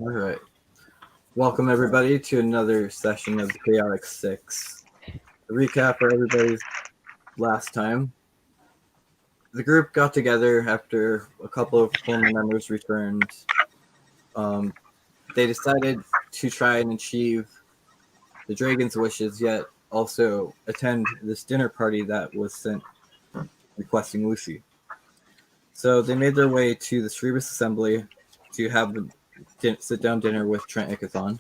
All right. Welcome, everybody, to another session of Chaotic Six. A recap for everybody's last time. The group got together after a couple of former members returned. Um, they decided to try and achieve the dragon's wishes, yet also attend this dinner party that was sent requesting Lucy. So they made their way to the Cerebus Assembly to have the sit-down dinner with Trent Ickathon.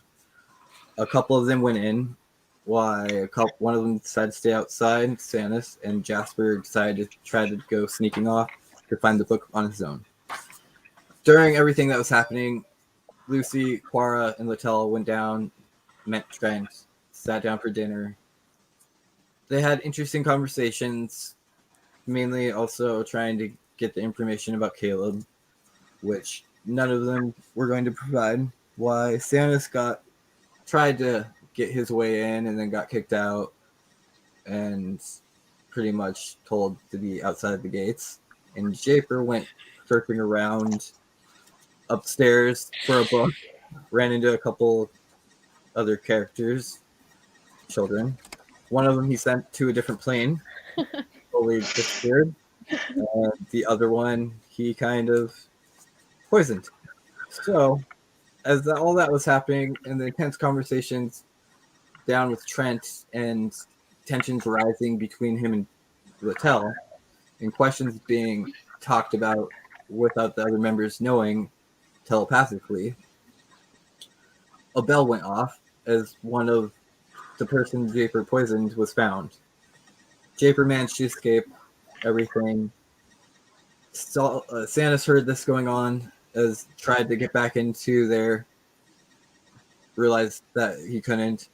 A couple of them went in. One of them decided to stay outside, Stannis, and Jasper decided to try to go sneaking off to find the book on his own. During everything that was happening, Lucy, Quara, and Littell went down, met Trent, sat down for dinner. They had interesting conversations, mainly also trying to get the information about Caleb, which none of them were going to provide. Why Stannis tried to get his way in and then got kicked out and pretty much told to be outside the gates. And Japer went searching around upstairs for a book, ran into a couple other characters, children. One of them he sent to a different plane, fully disappeared. And the other one he kind of poisoned. So, as all that was happening, and the intense conversations down with Trent and tensions rising between him and Littell, and questions being talked about without the other members knowing telepathically, a bell went off as one of the person Japer poisoned was found. Japer managed to escape everything. Stannis heard this going on, as tried to get back into there, realized that he couldn't,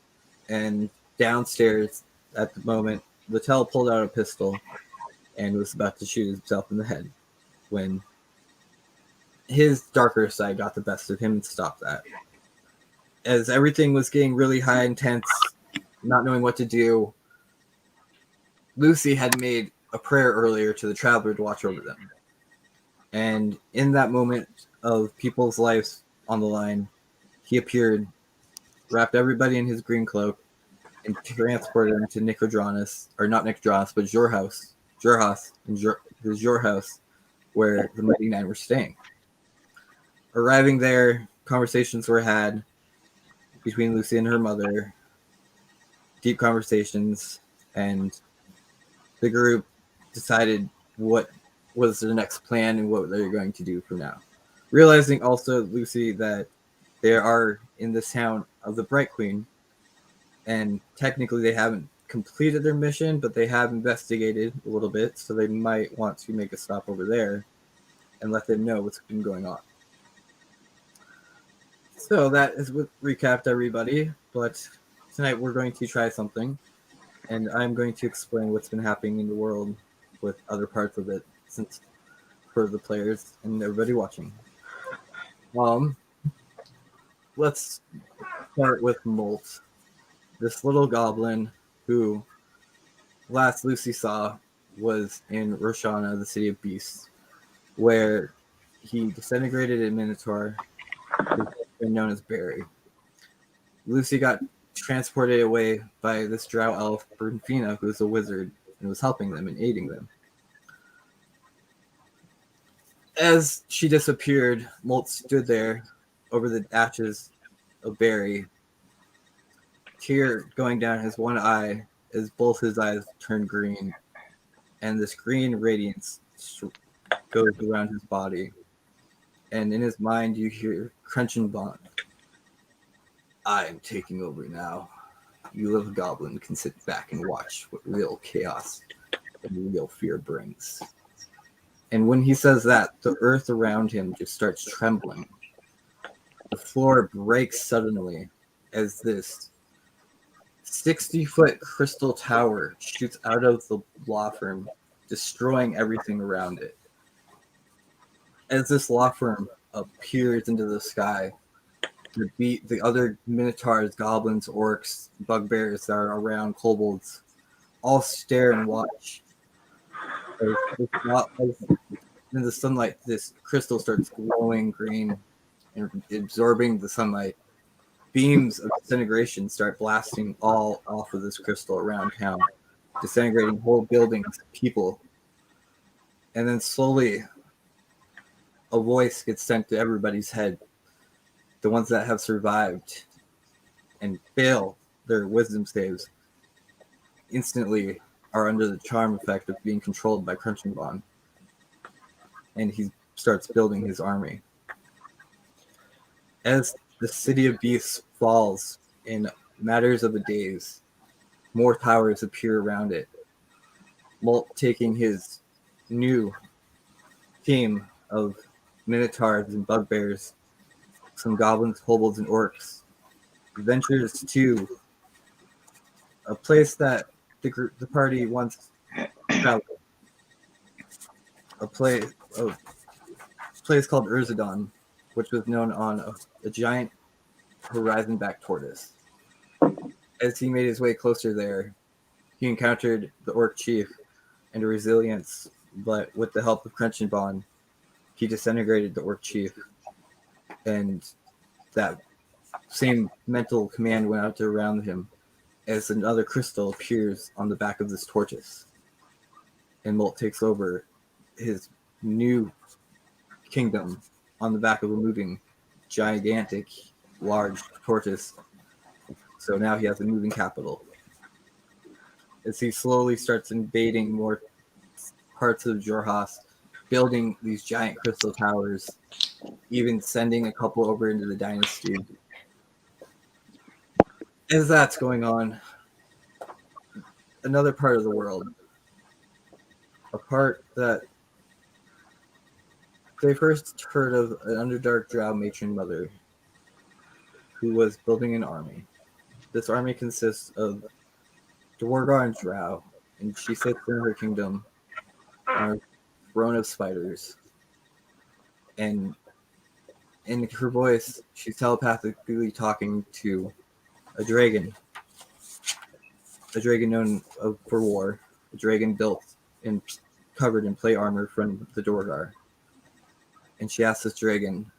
and downstairs at the moment, Littell pulled out a pistol and was about to shoot himself in the head when his darker side got the best of him and stopped that. As everything was getting really high and tense, not knowing what to do, Lucy had made a prayer earlier to the Traveler to watch over them. And in that moment of people's lives on the line, he appeared, wrapped everybody in his green cloak, and transported them to Nicodranus, or not Nicodranus, but Jorhas, your house, where the Mighty Nine were staying. Arriving there, conversations were had between Lucy and her mother, deep conversations, and the group decided what was their next plan and what they're going to do from now. Realizing also, Lucy, that they are in this town of the Bright Queen, and technically they haven't completed their mission, but they have investigated a little bit, so they might want to make a stop over there and let them know what's been going on. So that is what recapped everybody, but tonight we're going to try something, and I'm going to explain what's been happening in the world with other parts of it, since for the players and everybody watching. Let's start with Molt, this little goblin who last Lucy saw was in Roshana, the city of beasts, where he disintegrated a minotaur who's been known as Barry. Lucy got transported away by this drow elf, Bernfina, who's a wizard, and was helping them and aiding them. As she disappeared, Molt stood there over the ashes of Barry, tear going down his one eye as both his eyes turned green, and this green radiance goes around his body. And in his mind, you hear crunching bond. I am taking over now. You little goblin can sit back and watch what real chaos and real fear brings. And when he says that, the earth around him just starts trembling. The floor breaks suddenly as this 60-foot crystal tower shoots out of the law firm, destroying everything around it. As this law firm appears into the sky, the other minotaurs, goblins, orcs, bugbears that are around, kobolds, all stare and watch. As in the sunlight, this crystal starts glowing green, and absorbing the sunlight. Beams of disintegration start blasting all off of this crystal around town, disintegrating whole buildings, people. And then slowly, a voice gets sent to everybody's head, the ones that have survived and fail their wisdom saves instantly are under the charm effect of being controlled by Crunching Bond. And he starts building his army. As the city of beasts falls in matters of a days, more towers appear around it. Molt taking his new team of minotaurs and bugbears, some goblins, kobolds, and orcs, ventures to a place that the party once traveled. A place called Urzadon, which was known on a giant horizon-back tortoise. As he made his way closer there, he encountered the orc chief and a resilience, but with the help of Crunch and Bond, he disintegrated the orc chief, and that same mental command went out to around him as another crystal appears on the back of this tortoise. And Molt takes over his new kingdom on the back of a moving, gigantic, large tortoise. So now he has a moving capital. As he slowly starts invading more parts of Jorhas, building these giant crystal towers, even sending a couple over into the dynasty. As that's going on, another part of the world, a part that they first heard of an Underdark Drow matron mother who was building an army. This army consists of Dwargar and Drow, and she sits in her kingdom on a throne of spiders. And in her voice, she's telepathically talking to a dragon known for war, a dragon built and covered in plate armor from the Dwargar. And she asks this dragon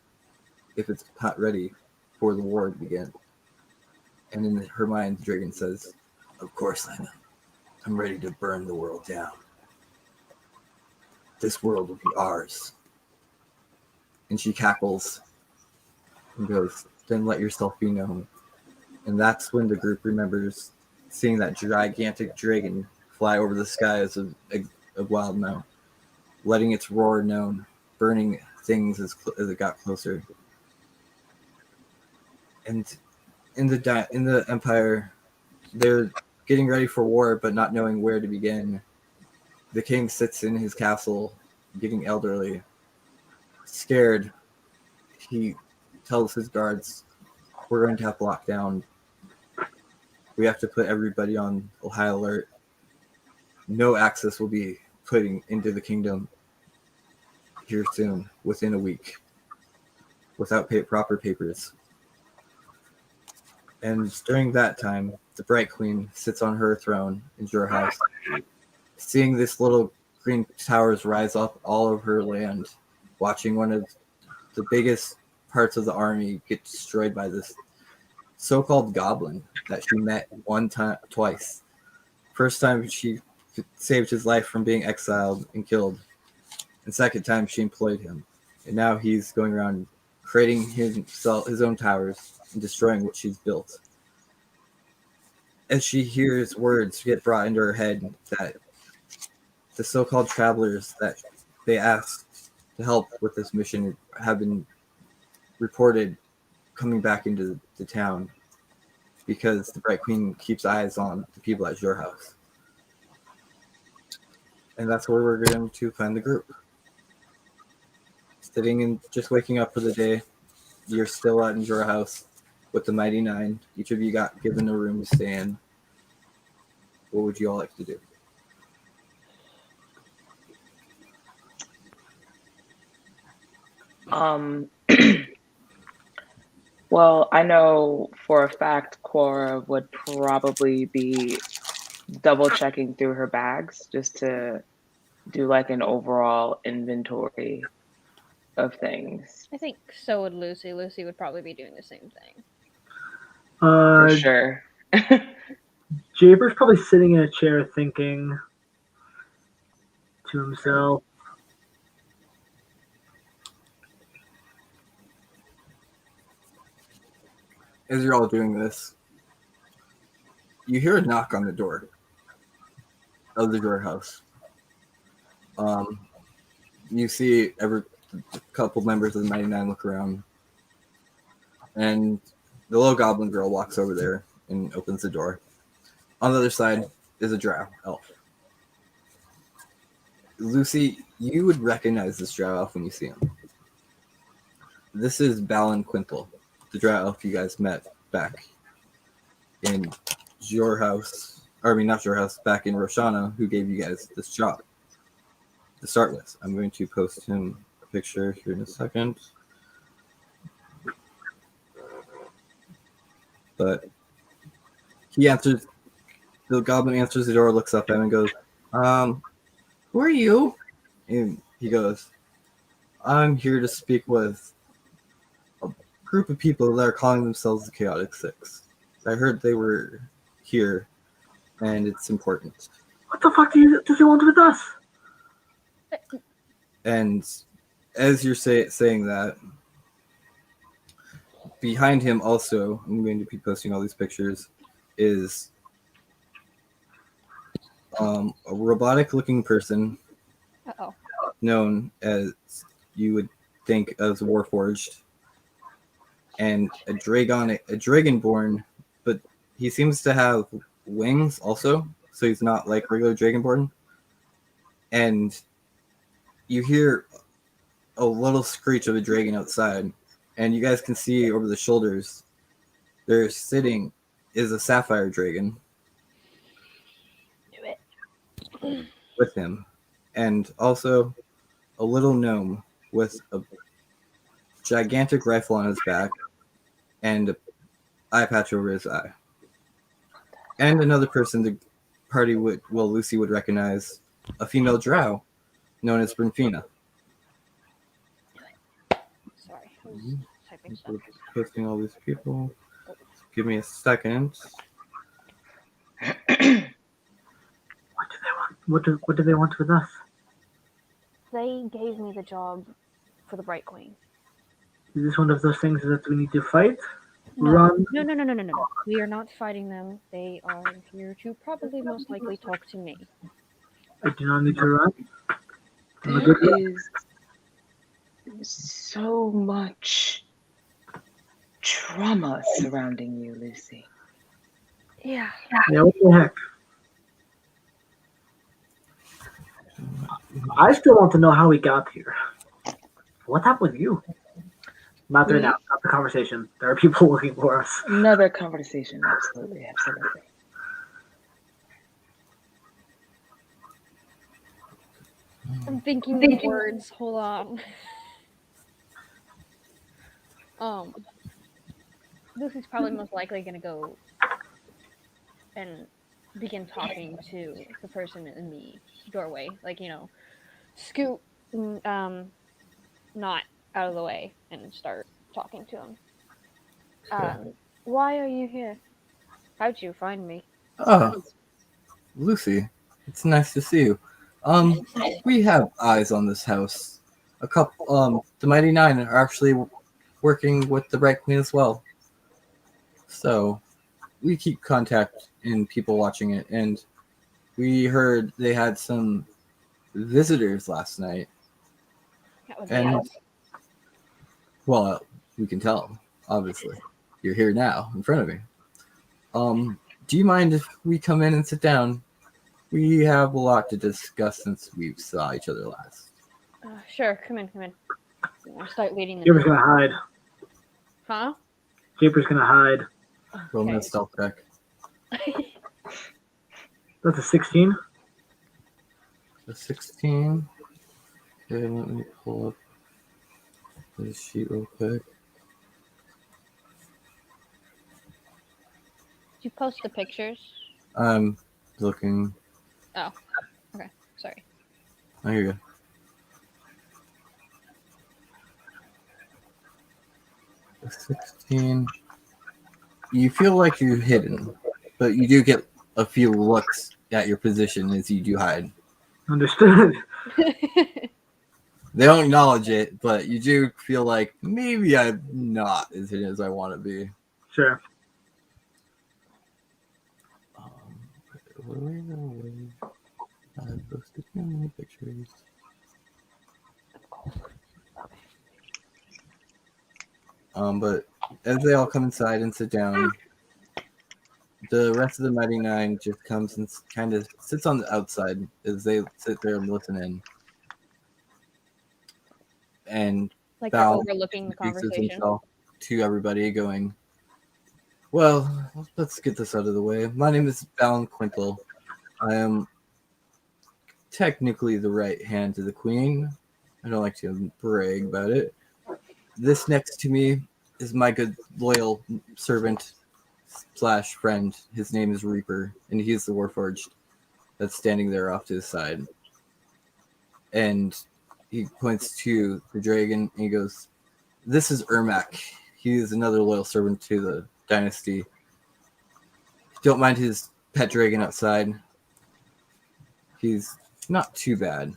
if it's not ready for the war to begin. And in her mind, the dragon says, "Of course I am. I'm ready to burn the world down. This world will be ours." And she cackles and goes, "Then let yourself be known." And that's when the group remembers seeing that gigantic dragon fly over the skies of Wild Mount, letting its roar known, burning things as it got closer. And in the Empire, they're getting ready for war, but not knowing where to begin. The king sits in his castle, getting elderly. Scared, he tells his guards, "We're going to have lockdown. We have to put everybody on high alert. No access will be putting into the kingdom here soon, within a week, without proper papers." And during that time, the Bright Queen sits on her throne in Jorhouse, seeing this little green towers rise up all over her land, watching one of the biggest parts of the army get destroyed by this so-called goblin that she met twice. First time she saved his life from being exiled and killed, and second time she employed him. And now he's going around creating his own towers and destroying what she's built. As she hears words get brought into her head that the so-called travelers that they asked to help with this mission have been reported coming back into the town, because the Bright Queen keeps eyes on the people at your house. And that's where we're going to find the group. Sitting and just waking up for the day, you're still out in your house with the Mighty Nine. Each of you got given a room to stay in. What would you all like to do? Well, I know for a fact Cora would probably be double checking through her bags just to do like an overall inventory of things. I think so would Lucy. Lucy would probably be doing the same thing. For sure. Jaber's probably sitting in a chair thinking to himself, As you're all doing this, you hear a knock on the door of the drawer house. You see every couple members of the 99 look around, and the little goblin girl walks over there and opens the door. On the other side is a drow elf. Lucy, you would recognize this drow elf when you see him. This is Balin Quintal, the drow elf you guys met back in your house. Or, I mean, not your house, back in Roshana, who gave you guys this job to start with. I'm going to post him a picture here in a second. But he answers, the goblin answers the door, looks up at him and goes, who are you? And he goes, I'm here to speak with a group of people that are calling themselves the Chaotic Six. I heard they were here, and it's important. what the fuck does he want with us? And as you're saying that, behind him also, I'm going to be posting all these pictures, is a robotic-looking person Uh-oh. known as, you would think, as Warforged, and a Dragonborn, but he seems to have wings also, so he's not like regular Dragonborn. And you hear a little screech of a dragon outside, and you guys can see over the shoulders there sitting is a sapphire dragon with him, and also a little gnome with a gigantic rifle on his back and an eye patch over his eye. And another person the party Lucy would recognize, a female drow known as Brinfina. Sorry, I was typing stuff. Posting all these people. Give me a second. What do they want with us? They gave me the job for the Bright Queen. Is this one of those things that we need to fight? No. Run? No. We are not fighting them. They are here to probably most likely talk to me. I do not need to run. There is so much trauma surrounding you, Lucy. Yeah. Yeah, what the heck? I still want to know how we got here. What happened with you? Not right now. Not the conversation. There are people looking for us. Another conversation. Absolutely. I'm thinking of words. Hold on. Lucy's probably most likely gonna go and begin talking to the person in the doorway, like, scoot not out of the way and start talking to him. Why are you here? How'd you find me? Oh, Lucy, it's nice to see you. We have eyes on this house. A couple, the Mighty Nine are actually working with the Bright Queen as well. So we keep contact in people watching it, and we heard they had some visitors last night. And well, we can tell, obviously. You're here now in front of me. Do you mind if we come in and sit down? We have a lot to discuss since we saw each other last. Sure, come in. I'll start leading them. Jaber's gonna hide. Huh? Jaber's gonna hide. Roll me a stealth check. That's a 16. A 16. Okay, let me pull up this sheet real quick. Did you post the pictures? I'm looking. Oh, okay. Sorry. Oh, you're good. 16. You feel like you're hidden, but you do get a few looks at your position as you do hide. Understood. They don't acknowledge it, but you do feel like maybe I'm not as hidden as I want to be. Sure. I posted many pictures. But as they all come inside and sit down, the rest of the Mighty Nine just comes and kind of sits on the outside as they sit there and listen in. And Like they're Val overlooking the introduces conversation. himself to everybody, going, "Well, let's get this out of the way. My name is Balan Quintal. I am technically the right hand to the Queen. I don't like to brag about it. This next to me is my good loyal servant / friend. His name is Reaper, and he's the Warforged that's standing there off to the side." And he points to the dragon and he goes, "This is Ermac. He is another loyal servant to the dynasty. Don't mind his pet dragon outside. He's not too bad."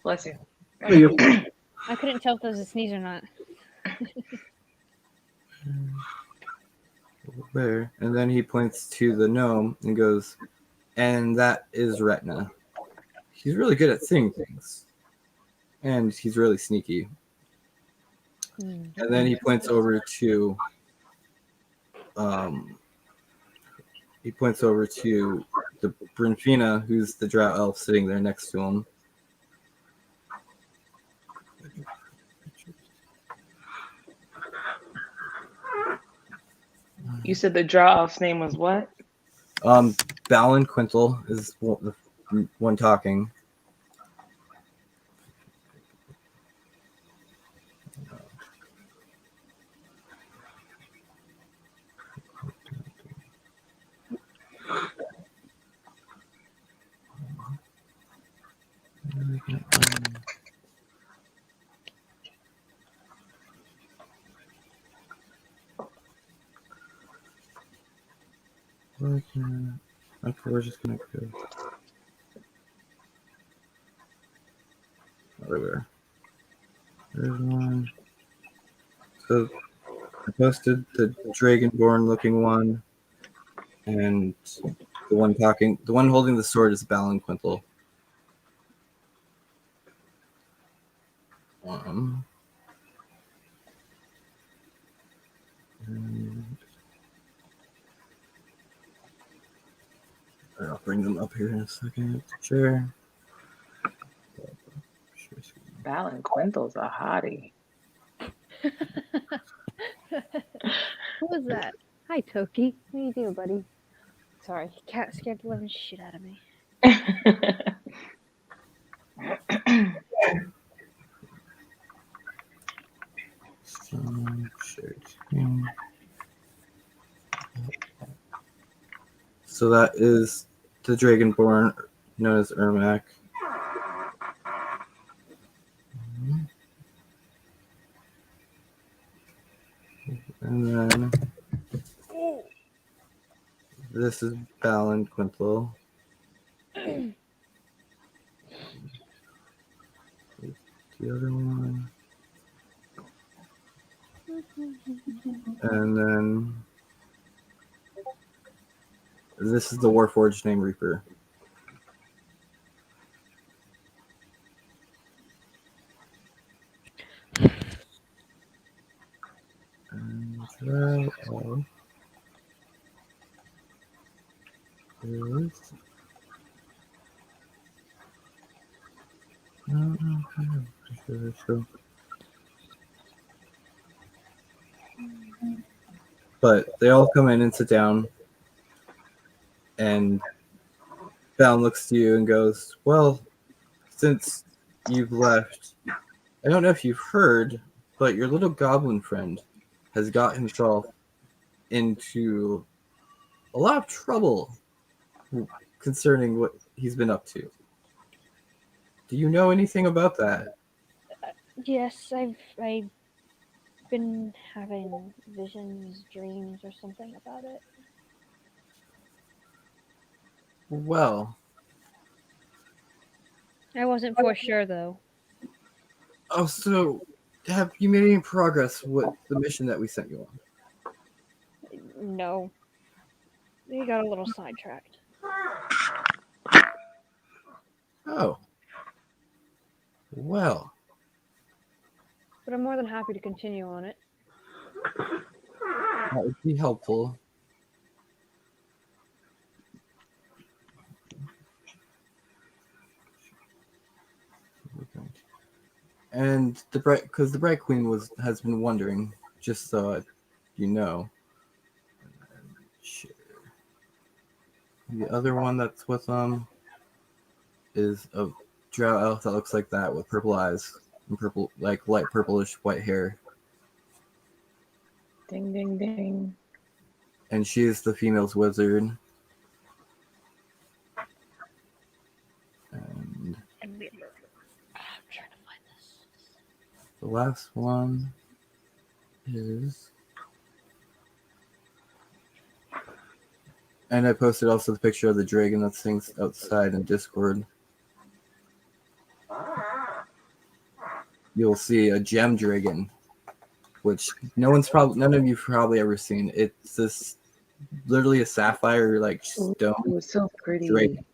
Bless you. There you go. I couldn't tell if that was a sneeze or not. There. And then he points to the gnome and goes, "And that is Retina. He's really good at seeing things. And he's really sneaky." And then he points over to the Brunfina, who's the drow elf sitting there next to him. You said the draw off's name was what? Balan Quintal is the one talking. Okay, we're just gonna go. There we are. There's one. So I posted the Dragonborn looking one, and the one holding the sword is Balan Quintal. And I'll bring them up here in a second. Share. Balan Quintal's a hottie. Who was that? Hi, Toki. What do you do, buddy? Sorry, cat scared the living shit out of me. So that is the Dragonborn known as Ermac. And then this is Balan Quintal. The other one. And then this is the Warforged named Reaper. And that all is but they all come in and sit down, and Balan looks to you and goes, "Well, since you've left, I don't know if you've heard, but your little goblin friend has got himself into a lot of trouble concerning what he's been up to. Do you know anything about that? Yes, I've been having visions, dreams, or something about it. Well, I wasn't for sure though. oh, so have you made any progress with the mission that we sent you on? No, we got a little sidetracked. Oh, well, But I'm more than happy to continue on it. that would be helpful. And because the Bright Queen has been wondering, just so you know. The other one that's with them is a drow elf that looks like that with purple eyes and purple, like light purplish white hair. Ding, ding, ding. And she is the female's wizard. And I'm trying to find this. the last one is. And I posted also the picture of the dragon that sings outside in Discord. You'll see a gem dragon, which none of you've probably ever seen. It's this literally a sapphire like stone Ooh, so pretty. dragon.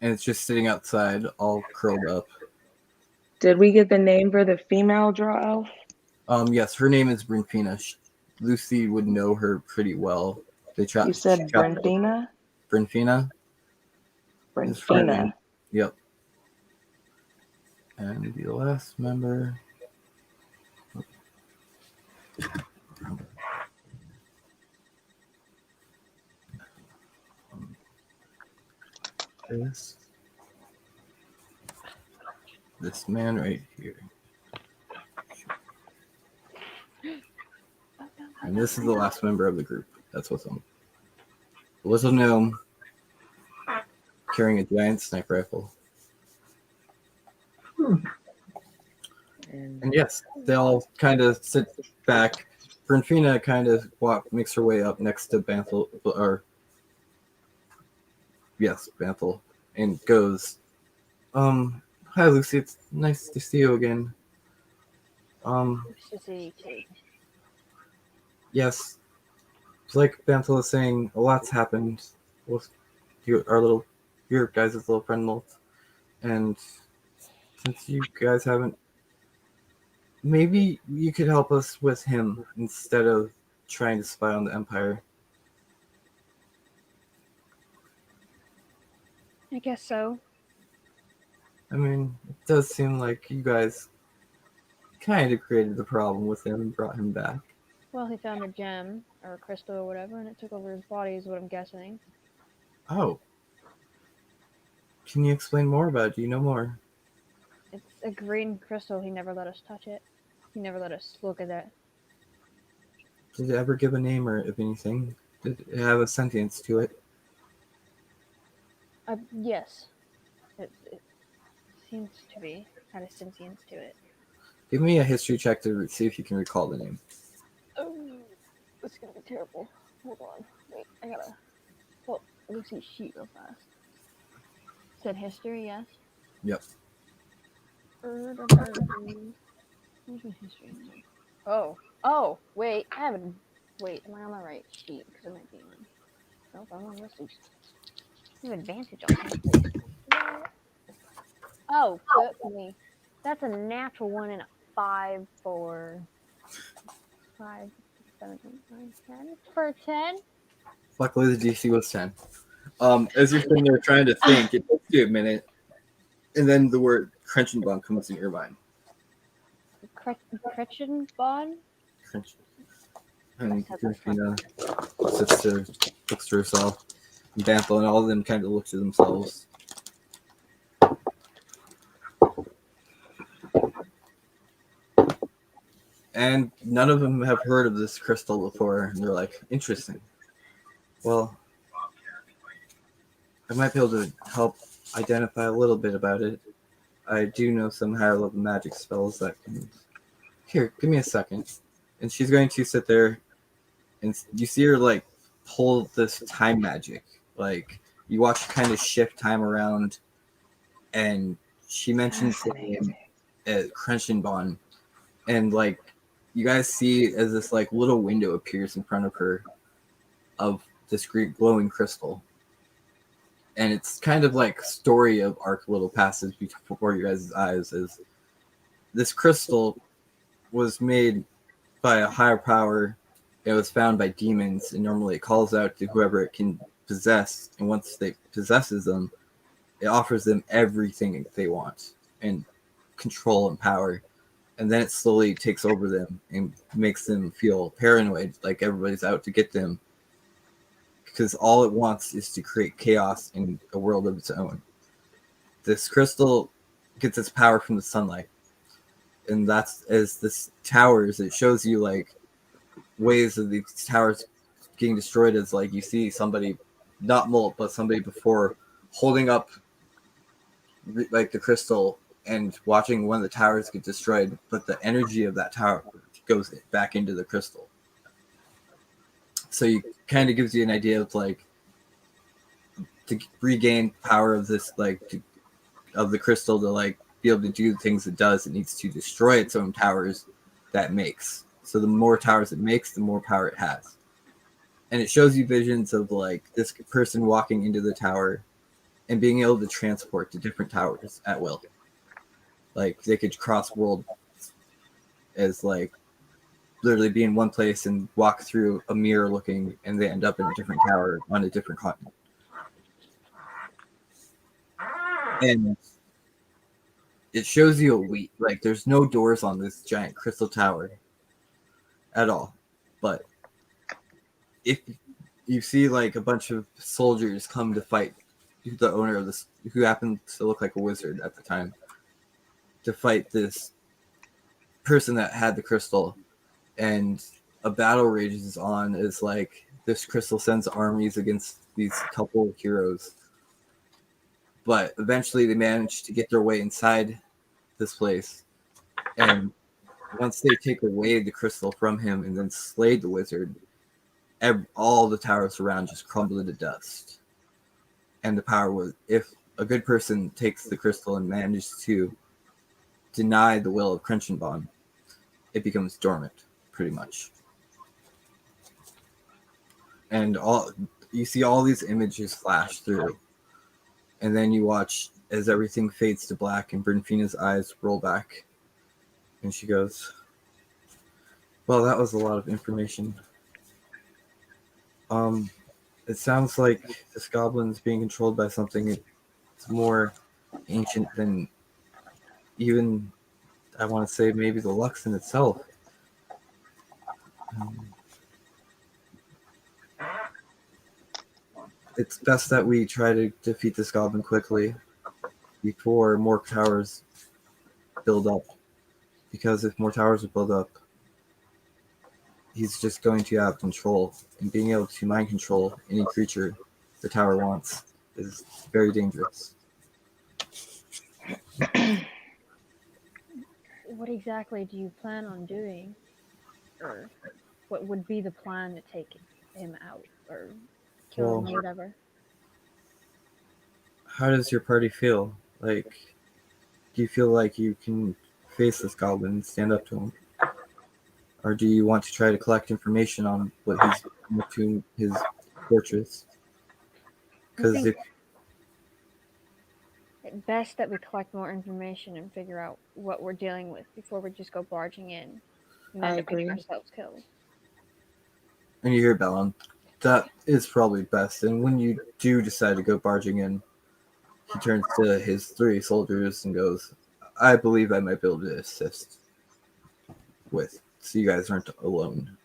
And it's just sitting outside, all curled up. Did we get the name for the female draw elf? Yes, her name is Brinfina. Lucy would know her pretty well. You said Brinfina? Brinfina. Brinfina. Yep. And the last member is this man right here. And this is the last member of the group. That's with him. A little gnome carrying a giant sniper rifle. And yes, they all kind of sit back. Brinfina kind of makes her way up next to Banthel, Banthel, and goes, hi Lucy, it's nice to see you again. Nice to see you too. Yes, it's like Banthel was saying, a lot's happened with your guys' little friend Molt, and since you guys haven't, maybe you could help us with him instead of trying to spy on the Empire. I guess so. I mean, it does seem like you guys kind of created the problem with him and brought him back. Well, he found a gem or a crystal or whatever, and it took over his body, is what I'm guessing. Oh. Can you explain more about it? Do you know more? It's a green crystal. He never let us touch it. He never let us look at it. Did it ever give a name or if anything? Did it have a sentience to it? Yes. It seems to be. Had a sentience to it. Give me a history check to see if you can recall the name. Oh, this is gonna be terrible. Hold on. Wait, I gotta pull Lucy's sheet real fast. Said history, yes? Yep. Where's my history? Oh, wait, I haven't. Wait, am I on the right sheet? Because it might be on. Nope, I'm on this sheet. You have advantage on this. Oh, good for me. That's a natural 1 and a 5 for 5, 7, 8, 9, 10 for 10. Luckily, the DC was 10. As you're sitting there trying to think, it takes you a minute, and then the word crunch and bun comes in your mind. Cretchen Bond? Crunch. And Christina looks to herself. And Banthel and all of them kind of look to themselves. And none of them have heard of this crystal before, and they're like, interesting. Well, I might be able to help identify a little bit about it. I do know some higher level magic spells that can. Here, give me a second. And she's going to sit there, and you see her like pull this time magic. Like you watch her kind of shift time around, and she mentions the name Crenshinbon, and like you guys see as this like little window appears in front of her of this great glowing crystal. And it's kind of like story of arc little passes before your guys' eyes is this crystal was made by a higher power. It was found by demons, and normally it calls out to whoever it can possess. And once they possesses them, it offers them everything they want and control and power. And then it slowly takes over them and makes them feel paranoid, like everybody's out to get them. Because all it wants is to create chaos in a world of its own. This crystal gets its power from the sunlight. And that's as this towers, it shows you like ways of these towers getting destroyed as like you see somebody, not Molt, but somebody before holding up like the crystal and watching one of the towers get destroyed, but the energy of that tower goes back into the crystal. So you kind of gives you an idea of like to regain power of this of the crystal to like be able to do the things it does. It needs to destroy its own towers that makes. So the more towers it makes, the more power it has. And it shows you visions of like this person walking into the tower and being able to transport to different towers at will. Like they could cross world as like literally be in one place and walk through a mirror looking and they end up in a different tower on a different continent. And it shows you a week. Like there's no doors on this giant crystal tower at all. But if you see like a bunch of soldiers come to fight the owner of this, who happens to look like a wizard at the time, to fight this person that had the crystal, and a battle rages on as like this crystal sends armies against these couple of heroes. But eventually they manage to get their way inside this place. And once they take away the crystal from him and then slay the wizard, all the towers around just crumble into dust. And the power was, if a good person takes the crystal and manages to deny the will of Crenshinbon, it becomes dormant, pretty much. And you see all these images flash through, and then you watch as everything fades to black and Brynfina's eyes roll back, and she goes, well, that was a lot of information. It sounds like this goblin's being controlled by something that's more ancient than even, I want to say, maybe the Luxon itself. It's best that we try to defeat this goblin quickly before more towers build up. Because if more towers build up, he's just going to have control. And being able to mind control any creature the tower wants is very dangerous. What exactly do you plan on doing? Or what would be the plan to take him out? Or kill him or whatever? How does your party feel? Like, do you feel like you can face this goblin and stand up to him? Or do you want to try to collect information on what he's up to his fortress? Because if best that we collect more information and figure out what we're dealing with before we just go barging in and end up getting ourselves killed. And you hear Bellon, that is probably best. And when you do decide to go barging in, he turns to his 3 soldiers and goes, I believe I might be able to assist with, so you guys aren't alone.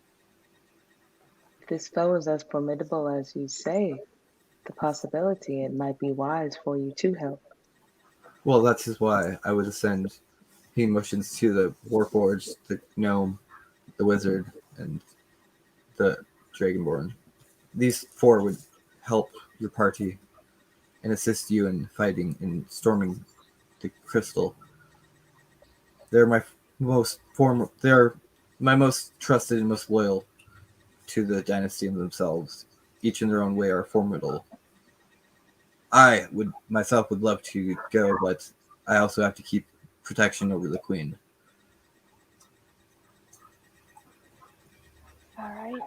If this foe is as formidable as you say, the possibility it might be wise for you to help. Well, that's just why I would send. He motions to the Warforged, the gnome, the wizard, and the dragonborn. These 4 would help your party and assist you in fighting and storming the crystal. They're my they're my most trusted and most loyal to the dynasty and themselves. Each in their own way are formidable. I would myself would love to go, but I also have to keep protection over the queen. All right.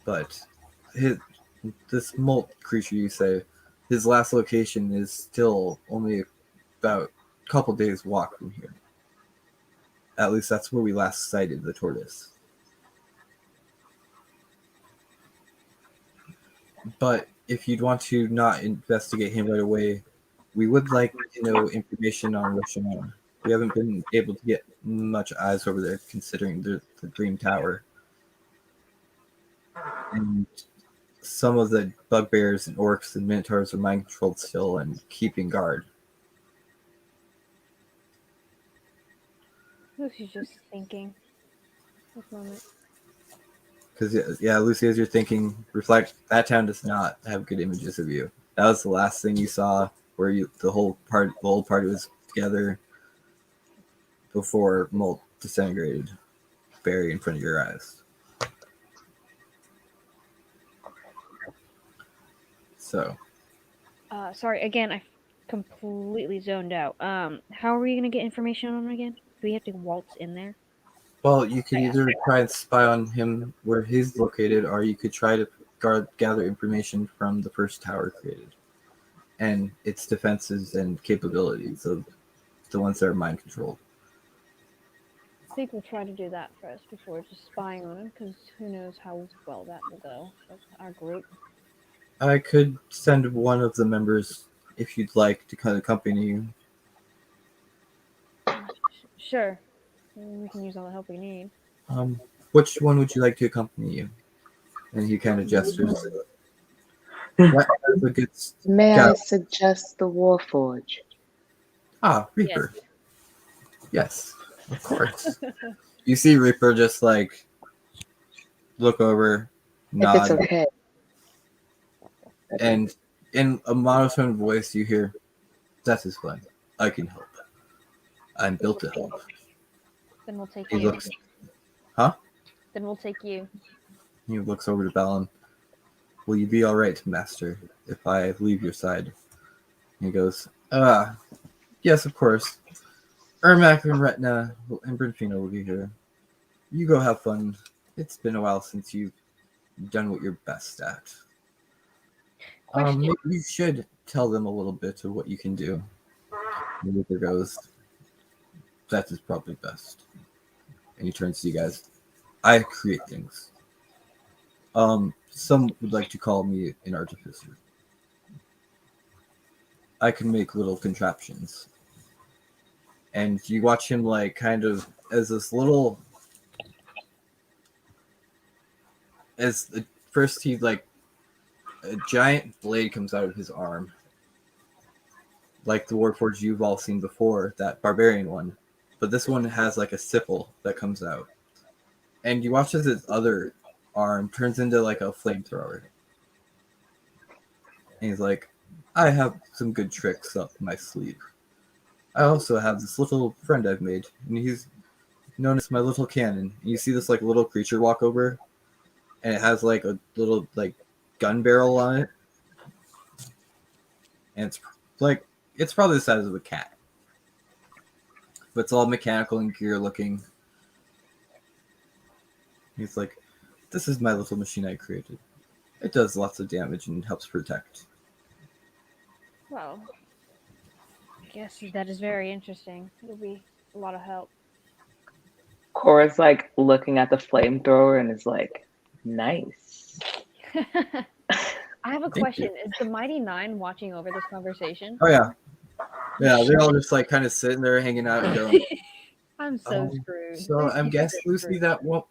But this molt creature you say, his last location is still only about a couple days walk from here. At least that's where we last sighted the tortoise. But if you'd want to not investigate him right away, we would like to know information on Rashomon. We haven't been able to get much eyes over there, considering the Dream Tower. And some of the bugbears and orcs and minotaurs are mind controlled still and keeping guard. Lucy's just thinking. This moment. Because yeah, Lucy, as you're thinking, reflect that town does not have good images of you. That was the last thing you saw, where the whole party was together before Molt disintegrated, buried in front of your eyes. So, Sorry, again, I completely zoned out. How are we gonna get information on him again? Do we have to waltz in there? well, you could either try and spy on him where he's located, or you could try to gather information from the first tower created and its defenses and capabilities of the ones that are mind controlled. I think we'll try to do that first before just spying on him, because who knows how well that will go with our group. I could send one of the members, if you'd like, to kind of accompany you. Sure. We can use all the help we need. Which one would you like to accompany you? And he kind of gestures. What is a good May I scout? suggest the Warforge? Ah, Reaper. Yes, of course. You see Reaper just like look over, If it's nod, okay. and in a monotone voice you hear, "That is fine. I can help. I'm built to help." Then we'll take He you. looks, huh? Then we'll take you. He looks over to Balin. Will you be all right, Master, if I leave your side? He goes, yes, of course. Ermac and Retna and Brinfina will be here. You go have fun. It's been a while since you've done what you're best at. Question. Maybe you should tell them a little bit of what you can do. And Reaper goes, that is probably best. And he turns to you guys. I create things. Some would like to call me an artificer. I can make little contraptions. And you watch him like kind of as this little first he like a giant blade comes out of his arm. Like the Warforged you've all seen before, that barbarian one. But this one has like a sickle that comes out. And you watch as his other arm turns into like a flamethrower. And he's like, I have some good tricks up my sleeve. I also have this little friend I've made, and he's known as my little cannon. And you see this like little creature walk over, and it has like a little like gun barrel on it. And it's probably the size of a cat. But it's all mechanical and gear looking. He's like, this is my little machine I created. It does lots of damage and helps protect. Well, I guess that is very interesting. It'll be a lot of help. Cora's like looking at the flamethrower and is like, nice. I have a Thank question. Is the Mighty Nine watching over this conversation? Oh yeah. Yeah, they're all just like kind of sitting there hanging out and going. I'm so screwed. So I'm Lucy's guessing, so Lucy, screwed. that won't.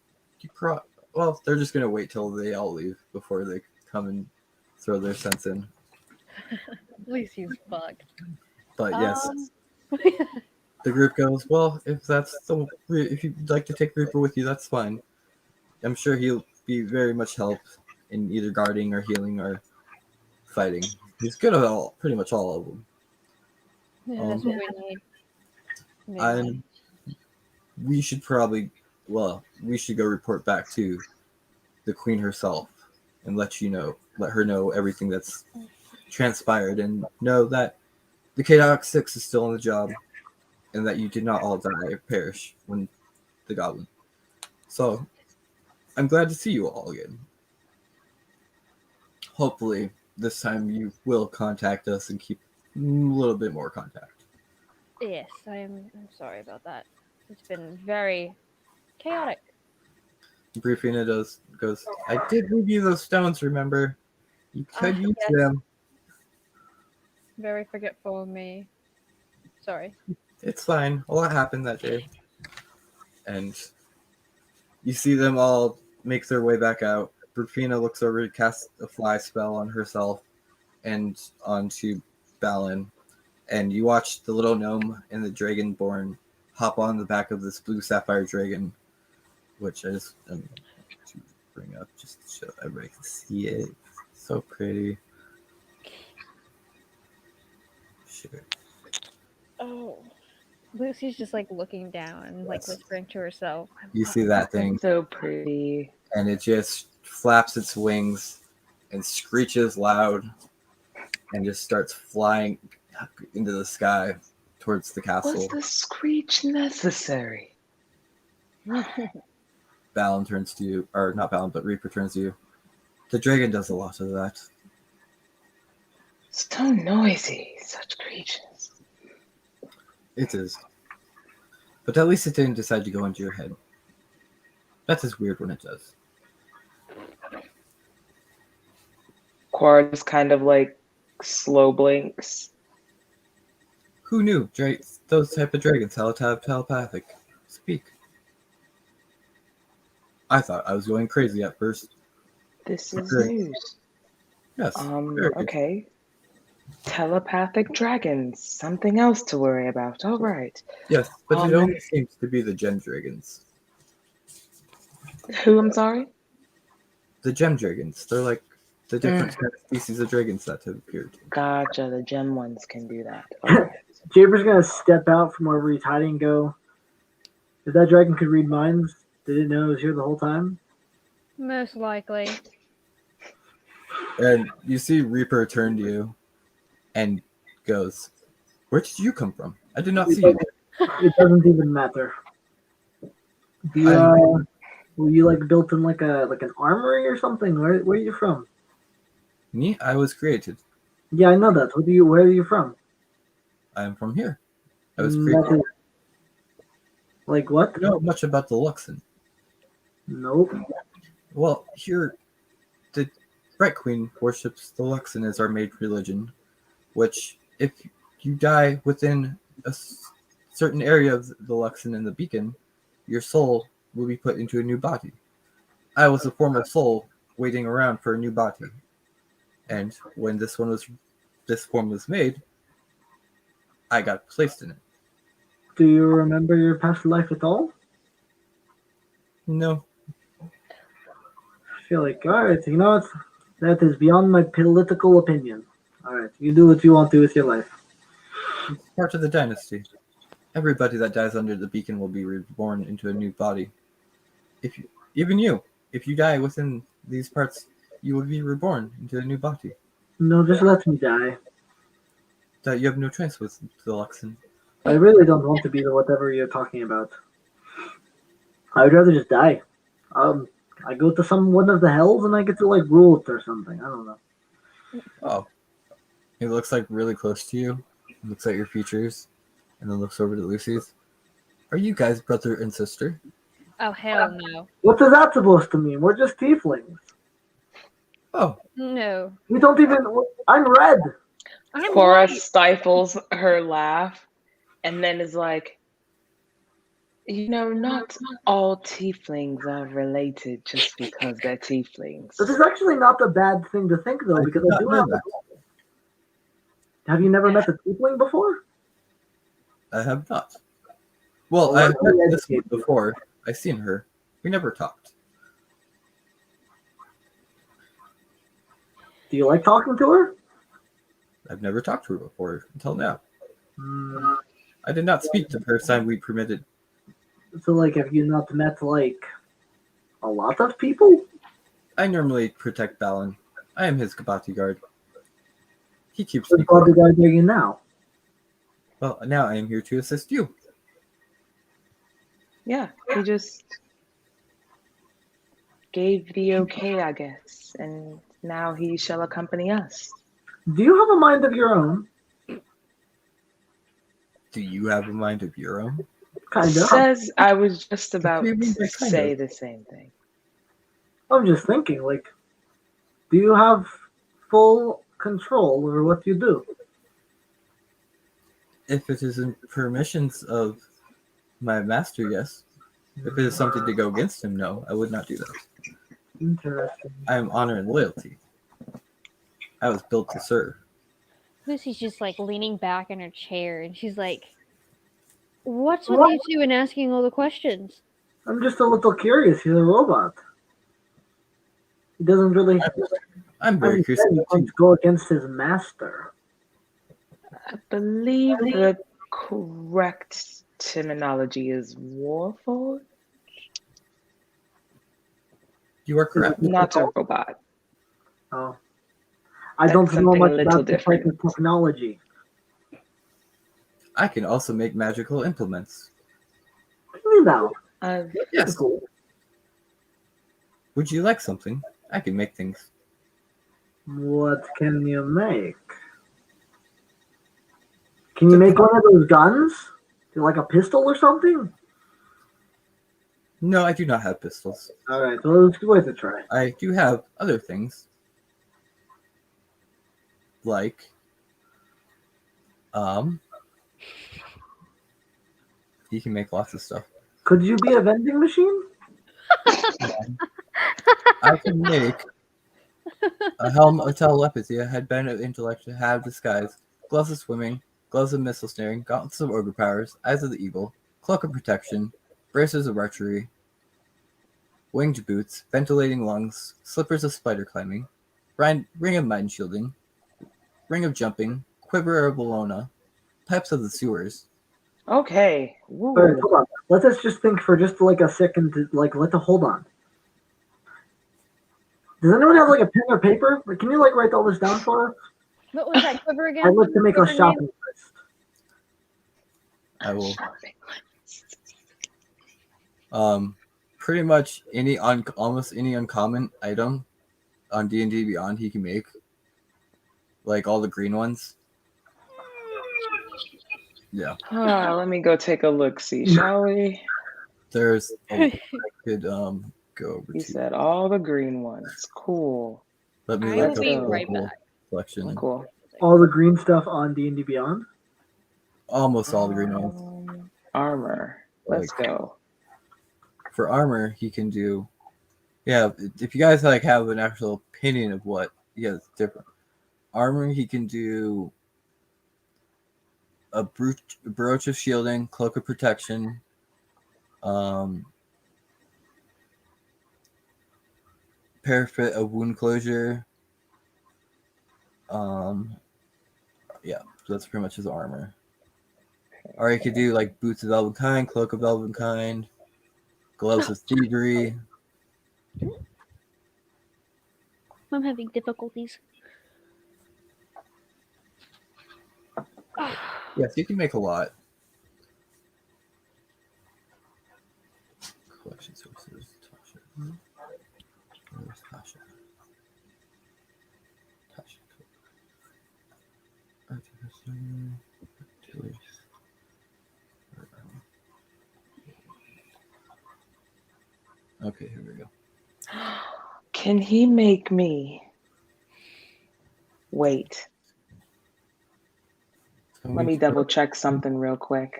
Well, they're just gonna wait till they all leave before they come and throw their sense in. Lucy's fucked. But yes, Um, the group goes. Well, if you'd like to take Reaper with you, that's fine. I'm sure he'll be very much help in either guarding or healing or fighting. He's good at pretty much all of them. Yeah, that's what we need. And we should probably, we should go report back to the queen herself and let her know everything that's transpired, and know that the Chaotic Six is still on the job, and that you did not all die or perish when the goblin. So, I'm glad to see you all again. Hopefully, this time you will contact us and keep a little bit more contact. Yes, I'm sorry about that. It's been very chaotic. Briefina goes, I did leave you those stones, remember? You could use Yes. them. Very forgetful of me. Sorry. It's fine. A lot happened that day. And you see them all make their way back out. Briefina looks over to cast a fly spell on herself and onto Balin. And you watch the little gnome and the dragonborn hop on the back of this blue sapphire dragon, which I just to bring up just to show everybody can see it. So pretty. Sure. Oh. Lucy's just like looking down and like Yes. whispering to herself. You see that thing, So pretty. and it just flaps its wings and screeches loud and just starts flying into the sky towards the castle. Was the screech necessary? Balin turns to you, or not Balin, but Reaper turns to you. The dragon does a lot of that. So noisy, such creatures. It is. But at least it didn't decide to go into your head. That is weird when it does. Quar just kind of like slow blinks. Who knew those type of dragons have telepathic speak? I thought I was going crazy at first. This is Okay. news. Yes. very good. Okay. Telepathic dragons. Something else to worry about. All right. Yes, but it only seems to be the gem dragons. Who, I'm sorry? The gem dragons. They're like the different species of dragons that have appeared. Gotcha. The gem ones can do that. Okay. Jaber's gonna step out from wherever he's hiding and go, if that dragon could read minds, did it know it was here the whole time? Most likely. And you see Reaper turn to you and goes, "Where did you come from? I did not see you." It doesn't even matter. Were you like built in like an armory or something? Where are you from? Me? I was created. Yeah, I know that. Where are you from? I am from here. I was created. Like what? I know much about the Luxon. Nope. Well, here, the Bright Queen worships the Luxon as our main religion, which, if you die within a certain area of the Luxon and the beacon, your soul will be put into a new body. I was a former soul waiting around for a new body, and when this form was made, I got placed in it. Do you remember your past life at all? No, I feel like, all right, you know what? That is beyond my political opinion. All right, you do what you want to with your life. it's part of the dynasty. Everybody that dies under the beacon will be reborn into a new body. If you die within these parts, you will be reborn into a new body. No, just let me die. That you have no choice with the Luxon. I really don't want to be the whatever you're talking about. I would rather just die. I go to one of the hells and I get to like rule it or something. I don't know. Oh, he looks like really close to you. Looks at your features, and then looks over to Lucy's. Are you guys brother and sister? Oh, hell no. What is that supposed to mean? We're just tieflings. Oh, No. We don't even. I'm red. I'm Cora white. stifles her laugh and then is like, not all tieflings are related just because they're tieflings. This is actually not a bad thing to think though, because did I not do know have. that. Have you never met a tiefling before? I have not. Well, Well, I've let me met this one educate you. before. I've seen her. We never talked. Do you like talking to her? I've never talked to her before until now. Hmm. I did not speak the first time we permitted. So, like, have you not met, like, a lot of people? I normally protect Balin. I am his bodyguard. He keeps me What close. bodyguard are you now? Well, now I am here to assist you. Yeah, he just gave the okay, I guess, and now he shall accompany us. Do you have a mind of your own? Do you have a mind of your own? Kind of. Says I was just What do about you mean to by kind say of? the same thing. I'm just thinking, like, do you have full control over what you do? If it is in permissions of my master, yes. If it is something to go against him, no, I would not do that. Interesting. I am honor and loyalty. I was built to serve. Lucy's just like leaning back in her chair and she's like, "What's with you two and asking all the questions?" I'm just a little curious. He's a robot. He doesn't really I'm very curious about you. go against his master. I believe the correct terminology is warforged, You are correct. not a robot. Oh. I That's don't know something much a little about the type different. of technology. I can also make magical implements. Really now? Yes. Would you like something? I can make things. What can you make? Can you make one of those guns? Like a pistol or something? No, I do not have pistols. Alright, well, let's give it a try. I do have other things. Like, he can make lots of stuff. Could you be a vending machine? I can make a helm of telepathy, a headband of intellect, a hat of disguise, gloves of swimming, gloves of missile snaring, gauntlets of ogre powers, eyes of the evil, cloak of protection, bracers of archery, winged boots, ventilating lungs, slippers of spider climbing, ring of mind shielding, ring of jumping, quiver of Bologna, pipes of the sewers. Okay. Alright, Woo. hold on. Let us just think for just like a second. Hold on. Does anyone have like a pen or paper? Like, can you like write all this down for us? What was that quiver again? I'd like to make a Quiver shopping name? list. I will. Pretty much almost any uncommon item on D&D Beyond he can make, like all the green ones. Yeah, Let me go take a look. See, shall we? there's. I could go over You to. said all the green ones. Cool. Let me I look will up be the right whole back. collection. Cool. All the green stuff on D&D Beyond. Almost all the green ones. Armor. Let's Like, go. for armor, he can do. Yeah, if you guys like have an actual opinion of what, yeah, it's different. Armor, he can do a brooch of shielding, cloak of protection, parapet of wound closure. Yeah, so that's pretty much his armor. Or he could do like boots of Elvenkind, cloak of Elvenkind, gloves of thievery. I'm having difficulties. Yes, you can make a lot. Collection sources. Tasha. Where's Tasha? Tasha. Okay, here we go. Can he make me? Wait. Let me double check something real quick.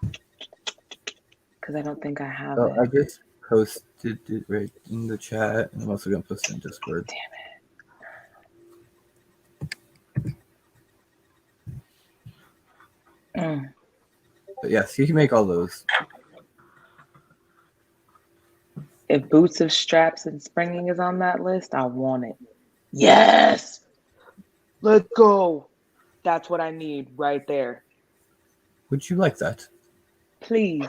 Because I don't think I have it. I just posted it right in the chat, and I'm also going to post it in Discord. Damn it. But yes, he can make all those. If boots of straps and springing is on that list, I want it. Yes. Let's go. That's what I need right there. Would you like that? Please.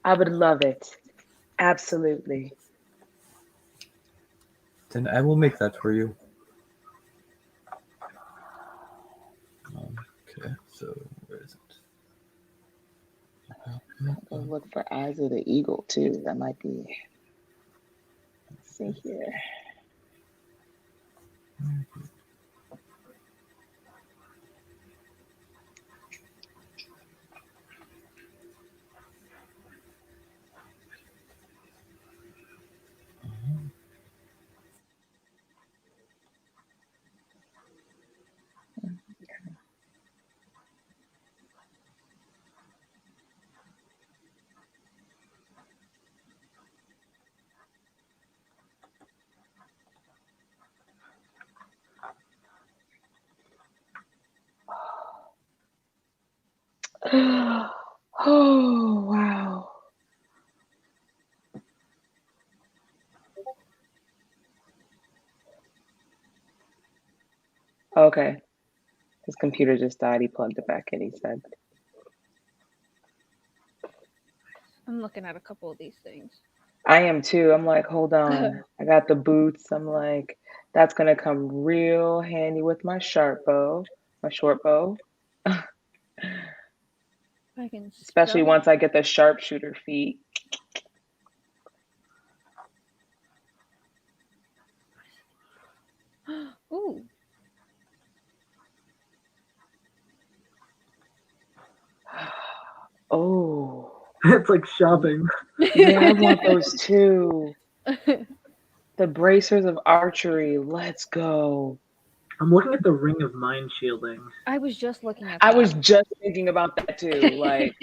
I would love it. Absolutely. Then I will make that for you. Okay, so where is it? I'll go look for Eyes of the Eagle too. That might be. Let's see here. Oh, wow. Okay. His computer just died. He plugged it back in, he said. I'm looking at a couple of these things. I am too. I'm like, hold on. I got the boots. I'm like, that's going to come real handy with my short bow. I can Especially spell once I get the sharpshooter feet. it. Ooh. Oh. It's like shopping. Yeah, I want those too. The bracers of archery. Let's go. I'm looking at the ring of mind shielding. I was just looking at I that. was just thinking about that too. Like,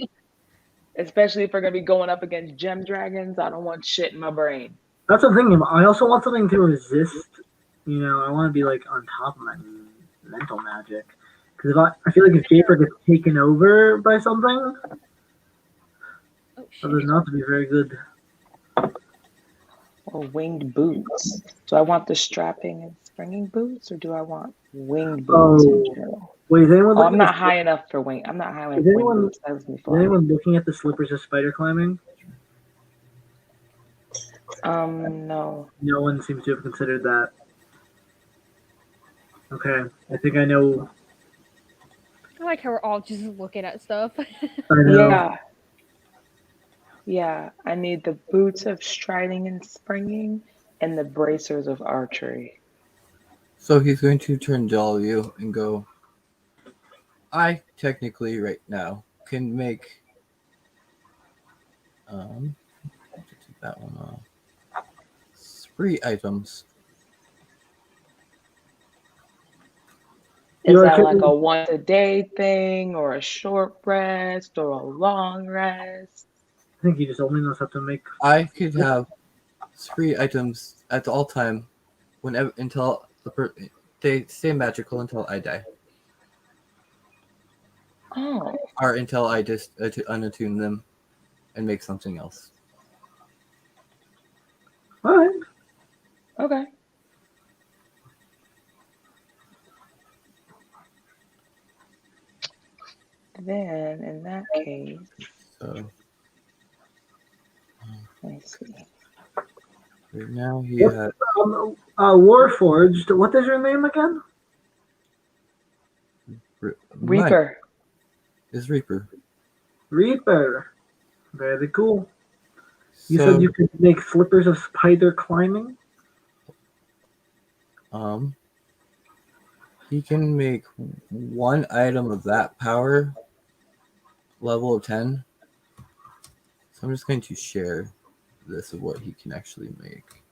especially if we're going to be going up against gem dragons, I don't want shit in my brain. That's the thing. I also want something to resist. You know, I want to be like on top of my mental magic. Because I feel like if Jafer gets taken over by something, Oh that shit. does not to be very good. Or winged boots. Do I want the strapping and springing boots, or do I want winged boots in Oh, general? wait, is anyone Oh, I'm looking not at high enough for wing. I'm not high enough Is for wing anyone- boots. That was me is flying. anyone looking at the slippers of spider climbing? No. No one seems to have considered that. Okay, I think I know. I like how we're all just looking at stuff. I know. Yeah. Yeah. I need the boots of striding and springing and the bracers of archery. So he's going to turn to all of you and go, I technically right now can make take that one off. 3 items. Is You that are like a once a day thing or a short rest or a long rest? I think he just only knows how to make. I could have 3 items at all time whenever until they stay magical until I die. Oh. Or until I just unattune them and make something else. All right. Okay. Then, in that case, So let me see. right now he Yep. has Warforged. What is your name again? mine Reaper. is Reaper. Reaper. Very cool. You So said you could make slippers of spider climbing. he can make 1 item of that power level of 10. So I'm just going to share this of what he can actually make.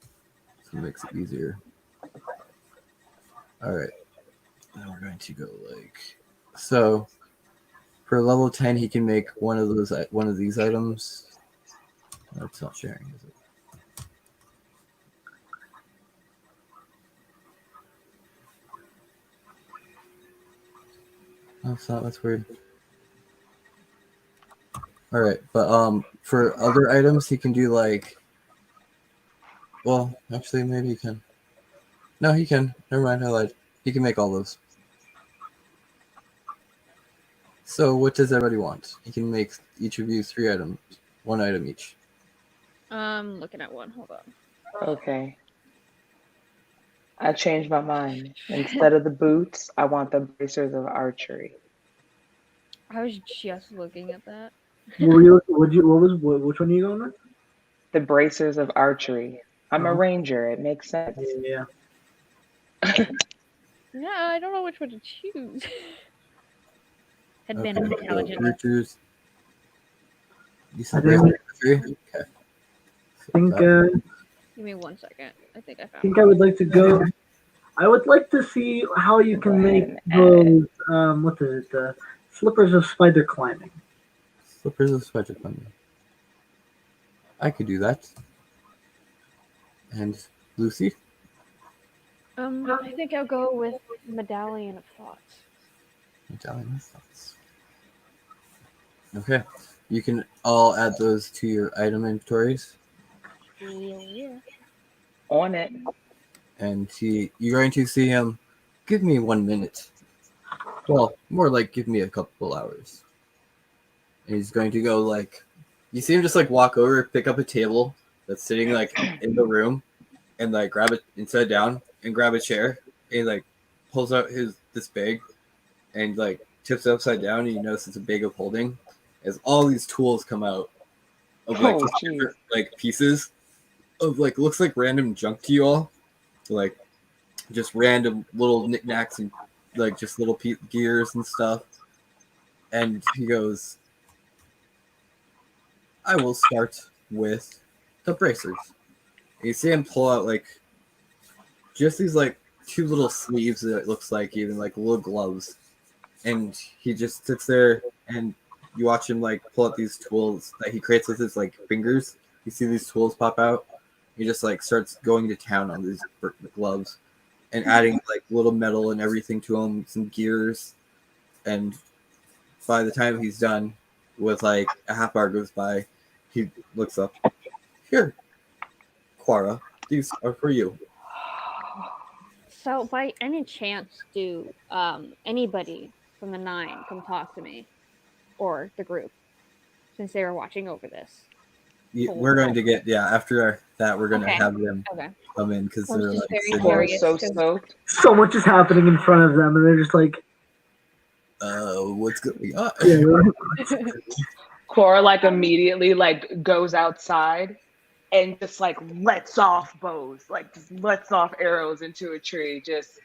So it makes it easier. Alright. Now we're going to go like so for level 10 he can make one of these items. No, it's not sharing, is it? No, it's not, that's weird. Alright, but for other items he can do like well, actually maybe he can. No, he can. Never mind, I lied. He can make all those. So what does everybody want? You can make each of you 3 items, 1 item each. Looking at one. Hold on. Okay. I changed my mind. Instead of the boots, I want the bracers of archery. I was just looking at that. Which one are you going with? The bracers of archery. I'm a Oh. ranger. It makes sense. Yeah. Yeah, I don't know which one to choose. Had been Okay, intelligent. Richards. You said I think- bracery? Okay. I think Give me 1 second. I think I found. I would like to go. I would like to see how you Go can ahead make and add those the slippers of spider climbing. Slippers of spider climbing. I could do that. And Lucy? I think I'll go with Medallion of Thoughts. Medallion of Thoughts. Okay. You can all add those to your item inventories. Yeah. On it. And you're going to see him. Give me 1 minute. Well, more like give me a couple hours. And he's going to go you see him just walk over, pick up a table that's sitting in the room, and grab it and set it down and grab a chair. And he pulls out this bag and tips it upside down, and you notice it's a bag of holding. As all these tools come out of Oh, just geez. different pieces of looks like random junk to you all. Just random little knickknacks and just little gears and stuff. And he goes, I will start with the bracers. And you see him pull out just these 2 little sleeves that it looks like, even little gloves. And he just sits there, and you watch him pull out these tools that he creates with his fingers. You see these tools pop out. He just starts going to town on these gloves and adding little metal and everything to them, some gears. And by the time he's done with a half hour goes by, he looks up. Here, Quara, these are for you. So, by any chance, do anybody from the 9 come talk to me, or the group, since they were watching over this? We're going to get after that we're going to have them Okay. come in because I was they're just very sitting- curious. So 'cause- stoked. So much is happening in front of them, and they're just what's going on? yeah. Cora immediately goes outside and just lets off bows, just lets off arrows into a tree, just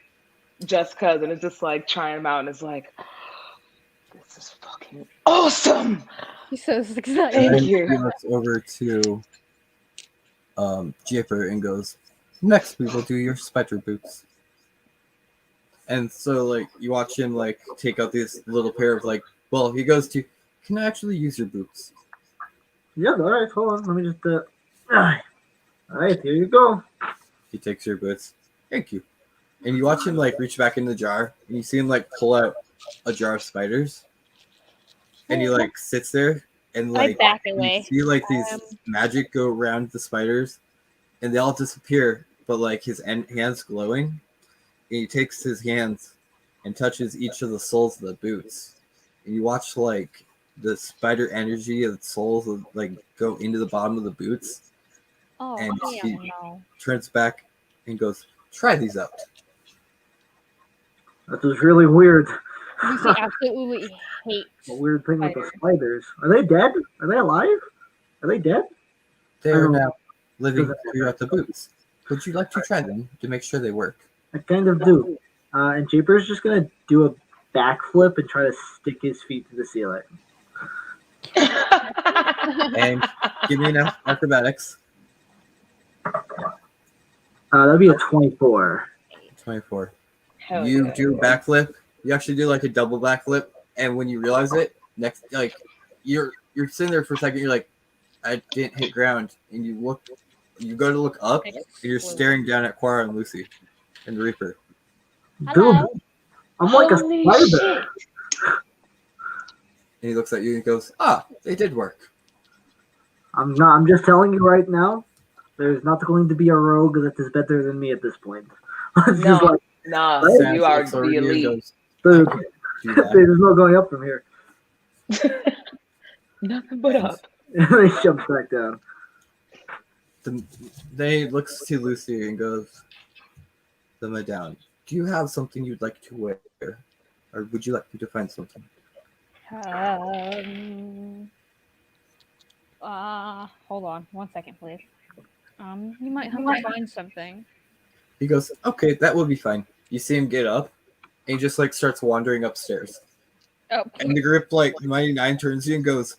cause, and it's just trying them out, and it's this is fucking awesome. He's so excited. And Thank then you. he looks over to Jipper and goes, next we will do your spider boots. And so you watch him take out this little pair of he goes to, can I actually use your boots? Yeah, all right, hold on. Let me just all right, here you go. He takes your boots. Thank you. And you watch him reach back in the jar, and you see him pull out a jar of spiders. And he sits there and I back you away. see these magic go around the spiders, and they all disappear, but his hands glowing. And he takes his hands and touches each of the soles of the boots. And you watch the spider energy of the soles go into the bottom of the boots. Oh, And damn, no. Turns back and goes, try these out. That was really weird. Lucy absolutely hates. A weird thing with the spiders. Are they dead? Are they alive? Are they dead? They I are don't- now living throughout the boots. Would you like to try them to make sure they work? I kind of do. And Japer's just gonna do a backflip and try to stick his feet to the ceiling. And give me an acrobatics. That'd be a 24. 24. Hell You yeah. do a backflip. You actually do a double backflip, and when you realize it, next you're sitting there for a second. You're like, I didn't hit ground, and you go to look up, and you're staring down at Quara and Lucy and Reaper. Hello? Dude, I'm like a Holy spider. shit. And he looks at you and goes, they did work. I'm just telling you right now, there's not going to be a rogue that is better than me at this point. It's No. just Nah, Right? Sam you are looks over the you and elite. goes, dude, do that. there's no going up from here. Nothing but up. And he jumps back down. They looks to Lucy and goes, "The medallion. Do you have something you'd like to wear, or would you like me to find something?" Hold on 1 second, please. You might have to find something. He goes, "Okay, that will be fine." You see him get up, and he just like starts wandering upstairs. Oh, And the group, like Mighty Nine, turns to you and goes,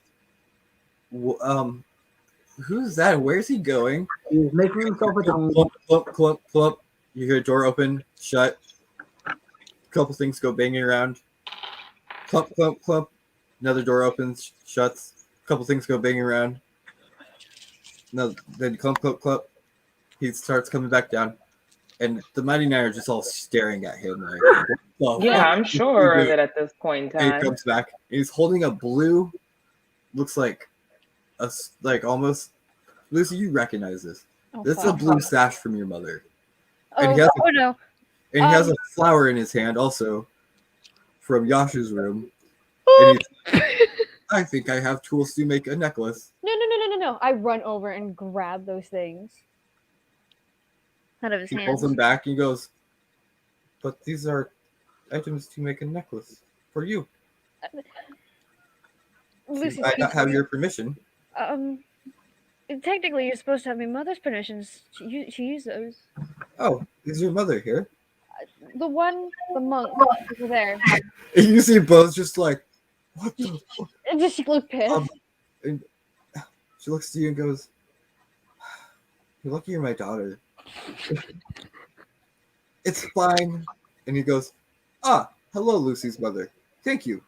"Who's that? Where's he going?" He's making himself at home. Plump, plump, plump, plump. You hear a door open, shut. A couple things go banging around. Clump, clump, clump. Another door opens, shuts. A couple things go banging around. No, then clump, clump, clump. He starts coming back down, and the Mighty Nine are just all staring at him. Like, what the Yeah, fuck I'm did you sure do? that at this point in And he time. comes back. He's holding a blue, looks like almost. Lucy, you recognize this. oh, This is a fuck. blue sash from your mother, Oh, and he has oh no. and he has a flower in his hand also from Yasha's room. And he's, I think I have tools to make a necklace. No. I run over and grab those things out of his He hands. pulls them back and he goes, "But these are items to make a necklace for you. Lucy, I not have your permission." technically, you're supposed to have my mother's permissions to use those. "Oh, is your mother here?" The monk over there. And you see Bo's just like, "What the fuck?" It just she looked pissed. And she looks to you and goes, "You're lucky you're my daughter." "It's fine." And he goes, "Ah, hello, Lucy's mother. Thank you."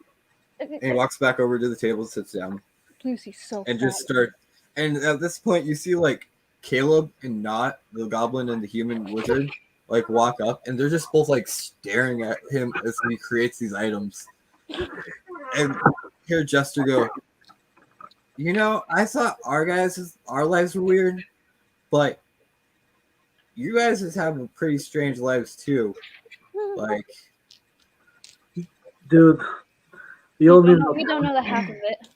And he walks back over to the table, sits down, Lucy's so and fat. just start. And at this point, you see like Caleb and Not, the goblin and the human wizard, like walk up, and they're just both like staring at him as he creates these items. And hear Jester go, "You know, I thought our lives were weird, but you guys just have pretty strange lives too. Like, Dude, we you'll don't, be know, we don't know the half of it.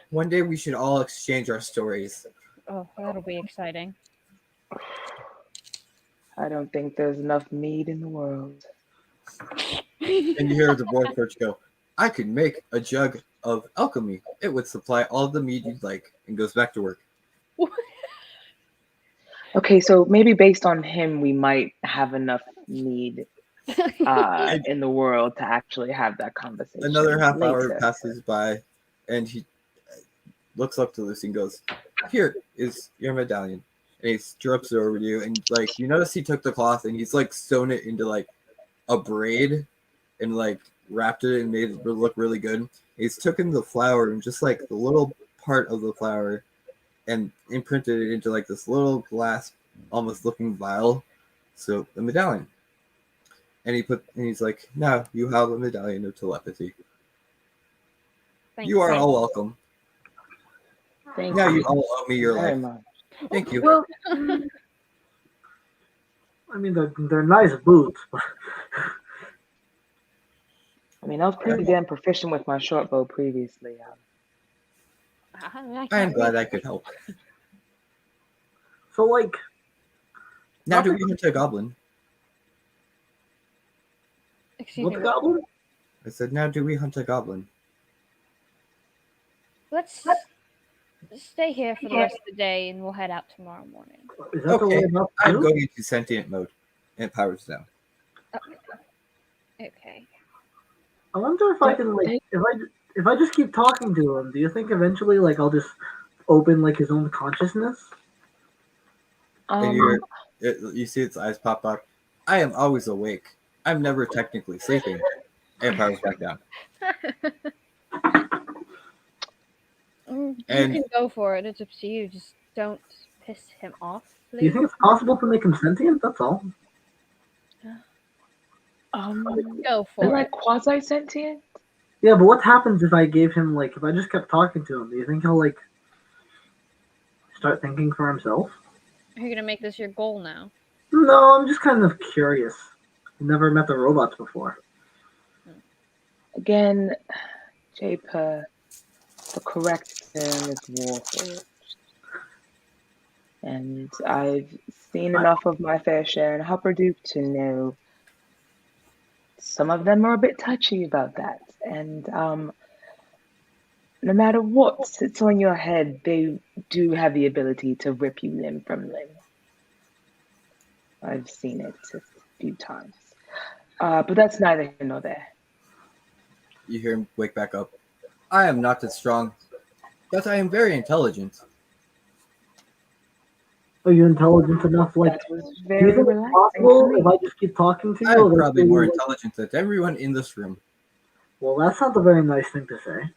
one day we should all exchange our stories." Oh, that'll be exciting. I don't think there's enough mead in the world. And you hear the boy perch go, "I could make a jug of alchemy. It would supply all the mead you'd like," and goes back to work. Okay, so maybe based on him, we might have enough mead in the world to actually have that conversation. Another half hour later. passes by, and he looks up to Lucy and goes, "Here is your medallion." And he stirrups it over to you, and like you notice he took the cloth and he's like sewn it into like a braid and like wrapped it and made it look really good. He's taken the flower and just like the little part of the flower and imprinted it into like this little glass almost looking vial. So the medallion. And he's like, "Now you have a medallion of telepathy. Thanks. You are all welcome. Thank Now you you all owe me your very life. much. Thank you." Well, I mean, they're nice boots, but I mean, I was pretty damn proficient with my short bow previously. I'm glad I could help. so like, Now do we hunt a goblin? Excuse what's me. goblin? I said, now do we hunt a goblin? Let's stay here for the rest of the day, and we'll head out tomorrow morning. Is that the way Okay, about I'm to do? going into sentient mode. And it powers down. Okay. I wonder if I can like if I just keep talking to him. Do you think eventually like I'll just open like his own consciousness? And you see its eyes pop up. "I am always awake. I'm never technically sleeping." And it powers back down. You And- can go for it. It's up to you. Just don't piss him off, Do you please. think it's possible to make him sentient? That's all. Go Is for like it. quasi sentient? Yeah, but what happens if I gave him like if I just kept talking to him? Do you think he'll like start thinking for himself? Are you gonna make this your goal now? No, I'm just kind of curious. I've never met the robots before. Again, Japer, the correct term is warforged. And I've seen enough of my fair share in Hupperdoop to know some of them are a bit touchy about that. And no matter what sits on your head, they do have the ability to rip you limb from limb. I've seen it a few times. But that's neither here nor there. You hear him wake back up. I am not as strong, but I am very intelligent. Are you intelligent enough? Like, That was do you very think it's relaxing possible for if me. I just keep talking to you? I am or probably do more you- intelligent than everyone in this room. Well, that's not a very nice thing to say.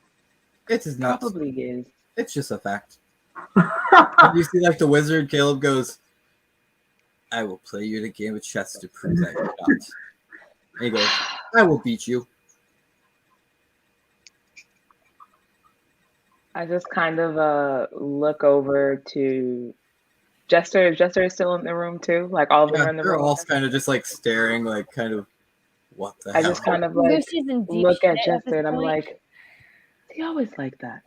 It is not. Probably is. It's just a fact. And you see, like, the wizard, Caleb goes, I will play you in a game of chess to prove that you're not. And he goes, I will beat you. I just kind of look over to Jester. Jester is still in the room too. Like all of them Yeah, are in the they're room. all kind of just like staring, like kind of, what the I hell? just kind of like Lucy's in deep look at shit at Jester this and I'm point. like, is he always like that?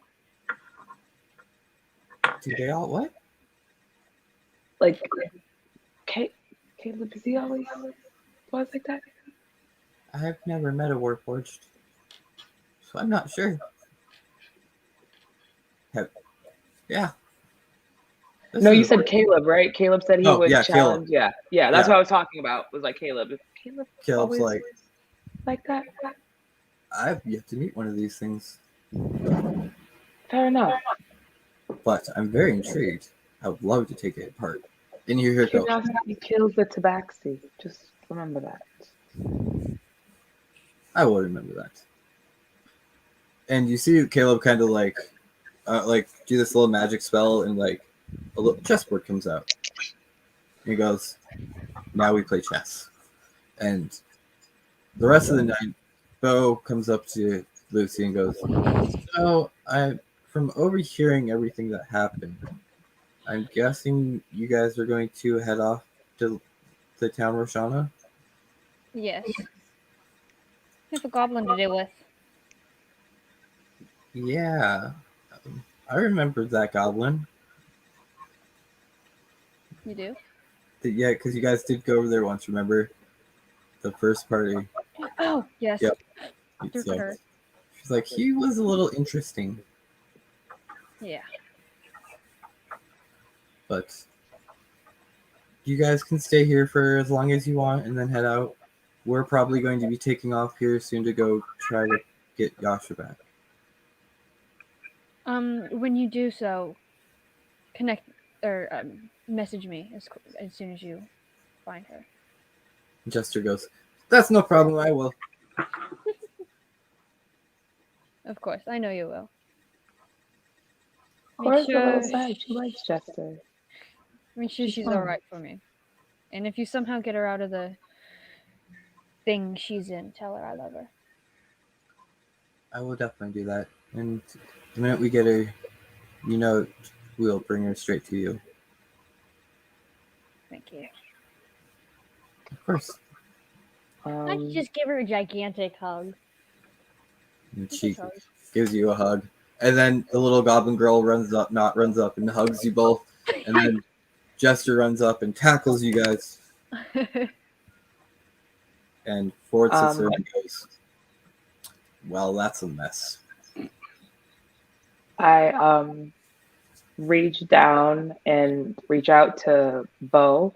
Do they all what? Like, Caleb, is he always like that? I've never met a Warforged, so I'm not sure. Yeah. This No, you is- said Caleb, right? Caleb said he Oh, would yeah, challenge. Yeah, that's Yeah. what I was talking about. Was like Caleb. Is Caleb Caleb's always like, like that? I've yet to meet one of these things, Fair enough. but I'm very intrigued. I would love to take it apart. And you hear it go, Curiosity kills the tabaxi. Just remember that. I will remember that. And you see Caleb kind of like do this little magic spell, and like a little chessboard comes out. And he goes, now we play chess. And the rest of the night, Bo comes up to Lucy and goes, so from overhearing everything that happened, I'm guessing you guys are going to head off to the town Roshana? Yes. We have a goblin to deal with. Yeah. I remember that goblin. You do? Yeah, because you guys did go over there once, remember? The first party. Oh, yes. Yep. Do So, for her. she's like, he was a little interesting, Yeah. but you guys can stay here for as long as you want and then head out. We're probably going to be taking off here soon to go try to get Yasha back. When you do so, connect or message me as soon as you find her. Jester goes, that's no problem, I will. Of course, I know you will. Cora's a sure- little sad. She likes Jester. Make sure She's she's fine. alright for me. And if you somehow get her out of the thing she's in, tell her I love her. I will definitely do that. And the minute we get her, you know, we'll bring her straight to you. Thank you. Of course. I'd just give her a gigantic hug. And Just she a hug. gives you a hug. And then the little goblin girl runs up and hugs you both. And then Jester runs up and tackles you guys. And Ford sits there and goes, well, that's a mess. I reach down and reach out to Bo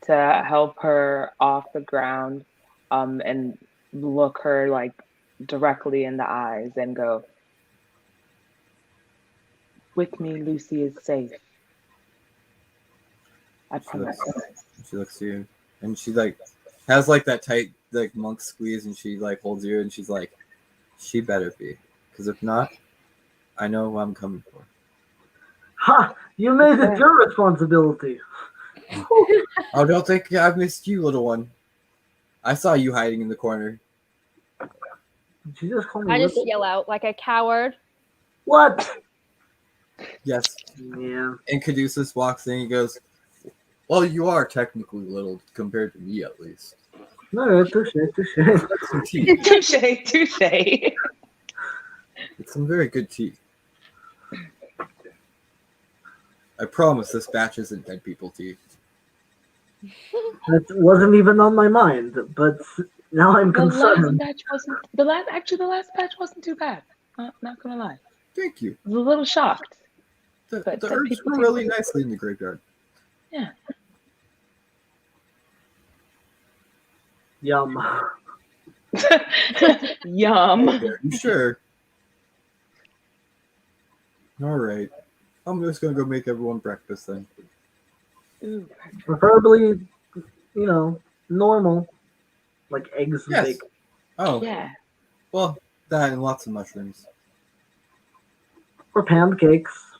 to help her off the ground, and look her like directly in the eyes and go, with me, Lucy is safe. I promise. She looks to you. And she like has like that tight like monk squeeze, and she like holds you and she's like, she better be. Because if not, I know who I'm coming for. Ha! You made it your responsibility. Oh, don't think I've missed you, little one. I saw you hiding in the corner. Did you just call me I just Whippet? yell out like a coward. What? Yes. Yeah. And Caduceus walks in and he goes, well, you are technically little compared to me, at least. No, touche. That's some tea. Touche. It's some very good tea. I promise this batch isn't dead people tea. That wasn't even on my mind, but now I'm The last concerned. batch wasn't too bad. Not gonna lie. Thank you. I was a little shocked. The But dead herbs people grew tea really was- nicely in the graveyard. Yeah. Yum. Yum. Are you sure? All right. I'm just gonna go make everyone breakfast then. Ooh, Preferably, normal, like eggs and Yes. bacon. Oh, yeah. well, that and lots of mushrooms. Or pancakes.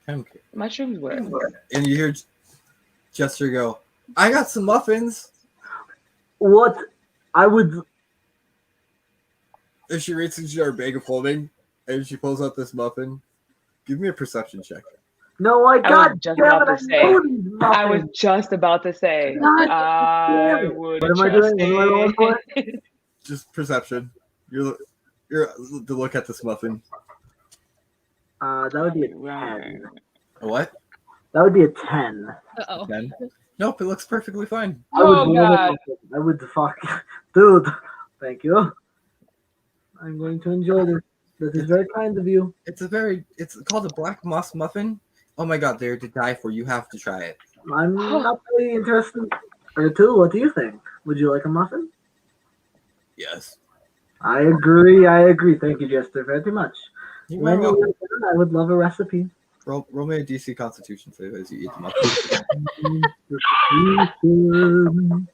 Okay. Mushrooms work. And you hear Jester go, "I got some muffins." What I would And she reaches into her bag of holding, and she pulls out this muffin. Give me a perception check. no, I was got just damn about it, to I say. know these I was muffins. just about to say. God I damn it. would What am I trust doing? What am I rolling for? it. Just perception. You're to look at this muffin. That would be a 10. A what? That would be a 10. Uh-oh. 10? Nope, it looks perfectly fine. I would Oh love god. it. I would dude. Thank you. I'm going to enjoy this. This is very kind of you. It's called a black moss muffin. Oh my god, they're to die for. You have to try it. I'm not really interested. Or two, what do you think? Would you like a muffin? Yes. I agree. Thank you, Jester, very much. You're When very you're welcome. done, I would love a recipe. Roll me a DC Constitution save as you eat the muffin.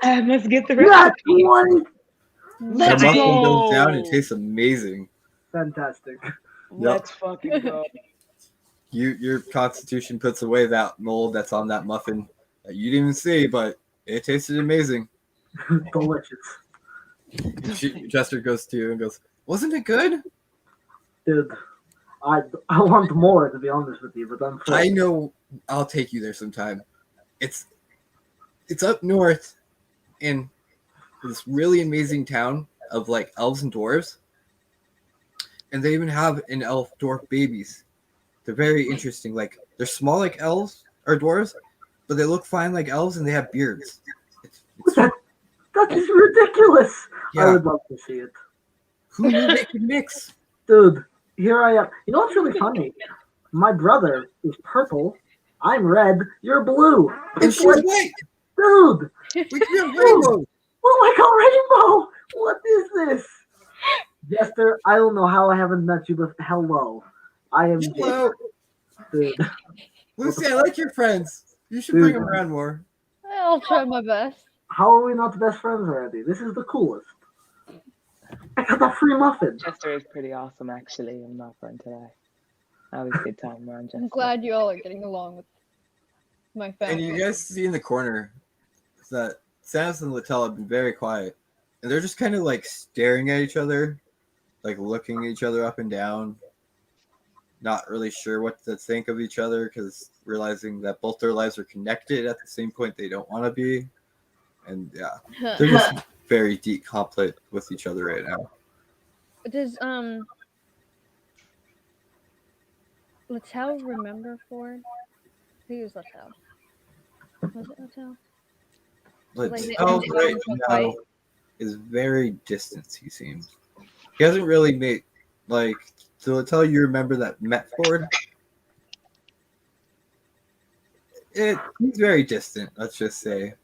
I must get the Not recipe. one. The Let's muffin go. goes down and tastes amazing. Fantastic. Let's fucking go. Your Constitution puts away that mold that's on that muffin that you didn't even see, but it tasted amazing. Delicious. Jester goes to you and goes, "Wasn't it good?" Dude, I want more, to be honest with you, but I'm full. I know. I'll take you there sometime. It's up north in this really amazing town of like elves and dwarves, and they even have an elf dwarf babies. They're very interesting. Like they're small like elves or dwarves, but they look fine like elves and they have beards. That is ridiculous. I Yeah, would love to see it. who knew they could mix? Dude, here I am. You know what's really funny? My brother is purple. I'm red. You're blue. And It's she's like, white. dude, We can have rainbow. oh my god, rainbow! What is this? Jester, I don't know how I haven't met you, but hello. I am Hello, Dude. Lucy. I like your friends. You should bring Dude. them around more. I'll try my best. How are we not best friends already? This is the coolest. I got that free muffin. Chester is pretty awesome, actually. I'm not going to lie. I was a good time around Chester. I'm glad you all are getting along with my And family. you guys see in the corner that Samus and Littell have been very quiet, and they're just kind of like staring at each other, like looking each other up and down, not really sure what to think of each other because realizing that both their lives are connected at the same point they don't want to be, and yeah, they're just very deep conflict with each other right now. Does Littell remember Ford? Who is Littell? Was it Littell? Like, Littell they right don't now fight? is very distant. He seems he hasn't really made like. So Littell, you remember that met Ford? He's very distant, let's just say.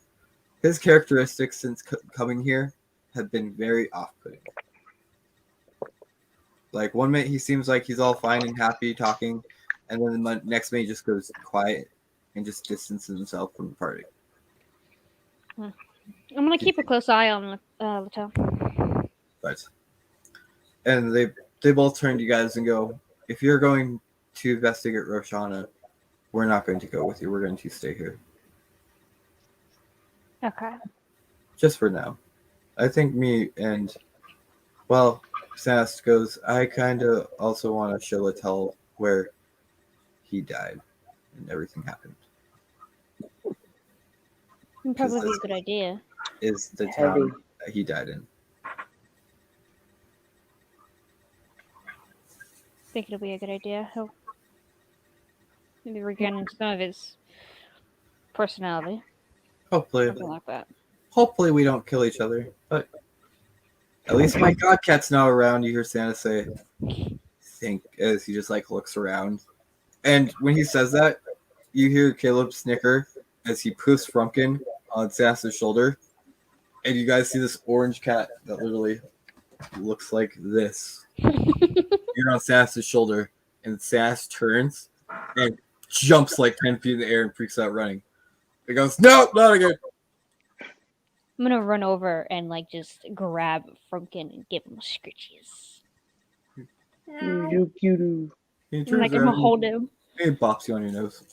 His characteristics since coming here have been very off-putting. Like, one minute he seems like he's all fine and happy talking, and then the next minute he just goes quiet and just distances himself from the party. I'm gonna keep a close eye on Littell. But, and they both turn to you guys and go, if you're going to investigate Roshana, we're not going to go with you. We're going to stay here. Okay. Just for now. I think me and, well, Sass goes, I kind of also want to show Littell where he died and everything happened. Probably a good idea. is the Heavy. town that he died in. Think it'll be a good idea. He'll maybe regain some of his personality, Hopefully, something like that. hopefully we don't kill each other. But at least my god cat's not around. You hear Santa say, "Think," as he just like looks around, and when he says that, you hear Caleb snicker as he poofs Frumpkin on Santa's shoulder, and you guys see this orange cat that literally looks like this. You're on Santa's shoulder, and Santa turns and jumps like 10 feet in the air and freaks out running. It goes, "No, not again." I'm gonna run over and like just grab Frumpkin and give him scritches. You. He And, turns like I'm gonna around hold him. and he bops you on your nose.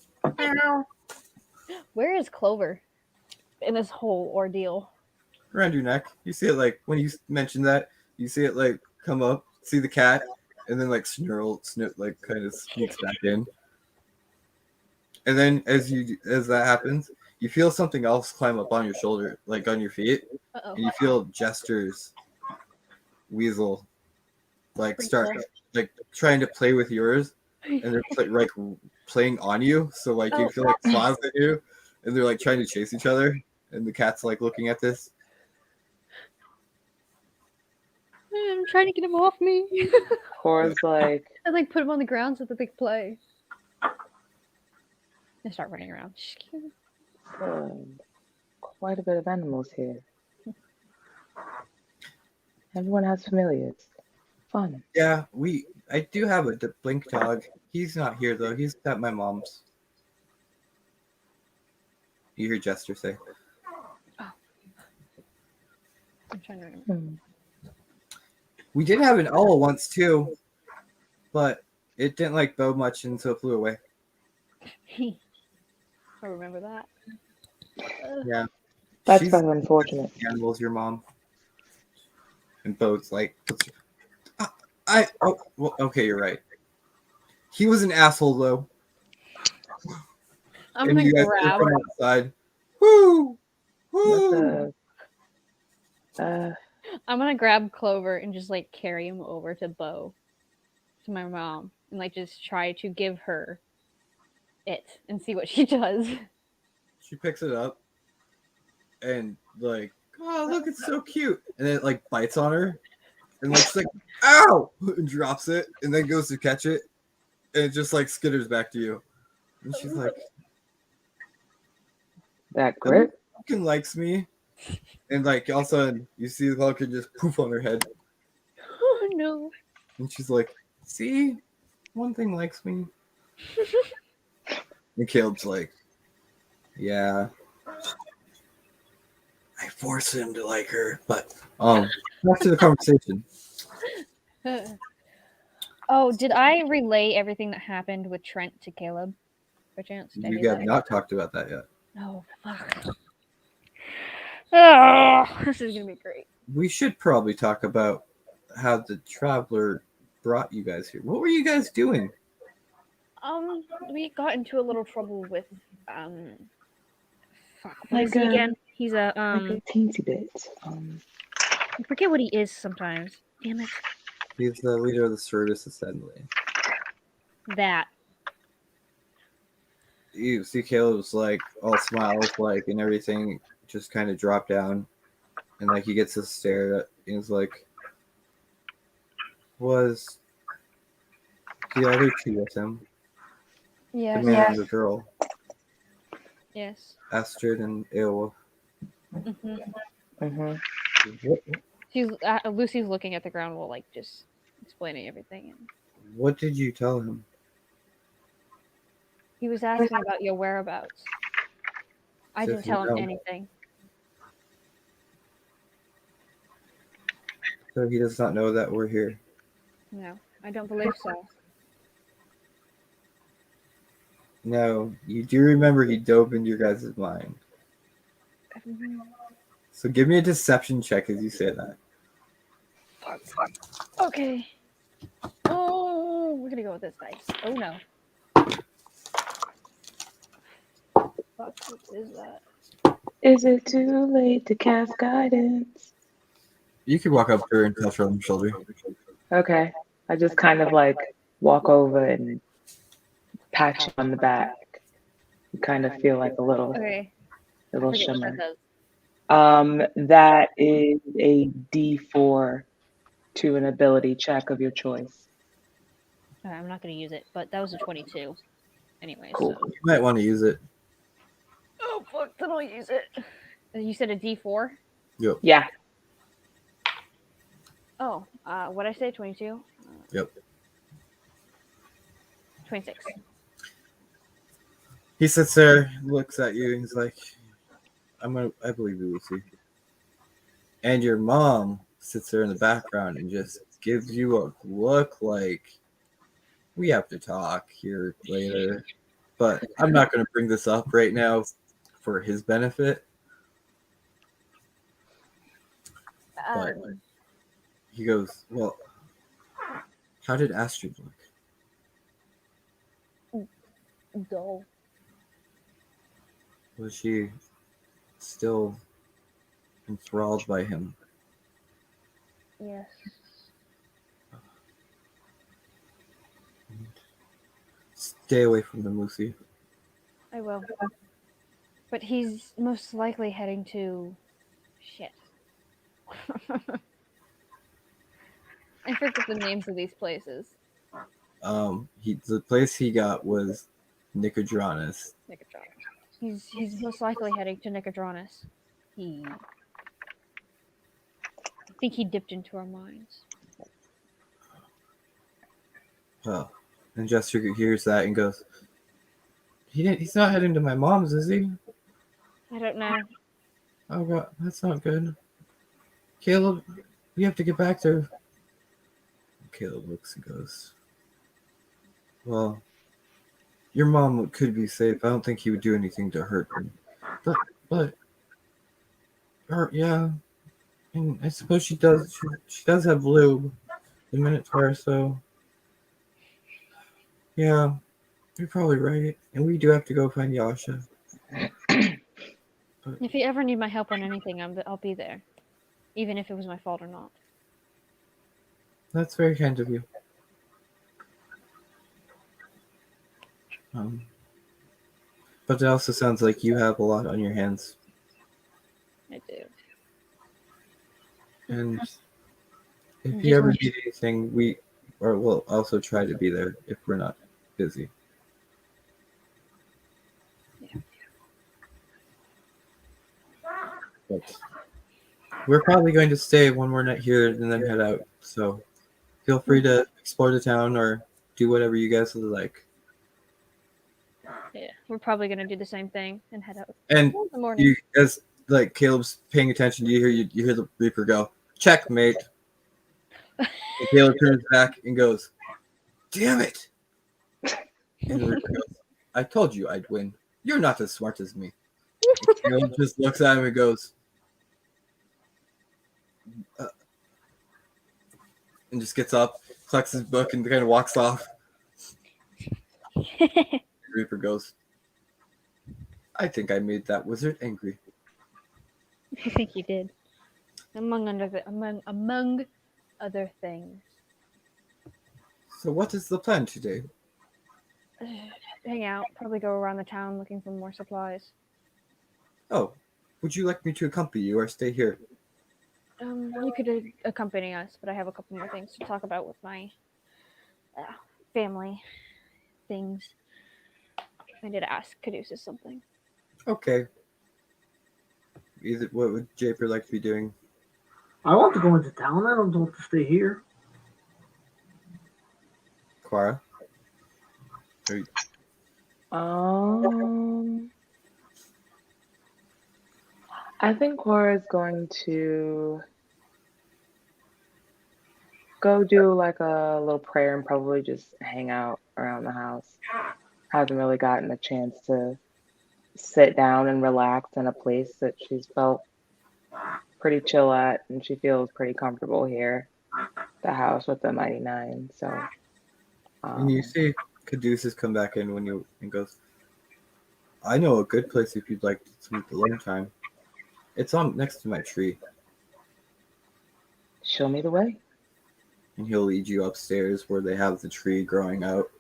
Where is Clover in this whole ordeal? Around your neck. You see it like when you mention that, you see it like come up, see the cat, and then like like kind of sneaks back in. And then as that happens, you feel something else climb up on your shoulder, like on your feet, Uh-oh. and you feel gestures, Weasel, like Pretty start cool. like trying to play with yours, and they're like playing on you. So like you Oh. feel like claws at you, and they're like trying to chase each other, and the cat's like looking at this. I'm trying to get him off me. Cora's like, I like put him on the ground so that they can play. I start running around. quite a bit of animals here. Everyone has familiars. Fun. Yeah, I do have a blink dog. He's not here though. He's at my mom's. You hear Jester say, I'm trying to remember. "We did have an owl once too, but it didn't like bow much and so it flew away." I remember that. Yeah, That's she's kind of unfortunate. animals. Your mom and Bo's like, well, okay, you're right. He was an asshole though. I'm And gonna you guys grab. from outside. Woo! Woo! I'm gonna grab Clover and just like carry him over to Bo, to my mom, and like just try to give her it and see what she does. She picks it up and like, "Oh, look, it's so cute," and then it like bites on her, and like she's like, "Ow!" and drops it, and then goes to catch it, and it just like skitters back to you, and she's like, That grip? "Pumpkin likes me," and like all of a sudden you see the pumpkin just poof on her head, Oh no. and she's like, "See, one thing likes me." And Caleb's like, "Yeah, I force him to like her." But back to the conversation. Oh, did I relay everything that happened with Trent to Caleb? By chance? Did I You do have that? not talked about that yet. Oh fuck. Oh, this is gonna be great. We should probably talk about how the traveler brought you guys here. What were you guys doing? We got into a little trouble with fuck, what Like is he a- again? He's a Like a teensy bit. I forget what he is sometimes. Damn it. He's the leader of the Certus Assembly. That. You see Caleb's like all smiles like and everything just kind of drop down, and like he gets to stare at he's like, "Was the other two with him? The Yes. man and the girl, Yes. Astrid and Eowulf." Mm-hmm. What, She's Lucy's looking at the ground while like just explaining everything. And what did you tell him? he was asking about your whereabouts. I So didn't if you tell him know- anything. So he does not know that we're here. No, I don't believe so. No, you do remember he dove into your guys' mind. So give me a deception check as you say that. Okay. Oh, we're gonna go with this dice. Oh no. Fuck, what is that? Is it too late to cast guidance? You could walk up to her and touch her on the shoulder. Okay. I just kind of like walk over and pat you on the back. You kind of feel like a little Okay. I little forget what that shimmer. does. That is a D4 to an ability check of your choice. I'm not going to use it, but that was a 22. Anyway, Cool. so. You might want to use it. Oh, fuck, then I'll use it. You said a D4? Yep. Yeah. Oh, what'd I say? 22? Yep. 26. He sits there, looks at you, and he's like, I believe you, Lucy. And your mom sits there in the background and just gives you a look like, we have to talk here later. But I'm not going to bring this up right now for his benefit. But he goes, well, how did Astrid look? Dull. Was she still enthralled by him? Yes. Stay away from them, Lucy. I will. But he's most likely heading to... Shit. I forget the names of these places. The place he got was Nicodranus. Nicodranus. He's most likely heading to Nicodranus. I think he dipped into our minds. Well, and Jester hears that and goes, he's not heading to my mom's, is he? I don't know. Oh god, that's not good. Caleb, we have to get back there. Caleb looks and goes, well, your mom could be safe. I don't think he would do anything to hurt them. But yeah. And I suppose she does. She does have lube, the Minotaur. So yeah, you're probably right. And we do have to go find Yasha. If you ever need my help on anything, I'll be there. Even if it was my fault or not. That's very kind of you. But it also sounds like you have a lot on your hands. I do. And if you ever need anything, we'll also try to be there if we're not busy. Yeah. But we're probably going to stay one more night here and then head out. So feel free to explore the town or do whatever you guys would like. Yeah, we're probably gonna do the same thing and head out And in the morning. you, as like Caleb's paying attention, you hear the Reaper go, "Checkmate." And Caleb turns back and goes, "Damn it!" And the Reaper goes, "I told you I'd win. You're not as smart as me." And Caleb just looks at him and goes, and just gets up, collects his book, and kind of walks off. The Reaper goes, "I think I made that wizard angry." I think you did. Among other things. So what is the plan today? Hang out, probably go around the town looking for more supplies. Oh, would you like me to accompany you or stay here? You could accompany us, but I have a couple more things to talk about with my family things. I need to ask Caduceus something. Okay. What would Japer like to be doing? I want to go into town. I don't want to stay here. Quara? I think Cora is going to go do like a little prayer and probably just hang out around the house. Hasn't really gotten a chance to sit down and relax in a place that she's felt pretty chill at, and she feels pretty comfortable here. The house with the Mighty Nine. So. And you see Caduceus come back in and goes, "I know a good place if you'd like some alone time." It's on next to my tree, Show me the way. and he'll lead you upstairs where they have the tree growing out.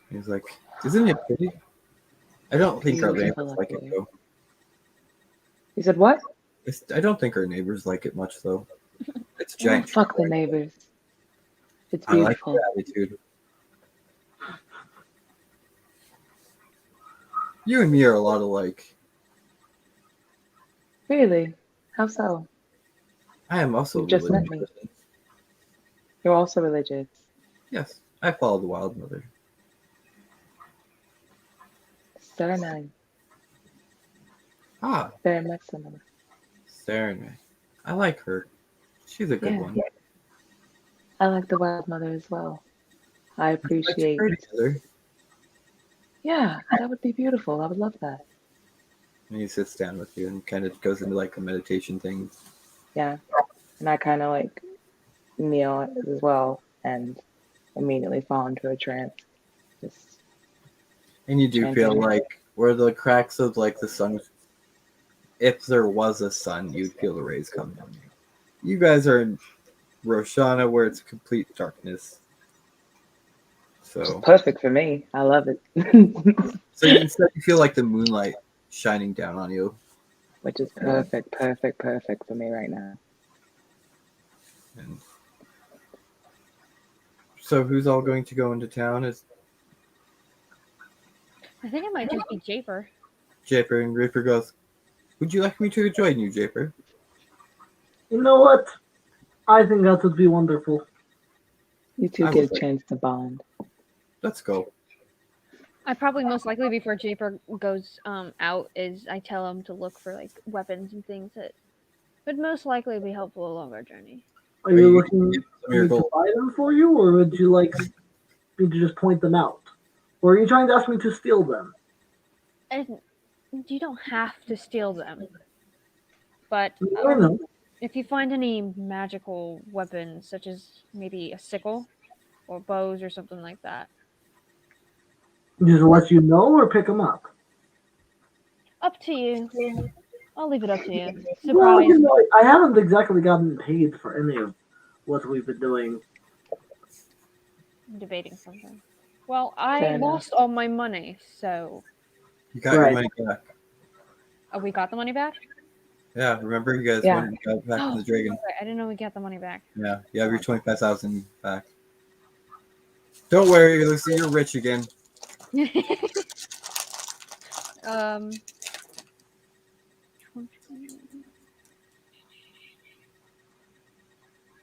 He's like, "Isn't it pretty?" I don't think our Beautiful, neighbors like it lovely. though. You said what? I don't think our neighbors like it much though. It's a Oh, giant. fuck the neighbors. It's I like beautiful. your attitude. You and me are a lot alike. Really? How so? I am also You've just met religious. me. You're also religious. Yes, I follow the Wild Mother. Certainly. Ah, Very much similar. Serenade. I like her. She's a good Yeah. one. I like the Wild Mother as well. I Let's appreciate. pray together. Yeah, that would be beautiful. I would love that. And he sits down with you and kind of goes into like a meditation thing. Yeah. And I kind of like kneel as well and immediately fall into a trance. Just And you do chanting. feel like where the cracks of like the sun, if there was a sun, you'd feel the rays coming on you. You guys are in Roshana where it's complete darkness. So, perfect for me. I love it. so instead you feel like the moonlight shining down on you. Which is perfect for me right now. And so who's all going to go into town? Is I think it might just be Japer. Japer, and Reaper goes, "Would you like me to join you, Japer?" You know what? I think that would be wonderful. You two I get would. a chance to bond. Let's go. I probably most likely before Japer goes out is I tell him to look for like weapons and things that would most likely be helpful along our journey. Are you you looking give some of your me to gold. buy them for you, or would you like me to just point them out? Or are you trying to ask me to steal them? And you don't have to steal them, but I know. if you find any magical weapons, such as maybe a sickle or bows or something like that, Just let you know or pick them up? up to you. I'll leave it up to you. Well, Surprise. you know, I haven't exactly gotten paid for any of what we've been doing. I'm debating something. Well, I Fair enough. lost all my money, so You got your Right. money back. we got the money back. Yeah, remember you guys Yeah. went and got back to the dragon. Okay, I didn't know we got the money back. Yeah, you have your 25,000 back. Don't worry, Lucy, you're rich again. um.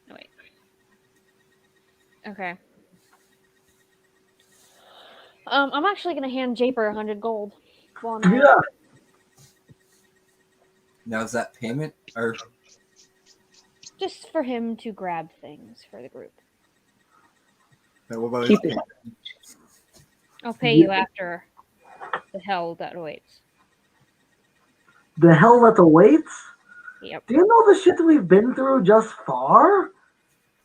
No, wait. Okay. I'm actually gonna hand Japer 100 gold. While I'm Yeah. out. Now is that payment or Just for him to grab things for the group. no, what about Keep his it. payment? I'll pay you after the hell that awaits. The hell that awaits? Yep. Do you know the shit we've been through just far?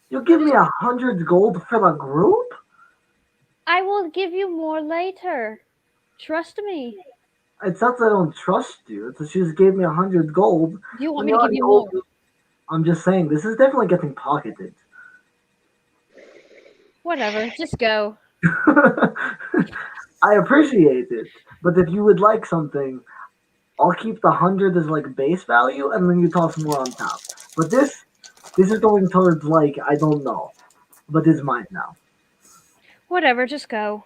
You'll give me 100 gold for the group? I will give you more later. Trust me. It's not that I don't trust you. It's that she just gave me 100 gold. Do you want when me to give already you more? owed me. I'm just saying, this is definitely getting pocketed. Whatever. Just go. I appreciate it, but if you would like something, I'll keep the 100 as like base value, and then you toss more on top. But this is going towards like I don't know, but it's mine now. Whatever. Just go.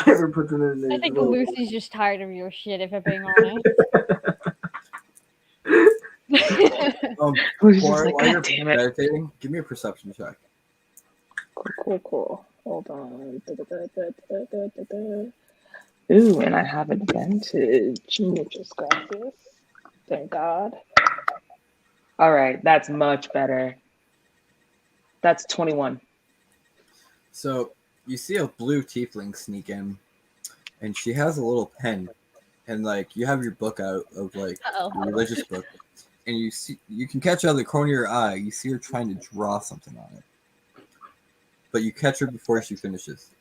Never puts it in his I think little- Lucy's just tired of your shit, if I'm being honest. Who's just While like, you're God damn it. meditating, give me a perception check. Cool. Hold on. Ooh, and I have advantage. Which is gracias. Thank God. All right, that's much better. That's 21. So you see a blue tiefling sneak in, and she has a little pen, and like you have your book out of like Uh-oh. your religious book, and you can catch out of the corner of your eye. You see her trying to draw something on it, but you catch her before she finishes.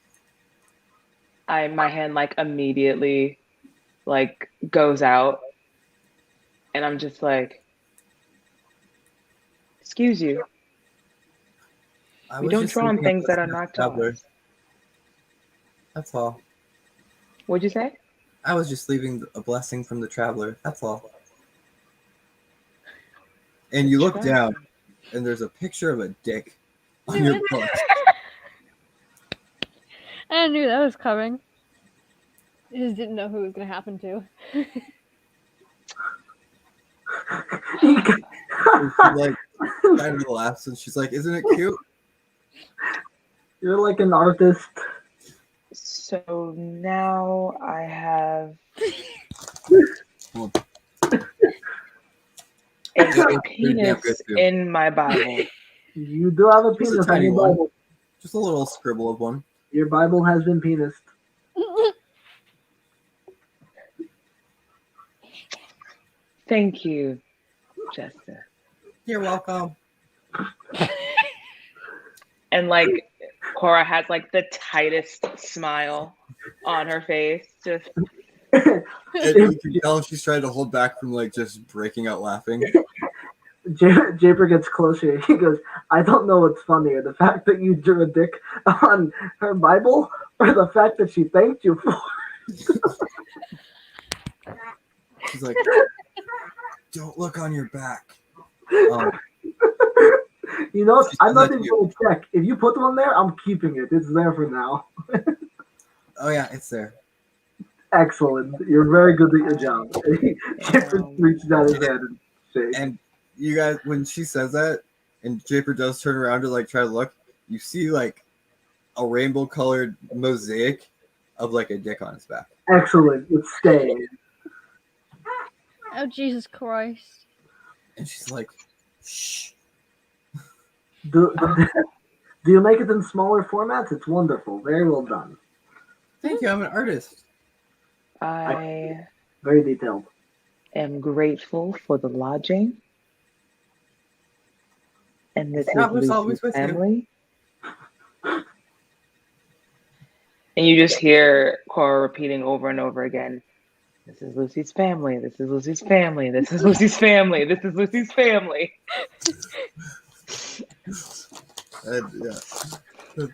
My hand like immediately like goes out, and I'm just like, excuse you, I we was don't just draw on leaving a things that are blessing not at the traveler. toys. That's all. What'd you say? I was just leaving a blessing from the traveler. That's all. And you look down, and there's a picture of a dick on your book. I knew that was coming. I just didn't know who it was gonna happen to. And she like kind of laughs, and she's like, "Isn't it cute?" You're like an artist. So now I have Well, a it looks pretty damn good, penis too. in my Bible. You do have a Just a penis on tiny your one. Bible. Just a little scribble of one. Your Bible has been penised. Thank you, Jessica. You're welcome. And like Cora has like the tightest smile on her face. Just And you can tell she's trying to hold back from like just breaking out laughing. Japer gets closer. He goes, I don't know what's funnier, the fact that you drew a dick on her Bible or the fact that she thanked you for She's like, "Don't look on your back." You know, She I'm said not that even to you. going to check. If you put one there, I'm keeping it. It's there for now. Oh yeah, it's there. Excellent. You're very good at your job. Japer reaches out his hand and shakes. And you guys, when she says that, and Japer does turn around to like try to look, you see like a rainbow-colored mosaic of like a dick on his back. Excellent. It's staying. Oh Jesus Christ! And she's like, "Shh." Do you make it in smaller formats? It's wonderful. Very well done. Thank you. I'm an artist. I Very detailed. am grateful for the lodging. And this God is was always Lucy's with you. family. And you just hear Cora repeating over and over again, this is Lucy's family, this is Lucy's family, this is Lucy's family, this is Lucy's family. And yeah,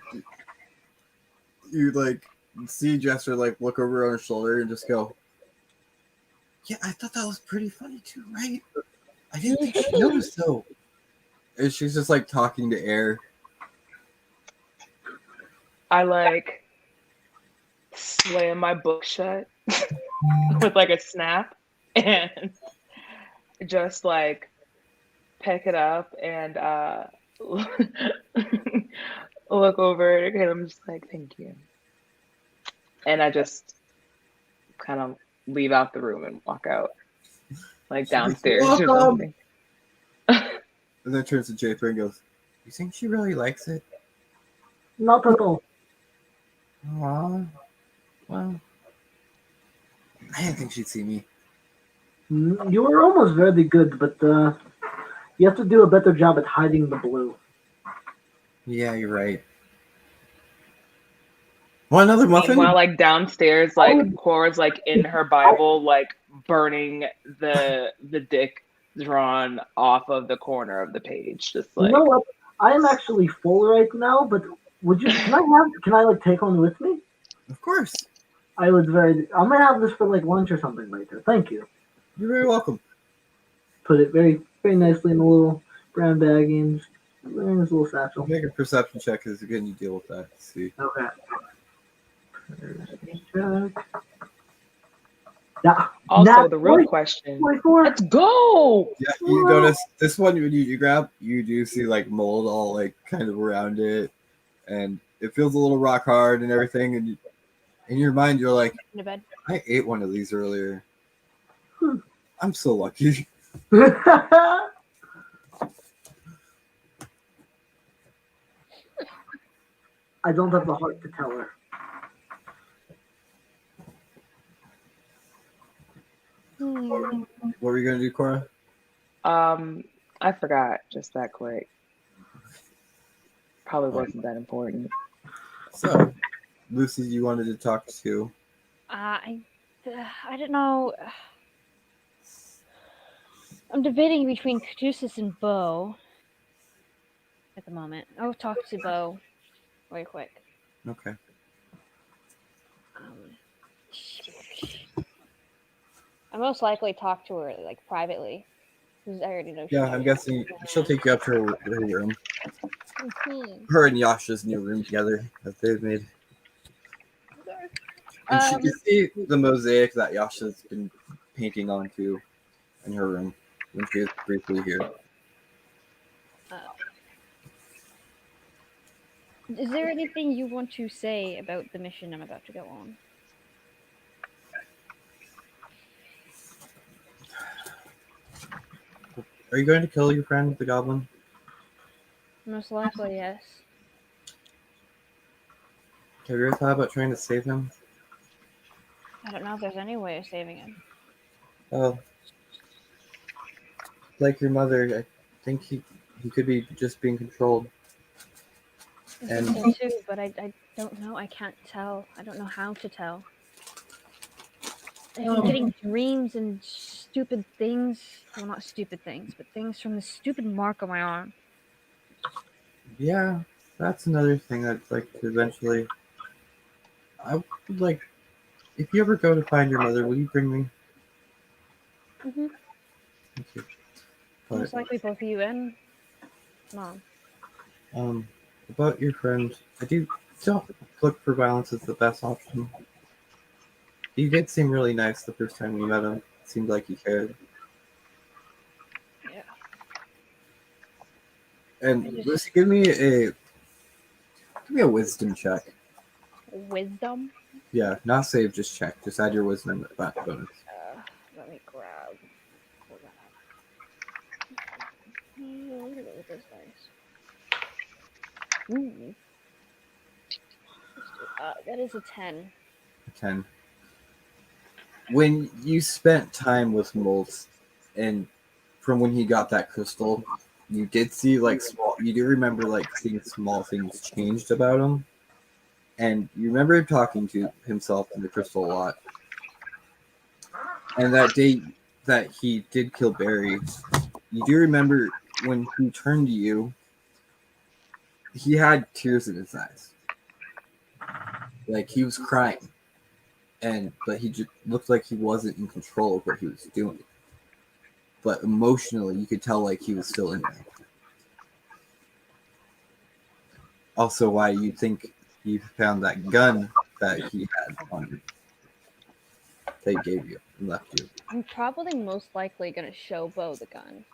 you like see Jester like look over on her shoulder and just go, "Yeah, I thought that was pretty funny too, right? I didn't think she noticed though." And she's just like talking to air. I like slam my book shut with like a snap and just like pick it up and look over it and I'm just like, thank you. And I just kind of leave out the room and walk out, like downstairs or Welcome. something. And then turns to Japer and goes, "You think she really likes it?" Not at all. Aw. Well, I didn't think she'd see me. You were almost very good, but you have to do a better job at hiding the blue. Yeah, you're right. Want another muffin? Meanwhile, like downstairs, like Cora's like in her Bible, like burning the dick drawn off of the corner of the page, just You like know what? I am actually full right now, but would you? Can I like take one with me? Of course. I would very. I'm gonna have this for like lunch or something later. Thank you. You're very welcome. Put it very very nicely in a little brown bag and in this little satchel. Make a perception check because again you deal with that. See. Okay. Yeah. also the real question. 24. Let's go. Yeah, you notice this one when you grab, you do see like mold all like kind of around it, and it feels a little rock hard and everything. And you, in your mind, you're like, In bed. I ate one of these earlier. I'm so lucky. I don't have the heart to tell her. Hmm. What were you gonna do, Cora? I forgot just that quick. Probably wasn't that important. So, Lucy, you wanted to talk to. I I don't know. I'm debating between Caduceus and Bo at the moment. I'll talk to Bo real quick. Okay. Um, I most likely talk to her like privately, because I already know. Yeah, I'm guessing she'll take you up to her room. Mhm. Her and Yasha's new room together that they've made. And she can see the mosaic that Yasha's been painting onto in her room when she was briefly here. Is there anything you want to say about the mission I'm about to go on? Are you going to kill your friend, the goblin? Most likely, yes. Have you ever thought about trying to save him? I don't know if there's any way of saving him. Oh, like your mother, I think he could be just being controlled. I And think so too, but I don't know. I can't tell. I don't know how to tell. I've been getting dreams and stupid things. Well, not stupid things, but things from the stupid mark on my arm. yeah, that's another thing I'd like to eventually. I would like, if you ever go to find your mother, will you bring me? Mm-hmm. Thank you. Most But likely both you and Mom. um, about your friend, I do don't look for violence as the best option. He did seem really nice the first time we met him. Seemed like he cared. Yeah. And I just Lucy, give me a wisdom check. wisdom. Yeah, not save, just check. Just add your wisdom back bonus. Let me grab. Pull that up. Look at those dice. Ooh. That is a 10. 10. When you spent time with Moltz, and from when he got that crystal, you did see like small. You do remember like seeing small things changed about him, and you remember talking to himself in the crystal a lot. And that day that he did kill Barry, you do remember when he turned to you, he had tears in his eyes, like he was crying, but he just looked like he wasn't in control of what he was doing. But emotionally, you could tell like he was still in there. Also, why you think he found that gun that he had on you, that he gave you and left you. I'm probably most likely gonna show Bo the gun.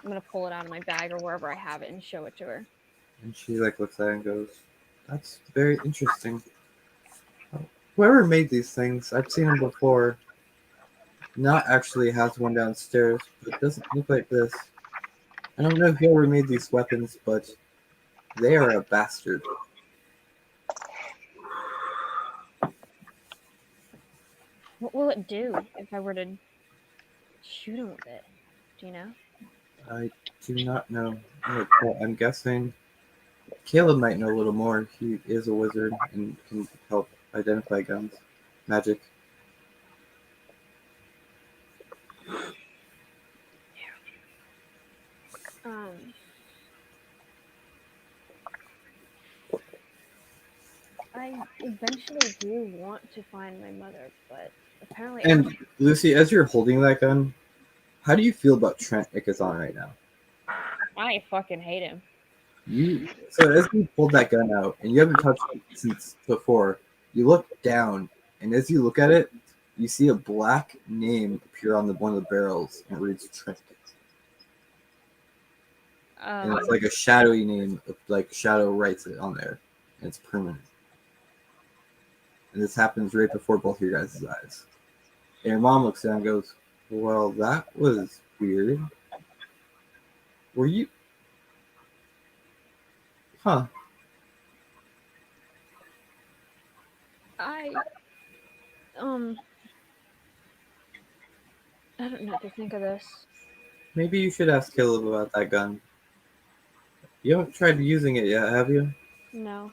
I'm gonna pull it out of my bag or wherever I have it and show it to her. And she like looks at it and goes, "That's very interesting. Whoever made these things, I've seen them before. Not actually has one downstairs, but it doesn't look like this. I don't know whoever made these weapons, but they are a bastard." What will it do if I were to shoot him with it? Do you know? I do not know. But I'm guessing Caleb might know a little more. He is a wizard and can help identify guns, magic. Um, I eventually do want to find my mother, but apparently And Lucy, as you're holding that gun, how do you feel about Trent Ickazon right now? I fucking hate him. So as you pulled that gun out, and you haven't touched it since before, you look down, and as you look at it, you see a black name appear on one of the barrels, and it reads Trent. And it's like a shadowy name, like Shadow writes it on there, and it's permanent. And this happens right before both your guys' eyes. And your mom looks down and goes, "Well, that was weird. Were you? Huh? I I don't know what to think of this. Maybe you should ask Caleb about that gun. You haven't tried using it yet, have you?" No.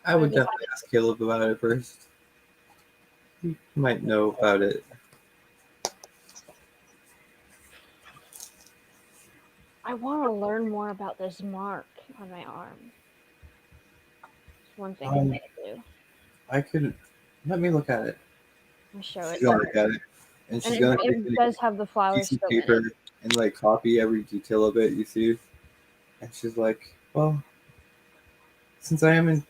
I would Maybe. definitely ask Caleb about it first. You might know about it. I want to learn more about this mark on my arm. It's one thing I Um, want to do. I could let me look at it. I'll show it. She's gonna look at it, and And she's gonna take it a does have the flowers piece of still in paper it. and like copy every detail of it. You see, and she's like, "Well, since I am in,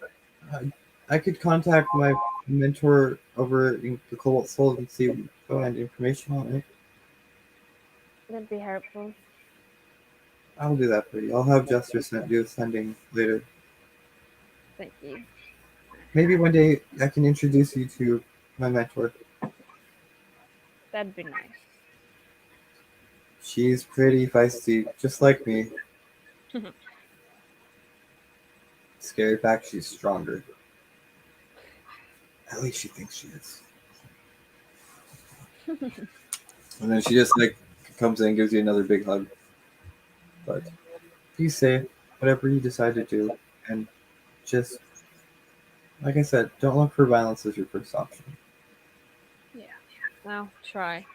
I could contact my mentor over in the Cobalt Soul and see if we can find information on it. That'd be helpful. I'll do that for you. I'll have Jester do a sending later. Thank you. Maybe one day I can introduce you to my mentor. That'd be nice. She's pretty feisty, just like me. Scary fact, she's stronger. At least she thinks she is. And then she just like comes in and gives you another big hug. But be safe, whatever you decide to do, and just like I said, don't look for violence as your first option. Yeah. I'll try.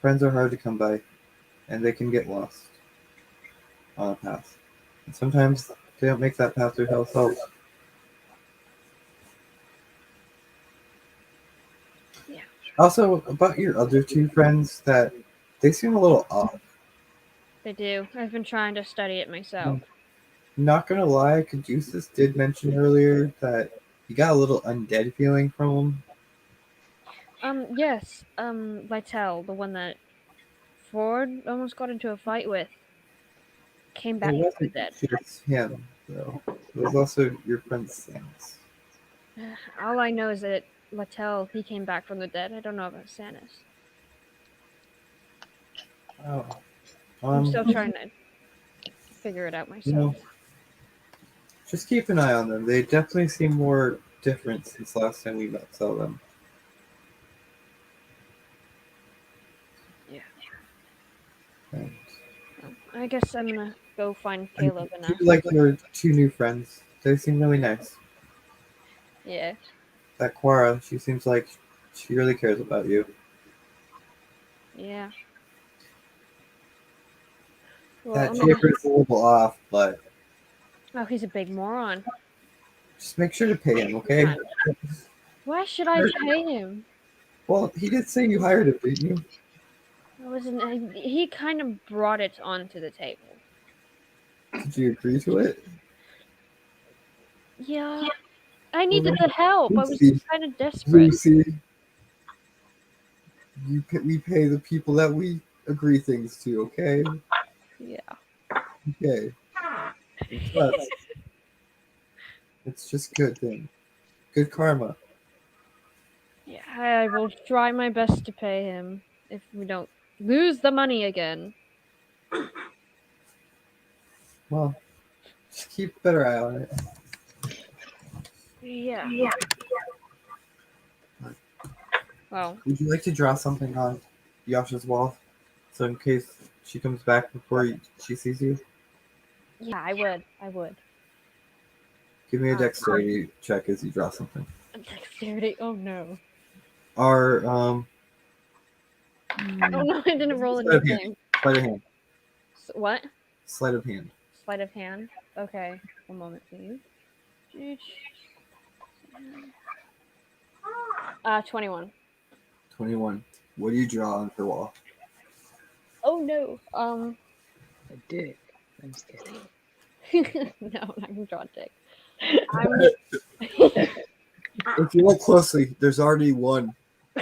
Friends are hard to come by, and they can get lost on a path. And sometimes they don't make that path themselves. Yeah. Also, about your other two friends, that they seem a little off. They do. I've been trying to study it myself. Not gonna lie, Caduceus did mention earlier that you got a little undead feeling from him. Yes. Lytel, the one that Ford almost got into a fight with, came back It from the wasn't dead. just him, though. It was also your friend's things. All I know is that Lytel, he came back from the dead. I don't know about Sanus. Oh. I'm still trying to figure it out You know, myself. just keep an eye on them. They definitely seem more different since last time we saw them. Yeah. And I guess I'm gonna go find I Caleb and do ask. like your two new friends. They seem really nice. Yeah. That Quara, she seems like she really cares about you. Yeah. Well, That I'm gonna... Jaber's a little off, but Oh, he's a big moron. just make sure to pay him, okay? Why should I pay him? Well, he did say you hired him, didn't you? He kind of brought it onto the table. Did you agree to it? Yeah. I needed the help. I was Lucy, kind of desperate. Lucy, we pay the people that we agree things to, okay? Yeah. Okay. Trust. It's just good thing. Good karma. Yeah, I will try my best to pay him if we don't lose the money again. Well, just keep a better eye on it. Yeah. Well, Would you like to draw something on Yasha's wall? So in case she comes back before she sees you? yeah, I would. I would. Give me a dexterity check as you draw something. Dexterity. Oh no. Or, Oh no, I didn't roll sleight of hand. anything. Sleight of hand. What? Sleight of hand. Sleight of hand. Okay. One moment, please. 21. 21. What do you draw on her wall? Oh no. A dick. I'm just kidding. No, I'm not gonna draw a dick. If you look closely, there's already one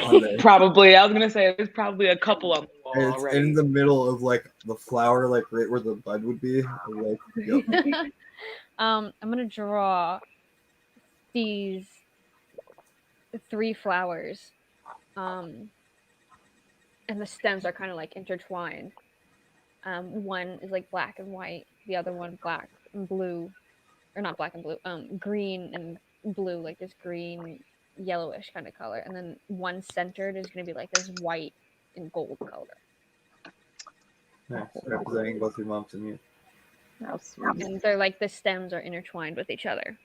on there. Probably. I was gonna say there's probably a couple on the wall And it's already. in the middle of like the flower, like right where the bud would be. Like, yep. I'm gonna draw these 3 flowers. And the stems are kind of like intertwined. One is like black and white, the other one black and blue, or not black and blue, green and blue, like this green yellowish kind of color, and then one centered is going to be like this white and gold color. Nice. Representing both your moms and you. How sweet. And they're like the stems are intertwined with each other.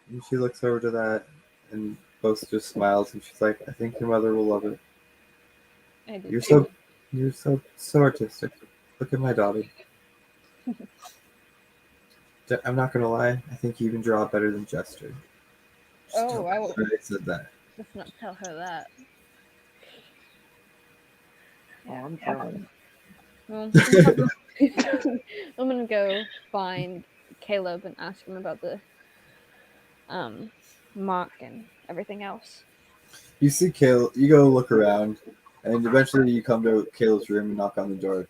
And she looks over to that, and Ghost just smiles and she's like, I think your mother will love it. I do You're too. so artistic. Look at my daughter. I'm not gonna lie, I think you even draw better than Jester. Just Oh, tell I her will. I said that. Let's not tell her that. Oh, Yeah. I'm jealous. Well, I'm gonna go find Caleb and ask him about the um mark and everything else. You see Caleb, you go look around, and eventually you come to Caleb's room and knock on the door,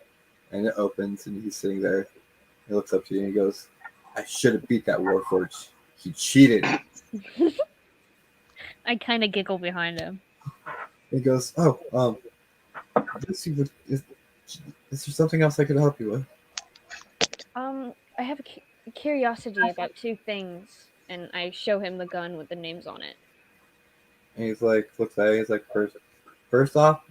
and it opens, and he's sitting there. He looks up to you and he goes, I should have beat that Warforged. He cheated. I kind of giggle behind him. He goes, oh, is there something else I could help you with? I have a curiosity about two things, and I show him the gun with the names on it. And he's like, looks at it, he's like, first off,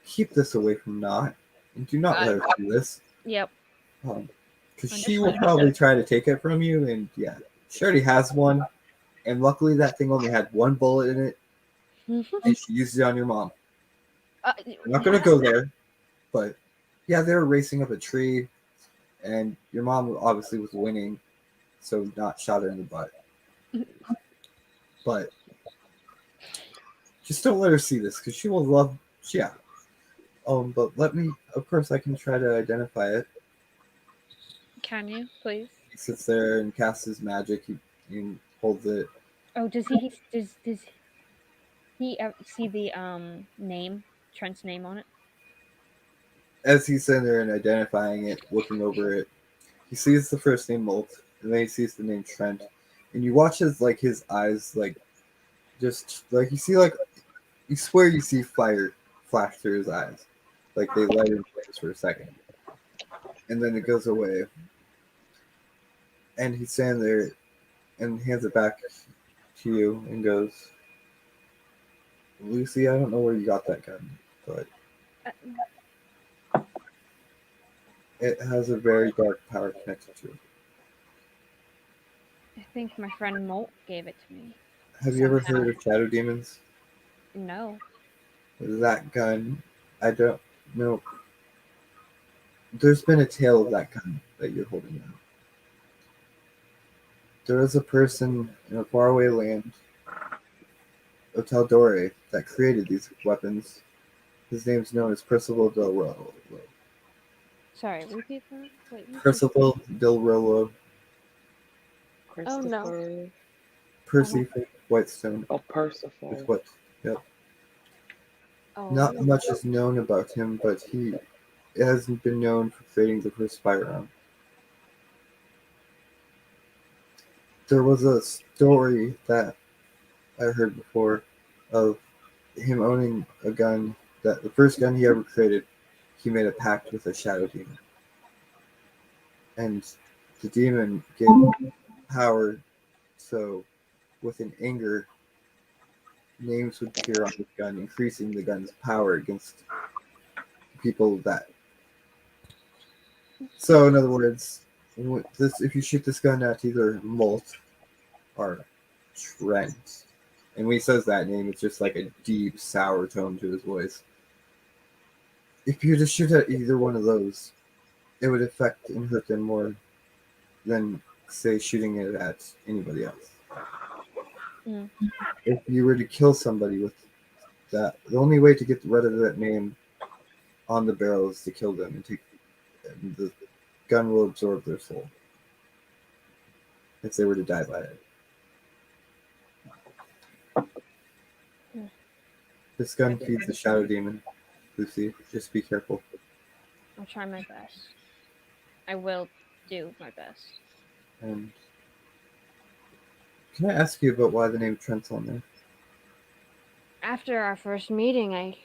keep this away from Not, and do not Got let it. her see this. Yep. Because she will Understood. probably try to take it from you, and yeah, she already has one, and luckily that thing only had one bullet in it, and she used it on your mom. I'm not gonna go there, but yeah, they were racing up a tree, and your mom obviously was winning, so Not shot her in the butt. But just don't let her see this, because she will love, yeah. But let me, of course, I can try to identify it. Can you, please? He sits there and casts his magic. He holds it. Oh, does he see the name, Trent's name on it? As he's sitting there and identifying it, looking over it, he sees the first name Molt, and then he sees the name Trent, and you watch his eyes just like you swear you see fire flash through his eyes, like they light in place for a second, and then it goes away, and he's standing there and hands it back to you and goes, Lucy, I don't know where you got that gun, but Uh, it has a very dark power connected to it. I think my friend Molt gave it to me. Have you ever Somehow. heard of shadow demons? No. That gun, I don't know. There's been a tale of that gun that you're holding now. There was a person in a faraway land of Taldore that created these weapons. His name's known as Percival Del Rollo. Sorry, repeat that? Wait. Percival Del Rollo. Oh, no. Christopher. Percy from Whitestone. Oh, Percival. With what? Yep. Oh. Not much is known about him, but he hasn't been known for creating the first firearm. There was a story that I heard before of him owning a gun that the first gun he ever created, he made a pact with a shadow demon. And the demon gave him power, so with an anger, names would appear on the gun, increasing the gun's power against people that. So, in other words, if you shoot this gun at either Molt or Trent, and when he says that name, it's just like a deep, sour tone to his voice. If you were to shoot at either one of those, it would affect and hurt them more than, say, shooting it at anybody else. Mm. If you were to kill somebody with that, the only way to get rid of that name on the barrel is to kill them, and the gun will absorb their soul if they were to die by it. This gun feeds the shadow demon, Lucy. Just be careful. I'll try my best. I will do my best. And can I ask you about why the name Trent's on there? After our first meeting, I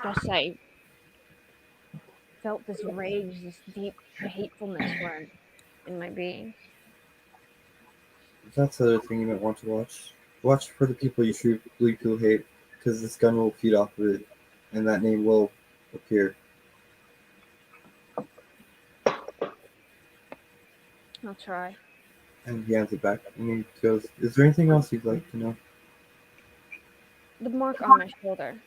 guess I felt this rage, this deep hatefulness for him in my being. That's the other thing you might want to watch. Watch for the people you truly feel hate, because this gun will feed off of it, and that name will appear. I'll try. And he hands it back, and he goes, "Is there anything else you'd like to know?" The mark on my shoulder.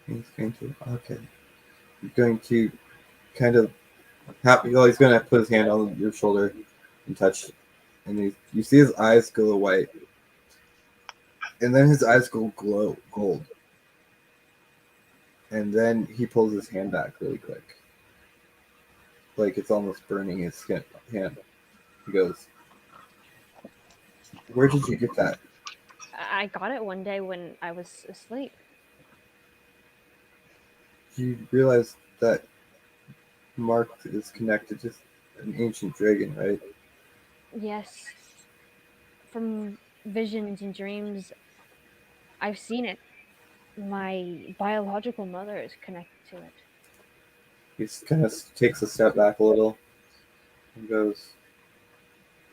He's going to, okay. He's going to kind of, he's going to put his hand on your shoulder and touch, and you see his eyes go white. And then his eyes go gold. And then he pulls his hand back really quick. Like it's almost burning his hand. He goes, "Where did you get that?" I got it one day when I was asleep. You realize that mark is connected to an ancient dragon, right? Yes. From visions and dreams, I've seen it. My biological mother is connected to it. He kind of takes a step back a little and goes,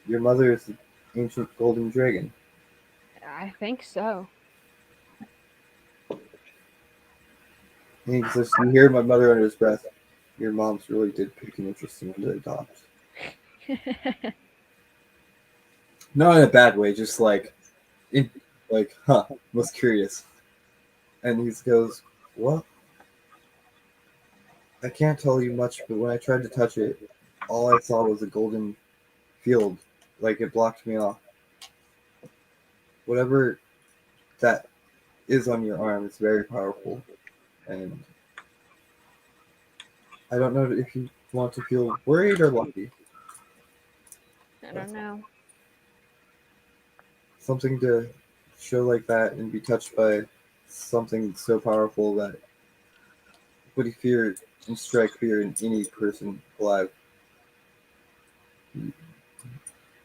"Your mother is the ancient golden dragon." I think so. And he says, "You hear my mother under his breath. Your mom's really did pick an interesting one to adopt." Not in a bad way, just like, was curious. And he goes, "Well, I can't tell you much, but when I tried to touch it, all I saw was a golden field, like it blocked me off. Whatever that is on your arm is very powerful, and I don't know if you want to feel worried or lucky. I don't know. Something to show like that and be touched by something so powerful that would fear and strike fear in any person alive.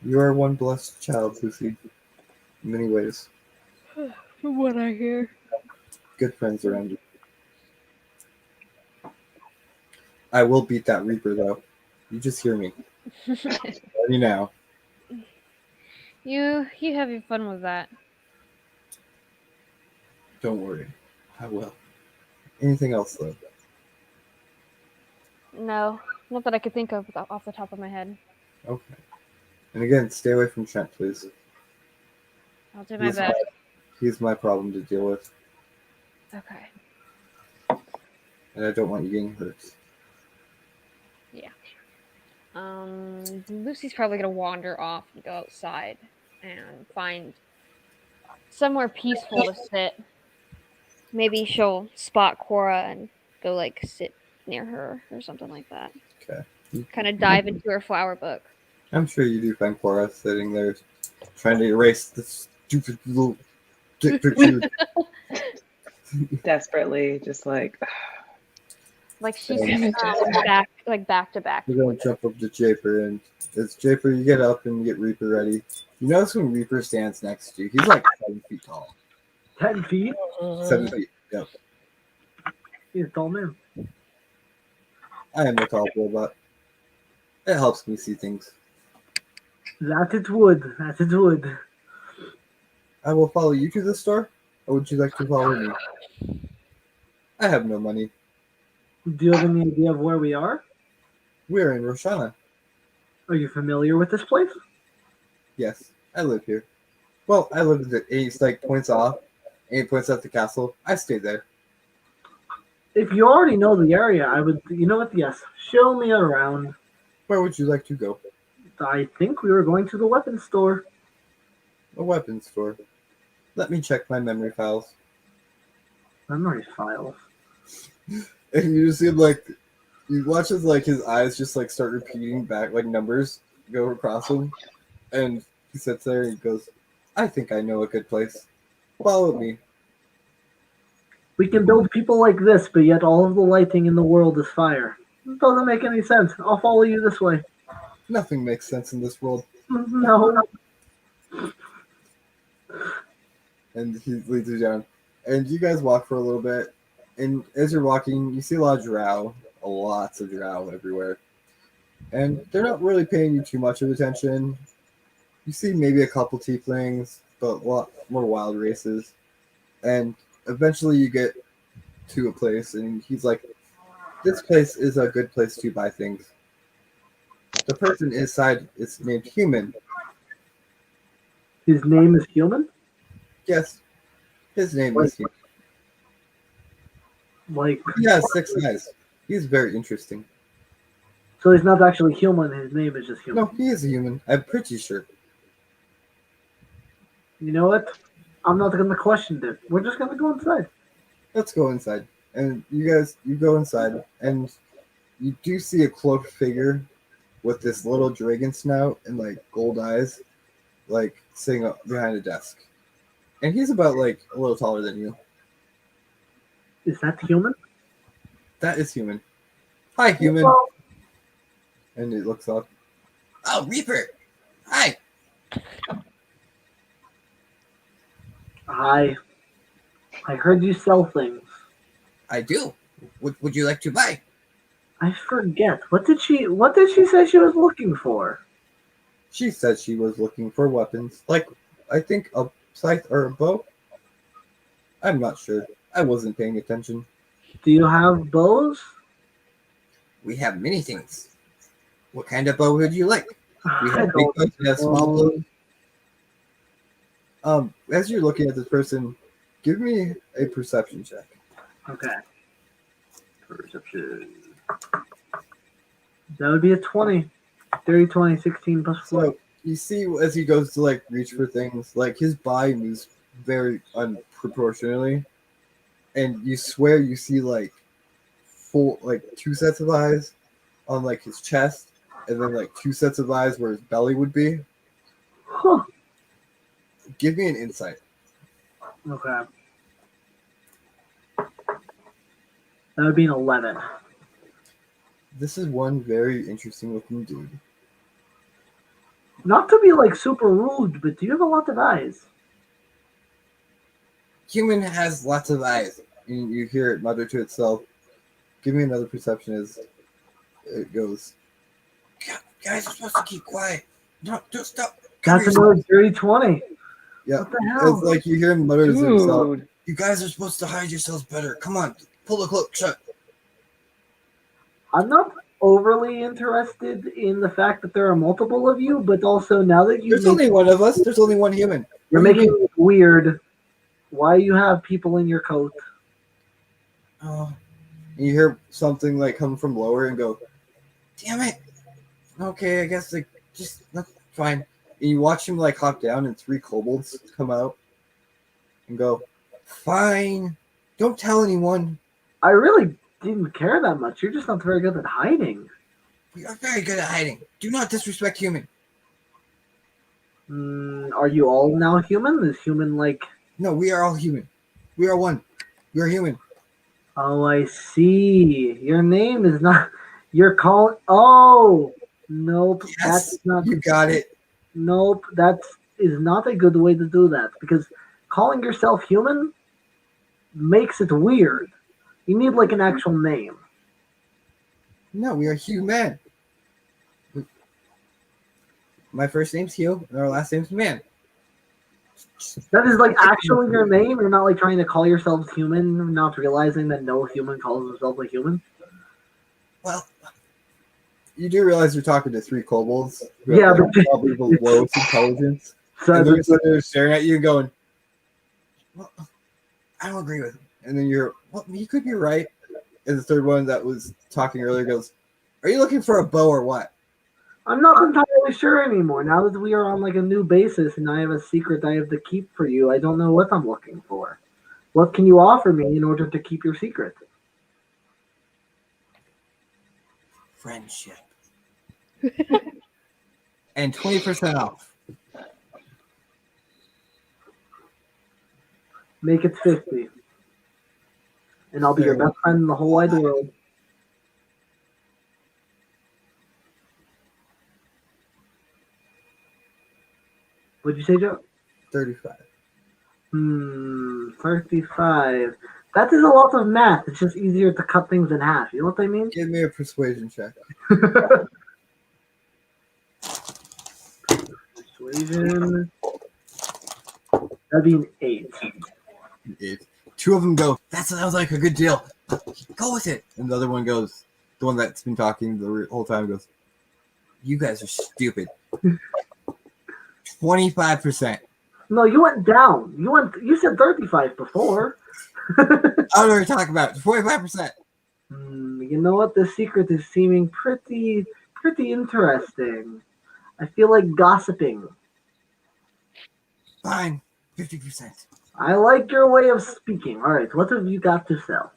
You are one blessed child, Lucy, in many ways. From what I hear. Good friends around you. I will beat that Reaper, though. You just hear me. Ready now. You have your fun with that. Don't worry. I will. Anything else, though? No, not that I could think of off the top of my head. Okay. And again, stay away from Trent, please. I'll do my best. He's my problem to deal with, Okay. and I don't want you getting hurt. Yeah. Lucy's probably gonna wander off and go outside and find somewhere peaceful to sit. Maybe she'll spot Cora and go like sit near her or something like that. Okay. Kind of dive into her flower book. I'm sure you do find Cora sitting there trying to erase the stupid little dick picture. Desperately, just like Like she's back to back. We're going to jump up to Japer, and it's Japer, you get up and you get Reaper ready. You notice when Reaper stands next to you, he's like 7 feet tall. 10 feet? 7 feet, yep. He's a tall man. I am a tall robot. It helps me see things. That it would. That it would. I will follow you to the store, or would you like to follow me? I have no money. Do you have any idea of where we are? We're in Roshana. Are you familiar with this place? Yes, I live here. Well, I live at 8 like points off. 8 points at the castle. I stay there. If you already know the area, I would. You know what? Yes. Show me around. Where would you like to go? I think we were going to the weapons store. A weapons store. Let me check my memory files. Memory files. And you just see him like, you watch his like his eyes just like start repeating back like numbers go across him, and he sits there and he goes, "I think I know a good place. Follow me." We can build people like this, but yet all of the lighting in the world is fire. It doesn't make any sense. I'll follow you this way. Nothing makes sense in this world. No. And he leads you down, and you guys walk for a little bit. And as you're walking, you see a lot of drow, lots of drow everywhere. And they're not really paying you too much of attention. You see maybe a couple tieflings, but a lot more wild races. And eventually you get to a place, and he's like, "This place is a good place to buy things." The person inside is named Human. His name is Human? Yes, His name Like- is human. Like, He has 6 eyes. He's very interesting. so he's not actually human. His name is just human. No, he is a human. I'm pretty sure. You know what? I'm not gonna question it. We're just gonna go inside. Let's go inside. And you go inside, and you do see a cloaked figure with this little dragon snout and like gold eyes, like sitting up behind a desk. And he's about like a little taller than you. Is that human? That is human. Hi, human. Well, And it looks up. Oh, Reaper. Hi. I heard you sell things. I do. What would you like to buy? I forget. What did she say she was looking for? She said she was looking for weapons, like I think a scythe or a bow. I'm not sure. I wasn't paying attention. Do you have bows? We have many things. What kind of bow would you like? We I have big don't bows, we have small know. bows. As you're looking at this person, give me a perception check. Okay. Perception. That would be a 20. 30, 20, 16 plus 4. So you see as he goes to like reach for things, like his body moves very unproportionately, and you swear you see like like 2 sets of eyes on like his chest, and then like 2 sets of eyes where his belly would be. Huh. Give me an insight. Okay. That would be an 11. This is one very interesting looking dude. Not to be like super rude, but do you have a lot of eyes? Human has lots of eyes. And you hear it mutter to itself. Give me another perception as it goes. Guys are supposed to keep quiet. No, don't stop. Cover That's yourself." another 30, 20. Yeah. What the hell? It's like you hear him mutter to himself. Dude. You guys are supposed to hide yourselves better. Come on, pull the cloak shut. I'm not overly interested in the fact that there are multiple of you, but also now that There's only one of us. There's only one human. you're What do you making it weird. Why you have people in your coat? Oh. And you hear something like come from lower and go, damn it. Okay, I guess like just that's fine. And you watch him like hop down and 3 kobolds come out and go, fine. Don't tell anyone. I really didn't care that much. You're just not very good at hiding. We are very good at hiding. Do not disrespect human. Are you all now human? Is human like... No, we are all human. We are one. We are human. Oh, I see. Your name is not... You're calling... Oh! Nope. Yes, That's not... you got it. Nope. That is not a good way to do that. Because calling yourself human makes it weird. You need like an actual name. No, we are human. My first name's Hugh, and our last name's Man. That is like actually your name. You're not like trying to call yourselves human, not realizing that no human calls himself a human. Well, you do realize you're talking to 3 kobolds. who Yeah, have, like, but- probably the lowest intelligence. So And they're sitting there staring at you and going, well, I don't agree with him. And then you're, well, you could be right. And the third one that was talking earlier goes, are you looking for a bow or what? I'm not entirely sure anymore. Now that we are on like a new basis and I have a secret I have to keep for you, I don't know what I'm looking for. What can you offer me in order to keep your secret? Friendship. And 20% off. Make it 50. And I'll be your best friend in the whole wide world. What'd you say, Joe? 35. 35. That is a lot of math. It's just easier to cut things in half. You know what I mean? Give me a persuasion check. Persuasion. That'd be an 8. 8. 2 of them go, that sounds like a good deal. Go with it. And the other one goes, the one that's been talking the whole time goes, you guys are stupid. 25%. No, you went down. You said 35 before. I don't know what you're talking about. 45%. You know what? The secret is seeming pretty interesting. I feel like gossiping. Fine. 50%. I like your way of speaking. All right, what have you got to sell?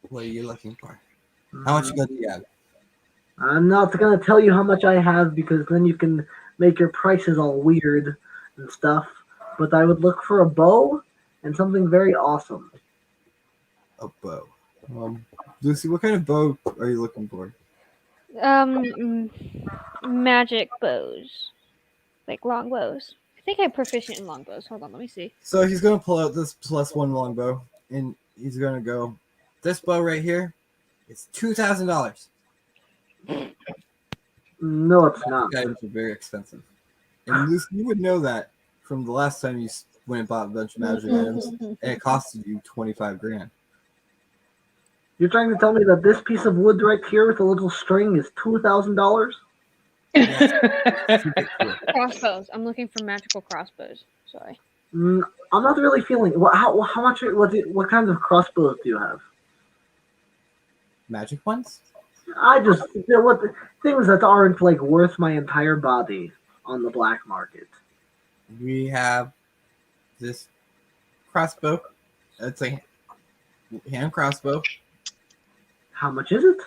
What are you looking for? How much do you have? I'm not gonna tell you how much I have because then you can make your prices all weird and stuff. But I would look for a bow and something very awesome. A bow. Lucy, what kind of bow are you looking for? M- magic bows, like long bows. I think I'm proficient in long bows. Hold on, let me see. So he's gonna pull out this +1 longbow, and he's gonna go. This bow right here is $2,000. No, it's not. Items are very expensive, and Lucy, you would know that from the last time you went and bought a bunch of magic items, and it costed you 25 grand. You're trying to tell me that this piece of wood right here with a little string is $2,000? Crossbows. I'm looking for magical crossbows. Sorry. I'm not really feeling. How much? What kinds of crossbows do you have? Magic ones? What things that aren't like worth my entire body on the black market. We have this crossbow. It's a hand crossbow. How much is it?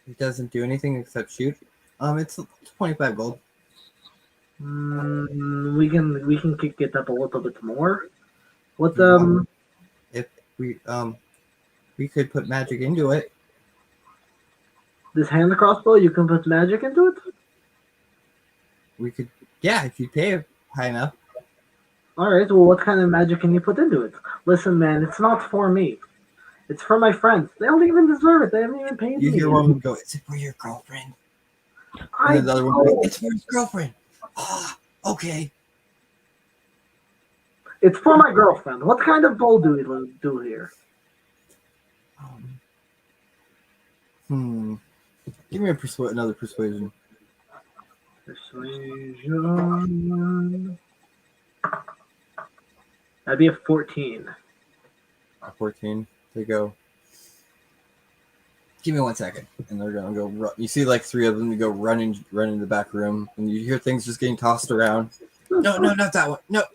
It doesn't do anything except shoot. It's 25 gold. We can kick it up a little bit more. What If we could put magic into it. This hand crossbow, you can put magic into it? We could, yeah, if you pay high enough. Alright, well, what kind of magic can you put into it? Listen, man, it's not for me. It's for my friends. They don't even deserve it. They haven't even paid me. You hear one go, is it for your girlfriend? And then the other one go, it's for his girlfriend. Ah, okay. It's for my girlfriend. What kind of bow do we do here? Give me another persuasion. Persuasion. That'd be a 14. A 14. They go. Give me 1 second, and they're gonna go. You see, like 3 of them go run in the back room, and you hear things just getting tossed around. No, not that one. No.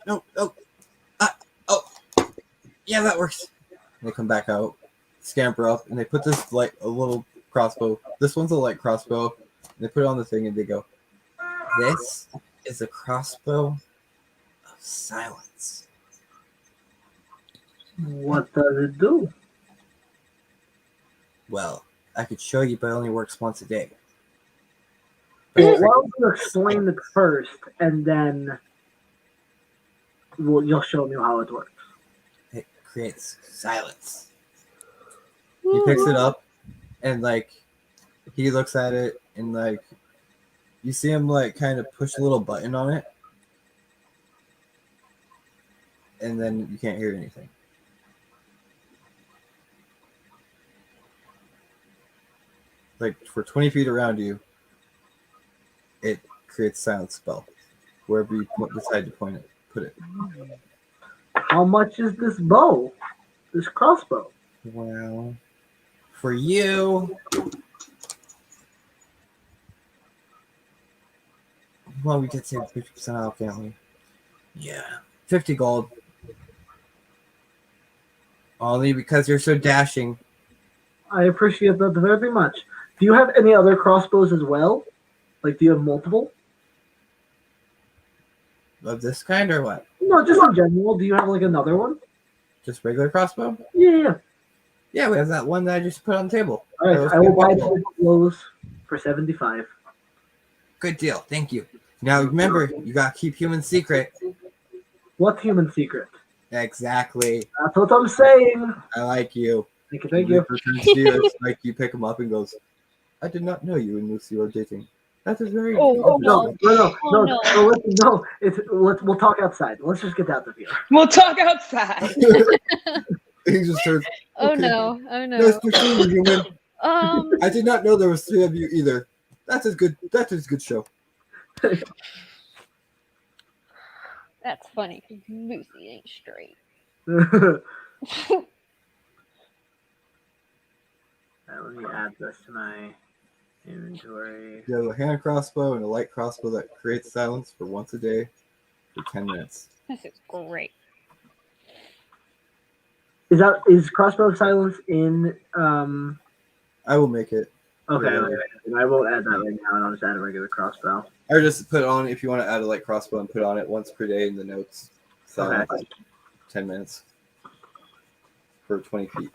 Yeah, that works. And they come back out, scamper up, and they put this like a little crossbow. This one's a light crossbow. And they put it on the thing, and they go. This is a crossbow of silence. What does it do? Well, I could show you, but it only works once a day. Well, why don't you explain it first, and then you'll show me how it works. It creates silence. He picks it up, and like he looks at it, and like you see him like kind of push a little button on it, and then you can't hear anything. Like for 20 feet around you, it creates silence spell wherever you decide to put it. How much is this bow? This crossbow? Well, for you, well, we did say 50% off, didn't we? Yeah, 50 gold. Only because you're so dashing. I appreciate that very much. Do you have any other crossbows as well? Like, do you have multiple? Of this kind or what? No, just in general. Do you have like another one? Just regular crossbow? Yeah. Yeah, we have that one that I just put on the table. All right, I will buy both of those for 75. Good deal. Thank you. Now remember, you gotta keep human secret. What human secret? Exactly. That's what I'm saying. I like you. Thank you. It's like you pick him up and goes, I did not know you and Lucy were dating. That is very Oh, No. Listen, no. We'll talk outside. Let's just get out of here. We'll talk outside. He just turns. Oh "Okay, no! Nice to see you, human. Um, I did not know there was 3 of you either. That is good show. That's funny because Lucy ain't straight. Let me add this to my inventory. You have a hand crossbow and a light crossbow that creates silence for once a day for 10 minutes. This is great. Is crossbow silence in I will make it. okay, Whatever. I won't add that right now, and I'll just add a regular crossbow. Or just put it on if you want to add a light crossbow and put on it once per day in the notes. Silence, Okay. 10 minutes for 20 feet.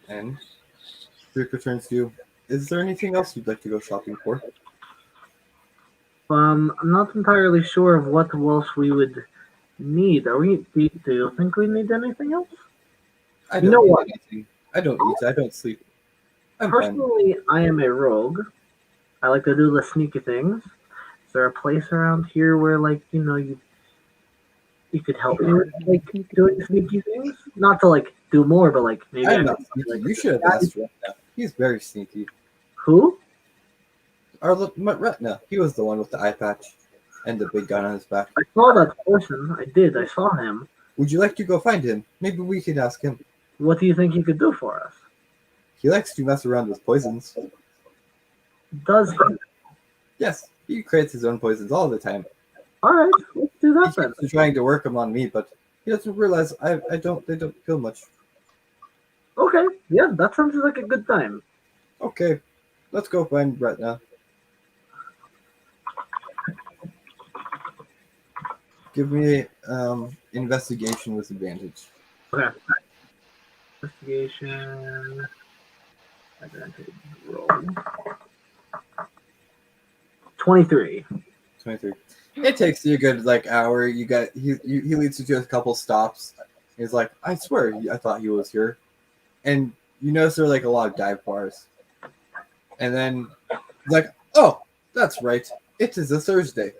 And Rick returns to you. Is there anything else you'd like to go shopping for? I'm not entirely sure of what else we would need. Do you think we need anything else? I You don't know need what? anything. I don't eat. I don't sleep. I'm fine. Personally, I am a rogue. I like to do the sneaky things. Is there a place around here where, like, you could help me with, like, doing sneaky things? Not to, like, do more, but, like, maybe I'm I not could, sneaky. like, You should have asked Retna. He's very sneaky. Who? Our Retna. He was the one with the eye patch and the big gun on his back. I saw that person. I did. I saw him. Would you like to go find him? Maybe we could ask him. What do you think he could do for us? He likes to mess around with poisons. Does he? Yes, he creates his own poisons all the time. All right, let's do He that then. keeps trying to work them on me, but he doesn't realize they don't kill much. Okay, yeah, that sounds like a good time. Okay, let's go find Retna. Give me investigation with advantage. Okay. Investigation. Advantage roll. 23. 23. It takes you a good hour. He leads you to a couple stops. He's like, I swear, I thought he was here, and you notice there are a lot of dive bars. And then he's like, oh, that's right. It is a Thursday,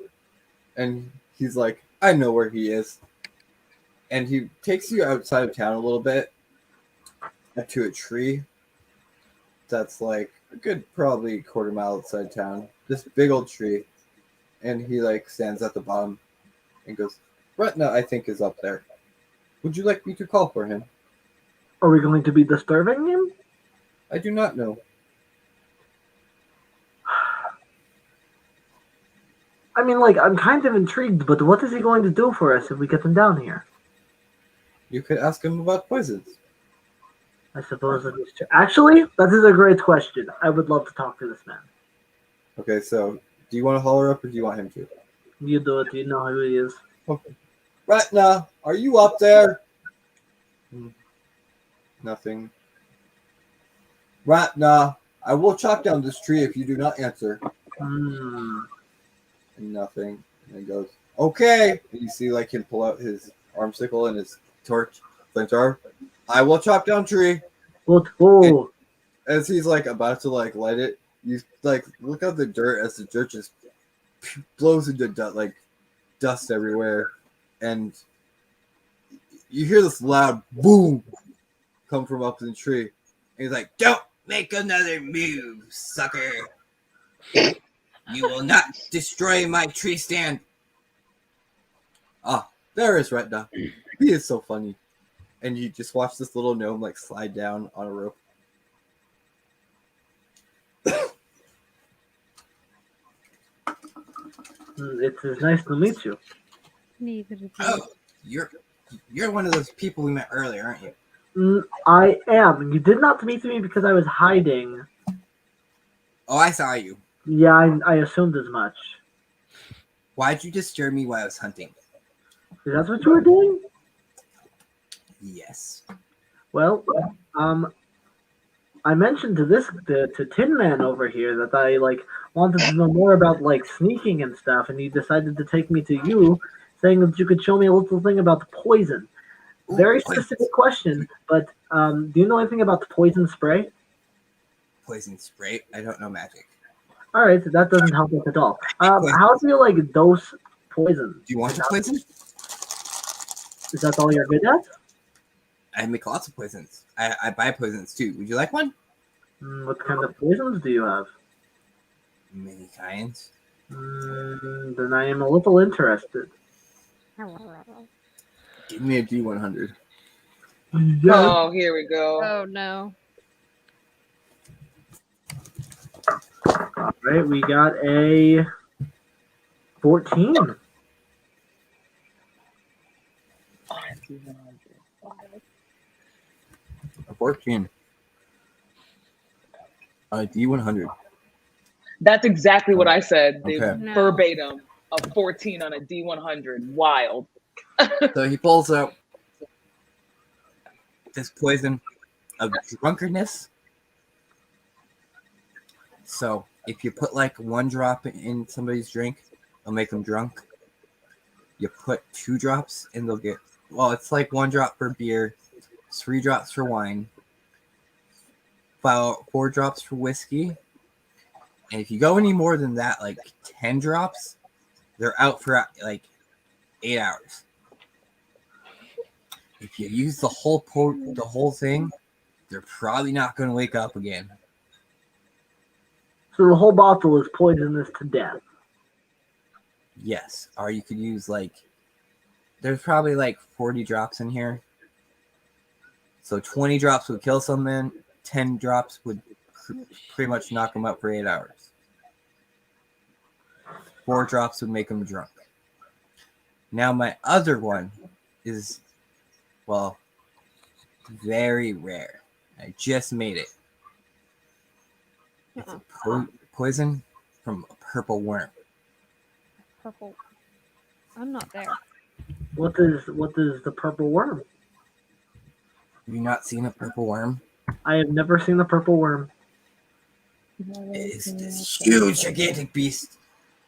and he's like, I know where he is, and he takes you outside of town a little bit to a tree that's a good probably quarter mile outside town. This big old tree. And he stands at the bottom and goes, Retna, I think, is up there. Would you like me to call for him? Are we going to be disturbing him? I do not know. I mean, I'm kind of intrigued, but what is he going to do for us if we get him down here? You could ask him about poisons. I suppose that is true. Actually, that is a great question. I would love to talk to this man. Okay, so do you want to holler up or do you want him to? You do it. You know who he is. Okay. Retna, are you up there? Nothing. Retna, I will chop down this tree if you do not answer. Hmm. And nothing. And he goes, okay. And you see him pull out his arm sickle and his torch, flamethrower. I will chop down tree. What? Oh. As he's about to light it, you look at the dirt as the dirt just blows into dust everywhere, and you hear this loud boom come from up in the tree. And he's like, "Don't make another move, sucker! You will not destroy my tree stand." Ah, there is Retna. He is so funny, and you just watch this little gnome slide down on a rope. It is nice to meet you. Neither of you. Oh, you're one of those people we met earlier, aren't you? I am. You did not meet me because I was hiding. Oh, I saw you. Yeah, I assumed as much. Why'd you disturb me while I was hunting? Is that what you were doing? Yes. Well, I mentioned to Tin Man over here that I wanted to know more about sneaking and stuff, and he decided to take me to you, saying that you could show me a little thing about the poison. Ooh, Very poison. specific question, but do you know anything about the poison spray? Poison spray? I don't know magic. All right, that doesn't help us at all. How do you dose poison? Do you want a poison? Is that all you're good at? I make lots of poisons. I buy poisons too. Would you like one? What kind of poisons do you have? Many kinds. Then I am a little interested. Give me a D100. Yes. Oh, here we go. Oh no. All right, we got a 14. A 14. A D100. That's exactly what I said. Okay. No. Verbatim. A 14 on a D100. Wild. So he pulls out this poison of drunkenness. So if you put like 1 drop in somebody's drink, it'll make them drunk. You put 2 drops and they'll get, well, it's like 1 drop for beer, 3 drops for wine, 4 drops for whiskey. And if you go any more than that, like 10 drops, they're out for like 8 hours. If you use the whole thing, they're probably not going to wake up again. So the whole bottle is poisonous to death. Yes, or you could use like, there's probably like 40 drops in here. So 20 drops would kill someone, 10 drops would pretty much knock them up for 8 hours. 4 drops would make them drunk. Now my other one is, well, very rare. I just made it. It's a poison from a purple worm. Purple. I'm not there. What is the purple worm? Have you not seen a purple worm? I have never seen the purple worm. It's this huge, gigantic beast.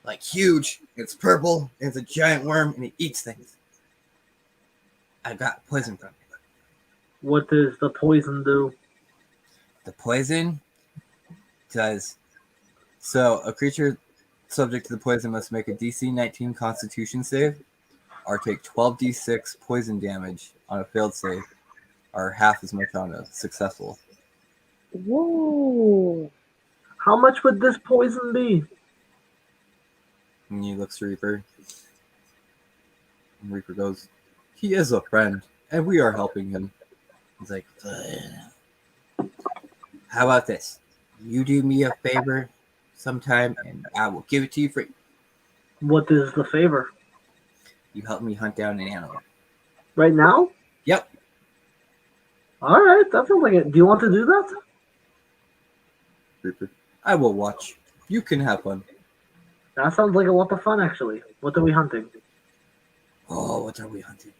Like huge. It's purple. It's a giant worm, and it eats things. I got poison from it. What does the poison do? The poison does. So a creature subject to the poison must make a DC 19 Constitution save, or take 12d6 poison damage on a failed save, or half as much on a successful. Whoa. How much would this poison be? And he looks to Reaper. And Reaper goes, "He is a friend, and we are helping him." He's like, "How about this? You do me a favor sometime, and I will give it to you free. What is the favor? You help me hunt down an animal." Right now? Yep. All right, that sounds like it. Do you want to do that? Reaper, I will watch. You can have fun. That sounds like a lot of fun, actually. What are we hunting? Oh, what are we hunting?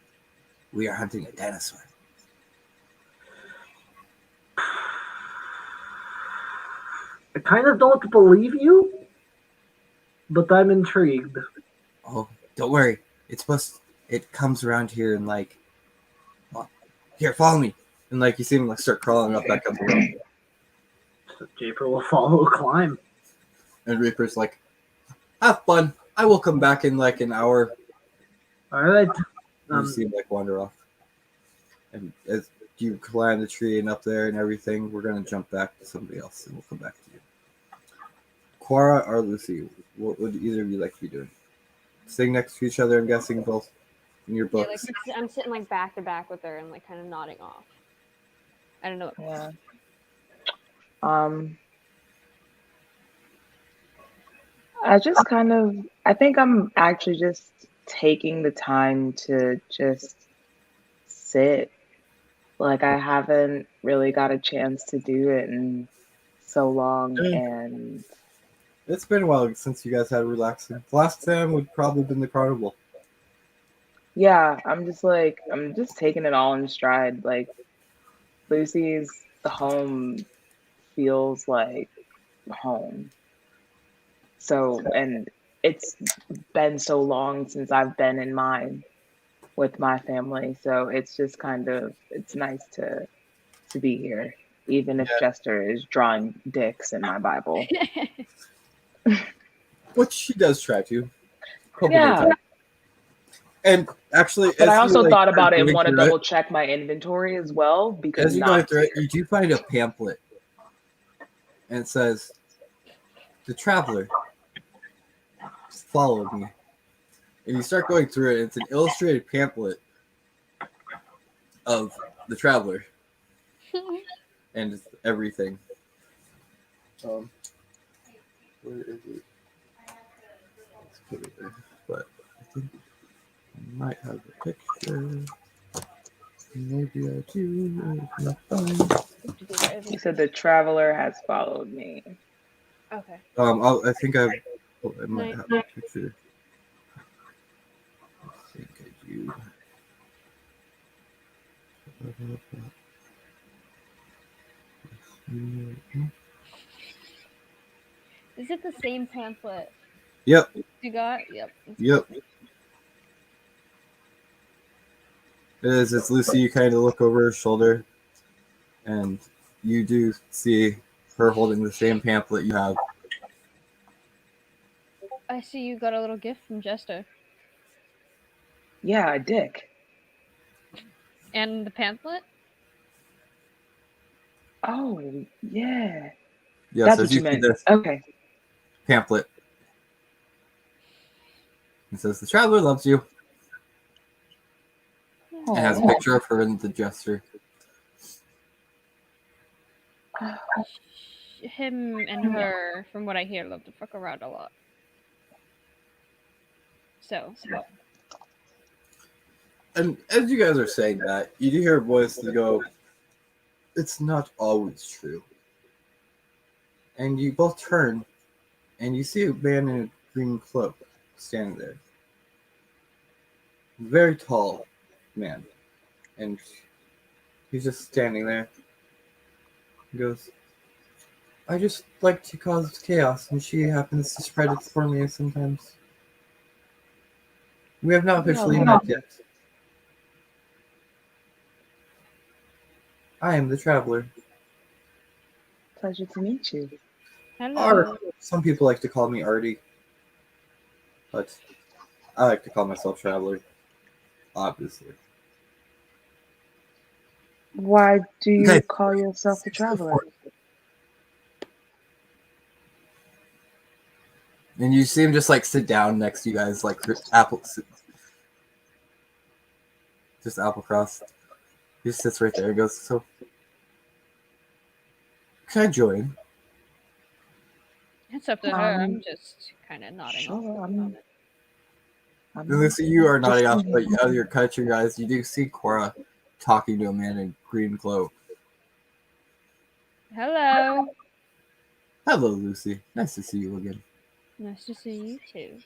We are hunting a dinosaur. I kind of don't believe you, but I'm intrigued. Oh, don't worry. It comes around here and like, oh, here, follow me. And like you see him like start crawling up back up the road. So Japer will follow climb. And Reaper's like, have fun. I will come back in like an hour. All right. And you see him like wander off. And as you climb the tree and up there and everything, we're gonna jump back to somebody else and we'll come back to you. Quara or Lucy, what would either of you like to be doing? Sitting next to each other, I'm guessing both in your Yeah, books. like I'm sitting like back to back with her and like kind of nodding off. I don't know. Yeah. I think I'm actually just taking the time to just sit. Like I haven't really got a chance to do it in so long, and It's been a while since you guys had relaxing. The last time would probably been the carnival. yeah, I'm just taking it all in stride. Like Lucy's home feels like home. So, and it's been so long since I've been in mine with my family. So it's just it's nice to be here, even if Jester is drawing dicks in my Bible. Which she does try to. Yeah. And actually, But I as also you, thought are about it and going want to through double check my inventory as well, because as you go through it, you do find a pamphlet and it says, "The traveler followed me." And you start going through it. It's an illustrated pamphlet of the traveler and everything. Where is it? Let's put it there. But I think I might have a picture. Maybe I do. It's not fine. You said the traveler has followed me. Okay. I think I might have a picture. I think I do. Is it the same pamphlet Yep. you got? Yep. Yep. It is. It's Lucy. You kind of look over her shoulder, and you do see her holding the same pamphlet you have. I see you got a little gift from Jester. Yeah, a dick. And the pamphlet? Oh, yeah. Yes, That's as what you you see meant. this Okay. pamphlet. It says, "The traveler loves you." It has a Oh. picture of her and the jester. Him and her, from what I hear, love to fuck around a lot. So. And as you guys are saying that, you do hear a voice that go, "It's not always true." And you both turn, and you see a man in a green cloak standing there. Very tall man. And he's just standing there. He goes, "I just like to cause chaos, and she happens to spread it for me sometimes. We have not officially met yet. I am the traveler." Pleasure to meet you. Hello. Or some people like to call me Artie. But I like to call myself Traveler, obviously. Why do you Okay. call yourself the traveler? And you see him just like sit down next to you guys, like just apple cross. He just sits right there and goes, "So, can I join?" It's up to her. I'm just kind of nodding off. Sure, And Lucy, you are nodding off, but out of your country, guys, you do see Cora talking to a man in green cloak. Hello. "Hello, Lucy. Nice to see you again." Nice to see you too.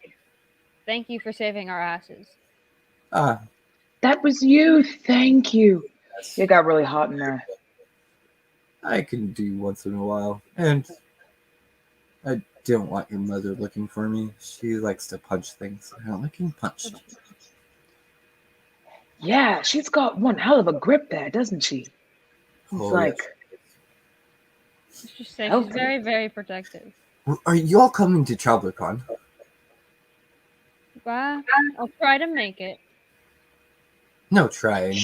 Thank you for saving our asses. "Ah, That was you. Thank you. It got really hot in there. I can do once in a while. And I don't want your mother looking for me. She likes to punch things. I don't like being punched." Yeah, she's got one hell of a grip there, doesn't she? It's like, Let's just say she's healthy. very, very protective. Are you all coming to TravelerCon? Well, I'll try to make it. No trying.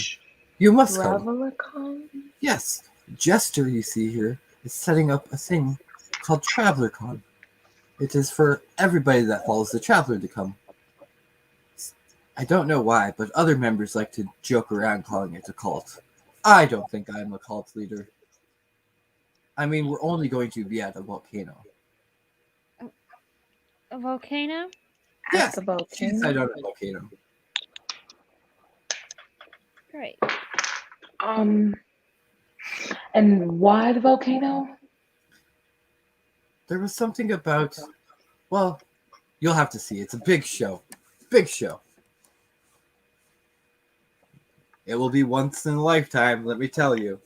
You must come. TravelerCon? Yes. Jester, you see here, is setting up a thing called TravelerCon. It is for everybody that follows the Traveler to come. I don't know why, but other members like to joke around calling it a cult. I don't think I'm a cult leader. I mean, we're only going to be at a volcano. A volcano? Yes, The volcano? I don't know a volcano. Great. And why the volcano? There was something about, well, you'll have to see. It's a big show. Big show. It will be once in a lifetime, let me tell you.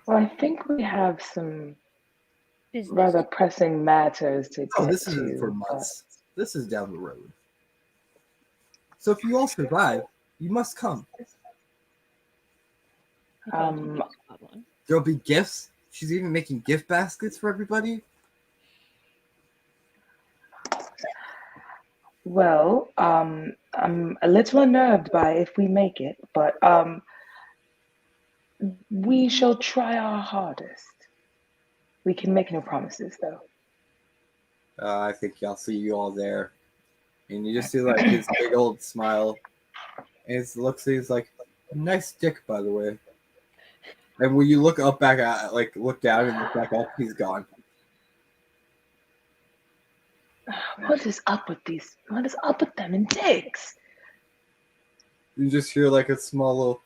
Well, I think we have some Business. rather pressing matters to Oh, get this to. isn't for months. This is down the road. So if you all survive, you must come. There'll be gifts. She's even making gift baskets for everybody. Well, I'm a little unnerved by if we make it, but We shall try our hardest. We can make no promises, though. I think I'll see you all there. And you just see like his big old smile. And he's like, nice dick, by the way. And when you look up back at, like, look down and look back up, he's gone. What is up with these? What is up with them and dicks? You just hear like a small little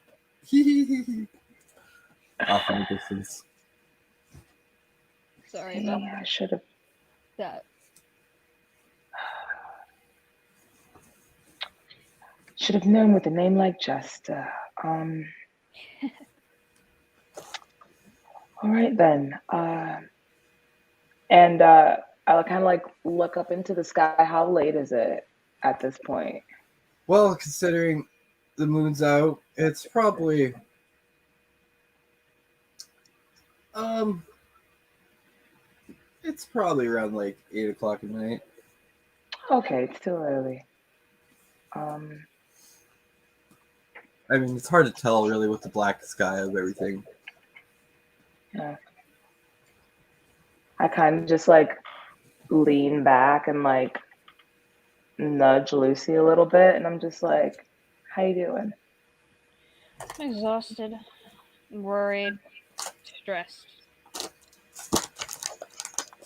hee hee hee hee off in the distance. Sorry about Yeah, I should have. that. Should have known with a name like Jester. All right then. And I'll kind of like look up into the sky. How late is it at this point? Well, considering the moon's out, it's probably it's probably around like 8 o'clock at night. Okay, it's still early. I mean, it's hard to tell really with the black sky of everything. Yeah. I kind of just like lean back and like nudge Lucy a little bit, and I'm just like, "How you doing?" I'm exhausted, worried, stressed.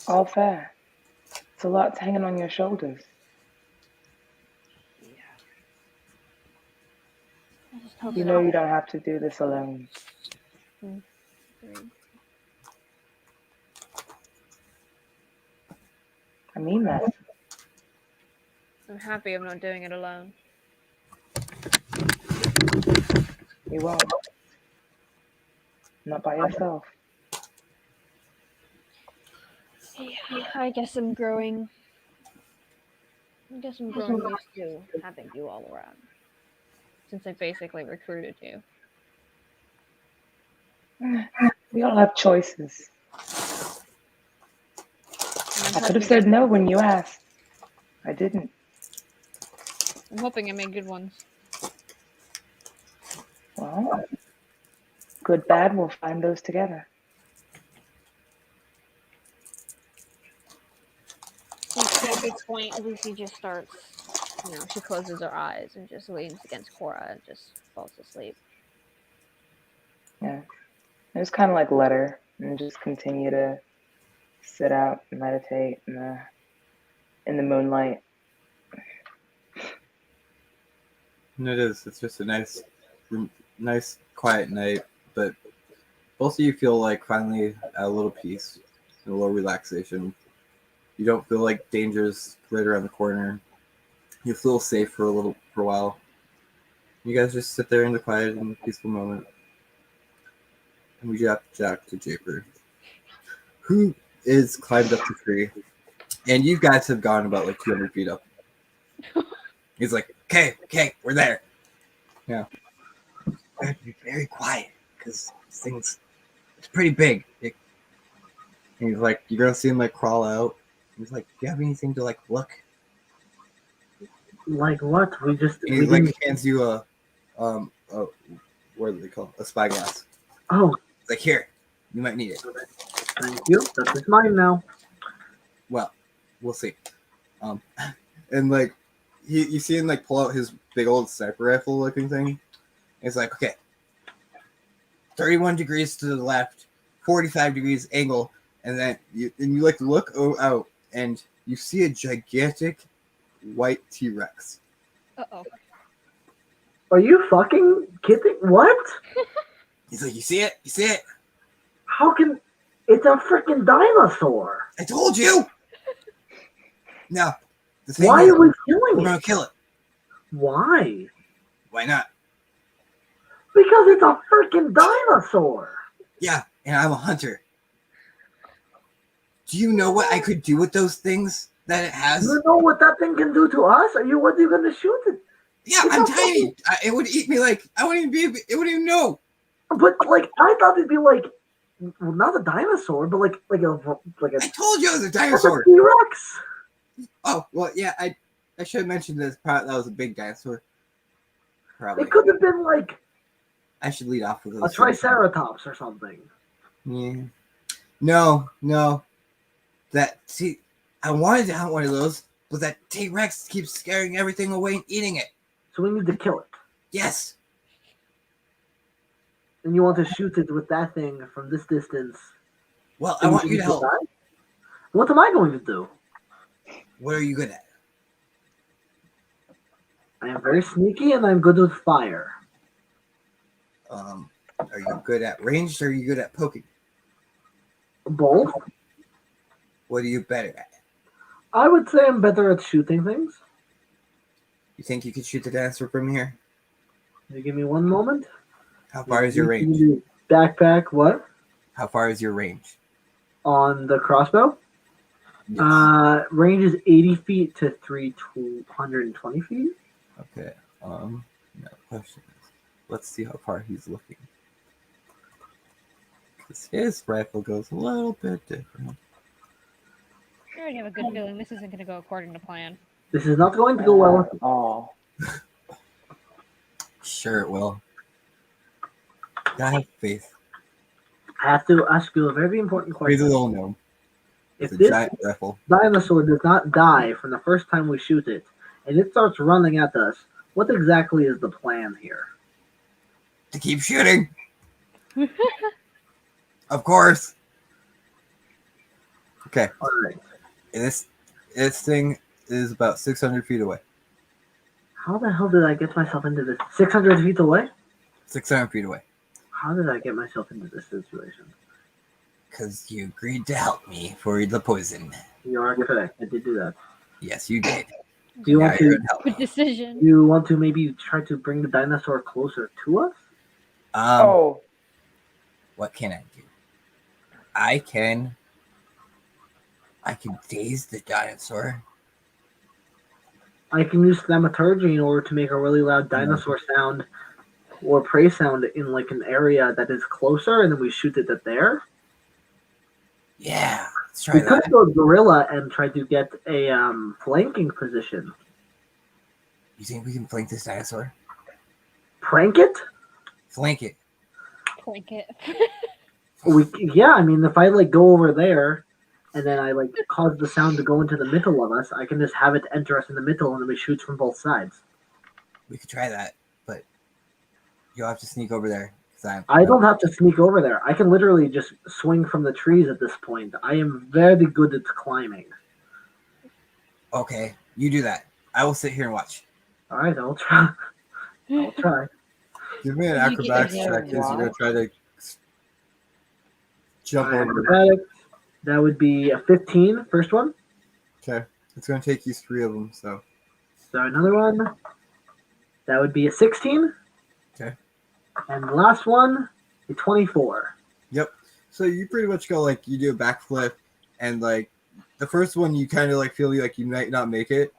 All fair. It's a lot hanging on your shoulders. I just hope You that know you don't have to do this alone. I mean that. I'm happy I'm not doing it alone. You won't. Not by yourself. Yeah, I guess I'm growing. I guess I'm growing used to having you all around. Since I basically recruited you. We all have choices. I could have said no when you asked. I didn't. I'm hoping I made good ones. Well, good, bad, we'll find those together. At this point, Lucy just starts, she closes her eyes and just leans against Cora and just falls asleep. Yeah. I just kind of like let her and just continue to sit out and meditate in the moonlight. And it is. It's just a nice, quiet night. But both of you feel like finally at a little peace, a little relaxation. You don't feel like danger's right around the corner. You feel safe for a while. You guys just sit there in the quiet and peaceful moment. And we got Jack to Japer, who is climbed up the tree. And you guys have gone about like 200 feet up. He's like, okay, we're there. Yeah. We have to be very quiet because this thing's it's pretty big. And he's like, you're gonna see him like crawl out. He's like, do you have anything to like look? Like what? And he like hands you a what do they call it? A spy glass. Oh, It's like, here, you might need it. thank you. That's mine now. Well, we'll see. And like you see him like pull out his big old sniper rifle looking thing. It's like, okay, 31 degrees to the left, 45 degrees angle, and then you like look out and you see a gigantic white T-Rex. Uh-oh. Are you fucking kidding? What? He's like, you see it? You see it? How can... It's a freaking dinosaur. I told you! No. The thing Why is, are we killing we're it? gonna kill it. Why? Why not? Because it's a freaking dinosaur. Yeah, and I'm a hunter. Do you know what I could do with those things that it has? You know what that thing can do to us? What are you going to shoot it? Yeah, I'm tiny. It would eat me like I wouldn't even be. It wouldn't even know. But like, I thought it'd be like, well, not a dinosaur, but like I told you it was a like dinosaur. a T-Rex. Oh well, yeah. I should have mentioned this. That was a big dinosaur. Probably. It could have been like I should lead off with A those. triceratops or something. Yeah. No. See, I wanted to hunt one of those, but that T-Rex keeps scaring everything away and eating it. So we need to kill it. Yes. And you want to shoot it with that thing from this distance. Well, I want you to help. Die? What am I going to do? What are you good at? I am very sneaky and I'm good with fire. Are you good at ranged or are you good at poking? Both. What are you better at? I would say I'm better at shooting things. You think you could shoot the dinosaur from here? Can you give me one moment? How far is your range? Backpack, what? How far is your range? On the crossbow? Yes. Range is 80 feet to 320 feet. Okay. No question. Let's see how far he's looking. Because his rifle goes a little bit different. I already have a good feeling this isn't going to go according to plan. This is not going to go well at all. Sure it will. I have faith. I have to ask you a very important He's a question. little gnome. If It's a this giant rifle. dinosaur does not die from the first time we shoot it, and it starts running at us, what exactly is the plan here? To keep shooting. Of course. Okay. All right. And this thing is about 600 feet away. How the hell did I get myself into this? 600 feet away? 600 feet away. How did I get myself into this situation? Because you agreed to help me for the poison. You are correct. I did do that. Yes, you did. Do you Now want you're to? gonna help Good me. decision. Do you want to maybe try to bring the dinosaur closer to us? What can I do? I can daze the dinosaur. I can use thaumaturgy in order to make a really loud dinosaur sound or prey sound in like an area that is closer, and then we shoot it at there. Yeah, let's We try could that. go gorilla and try to get a flanking position. You think we can flank this dinosaur? Prank it? Flank it. Clink it. Yeah, I mean, if I like go over there and then I like cause the sound to go into the middle of us, I can just have it enter us in the middle and then we shoot from both sides. We could try that, but you'll have to sneak over there. I don't have to sneak over there. I can literally just swing from the trees at this point. I am very good at climbing. Okay, you do that. I will sit here and watch. All right, I'll try. I'll try. Give me an You get acrobatics to check because you're gonna try to jump over. Acrobatics. That would be a 15, first one. Okay, it's gonna take you 3 of them. So So another one. That would be a 16. Okay. And the last one, a 24. yep. So you pretty much go like you do a backflip, and like the first one you kind of like feel like you might not make it,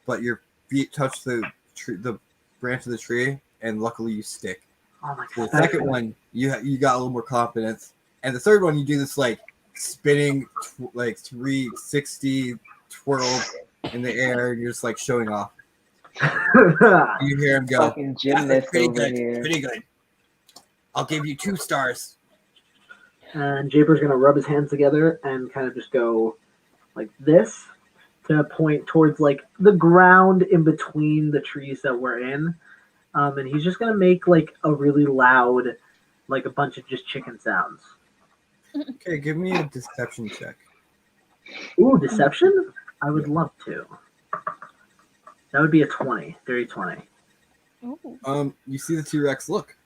but your feet touch the branch of the tree, and luckily you stick. Oh my The god. second one you got a little more confidence, and the third one you do this like spinning like 360 twirl in the air, and you're just like showing off. You hear him go, Fucking "That's gymnast pretty over good, here. pretty good. I'll give you 2 stars." And Jaber's going to rub his hands together and kind of just go like this to point towards like the ground in between the trees that we're in. And he's just going to make like a really loud, like a bunch of just chicken sounds. Okay, give me a deception check. Ooh, deception? I would love to. That would be a 20, dirty 20. Ooh. You see the T-Rex look.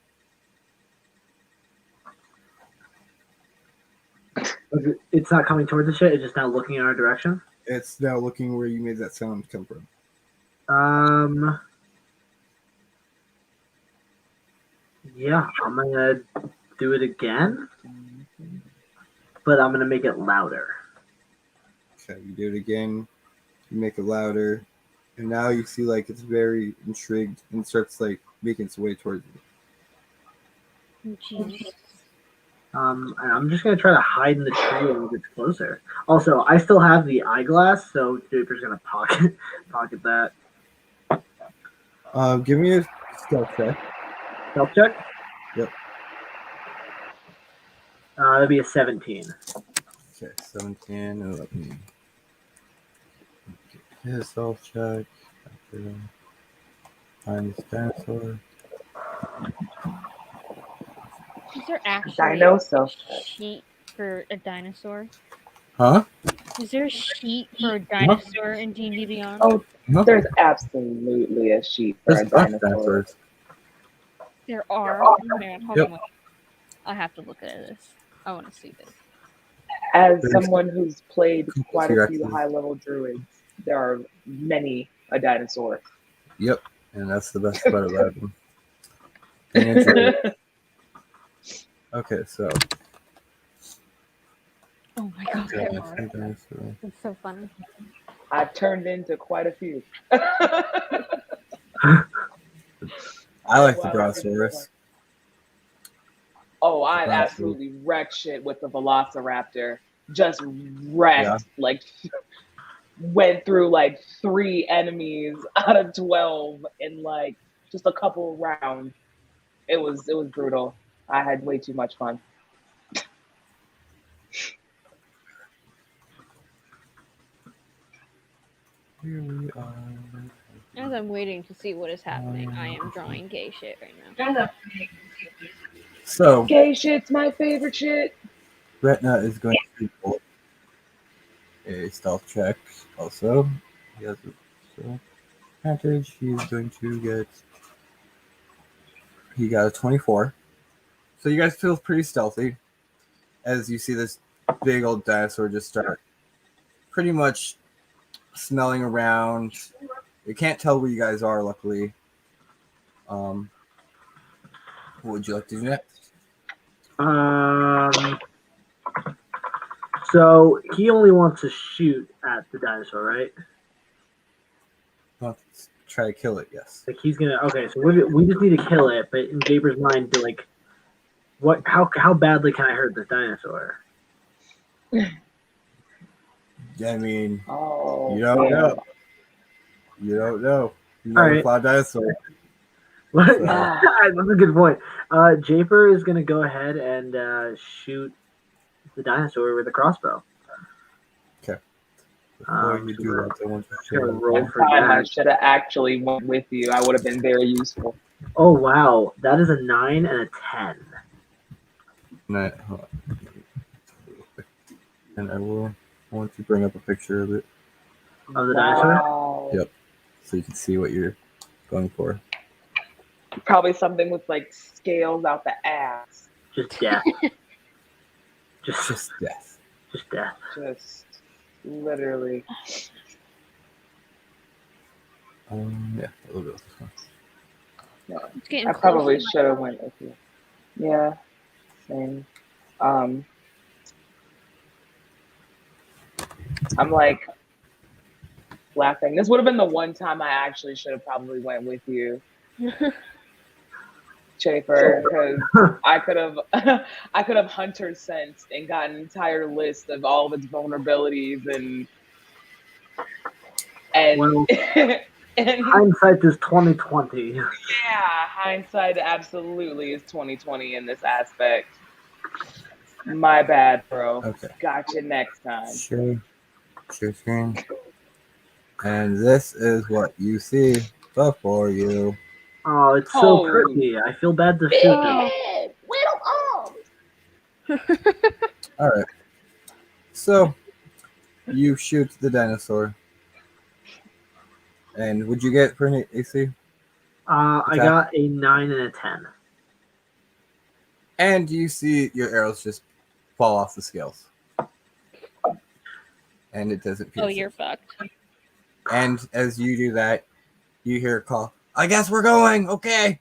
It's not coming towards us yet, it's just now looking in our direction. It's now looking where you made that sound come from. Yeah, I'm gonna do it again, but I'm gonna make it louder. Okay, you do it again. You make it louder, and now you see like it's very intrigued and starts like making its way towards you. Jeez. And I'm just gonna try to hide in the tree when it gets closer. Also, I still have the eyeglass, so Japer's gonna pocket that. Give me a stealth check. Stealth check. That'd be a 17. Okay, 17. And let me get his health check. Find this dinosaur. Is there actually Dino a self. sheet for a dinosaur? Huh? Is there a sheet for a dinosaur in D&D Beyond? Oh, No. there's absolutely a sheet for There's a a bunch of dinosaur. dinosaurs. There are. Oh man, hold Yep. on. Wait. I have to look at this. I want to see this. As There's someone who's played quite a few T-Rexes. high-level druids, there are many a dinosaur. Yep. And that's the best part about them. And enjoy it. Okay, so. Oh my god, Yeah, there are. dinosaur. It's so funny. I've turned into quite a few. I like the Wow. Brontosaurus. Oh, I've Brontosaurus. absolutely wrecked shit with the Velociraptor. Just wrecked. Yeah. Like, went through like 3 enemies out of 12 in like just a couple rounds. It was brutal. I had way too much fun. Here we are. As I'm waiting to see what is happening, I am drawing gay shit right now. So, Gay shit's my favorite shit. Retna is going to roll a stealth check also. He has a advantage. He's going to get. He got a 24. So, you guys feel pretty stealthy as you see this big old dinosaur just start pretty much smelling around. You can't tell where you guys are, luckily. What would you like to do next? So he only wants to shoot at the dinosaur, right? Let's try to kill it, yes. Like he's gonna. Okay, so we just need to kill it. But in Jaber's mind, to like, what? How badly can I hurt this dinosaur? I mean, Oh, you don't man. know. You don't know. You All never right. fought a dinosaur. What? So- That's a good point. Japer is gonna go ahead and shoot the dinosaur with a crossbow. Before you do that, I want to Just gonna show roll Next for time I that. should have actually went with you. I would have been very useful. Oh wow, that is a 9 and a 10. hold on. And I want to bring up a picture of it Of the dinosaur? Wow. Yep. so you can see what you're going for. Probably something with like scales out the ass. Just death. just Just death. death. Just literally. Yeah, a little bit of this one. Yeah. It's getting I probably closer. should have went with you. Yeah. Same. I'm like laughing. This would have been the one time I actually should have probably went with you, Chafer, because I could have hunter sensed and got an entire list of all of its vulnerabilities and Well, and hindsight is 2020. yeah, hindsight absolutely is 2020 in this aspect. My bad, bro. Okay. Gotcha next time. Share screen. And this is what you see before you. Oh, it's so Oh. pretty. I feel bad to shoot it. Little arms. All right. So you shoot the dinosaur. And would you get for an AC? I got a 9 and a 10. And you see your arrows just fall off the scales. And it doesn't pierce. Oh, you're fucked. And as you do that, you hear a call, I guess we're going, okay.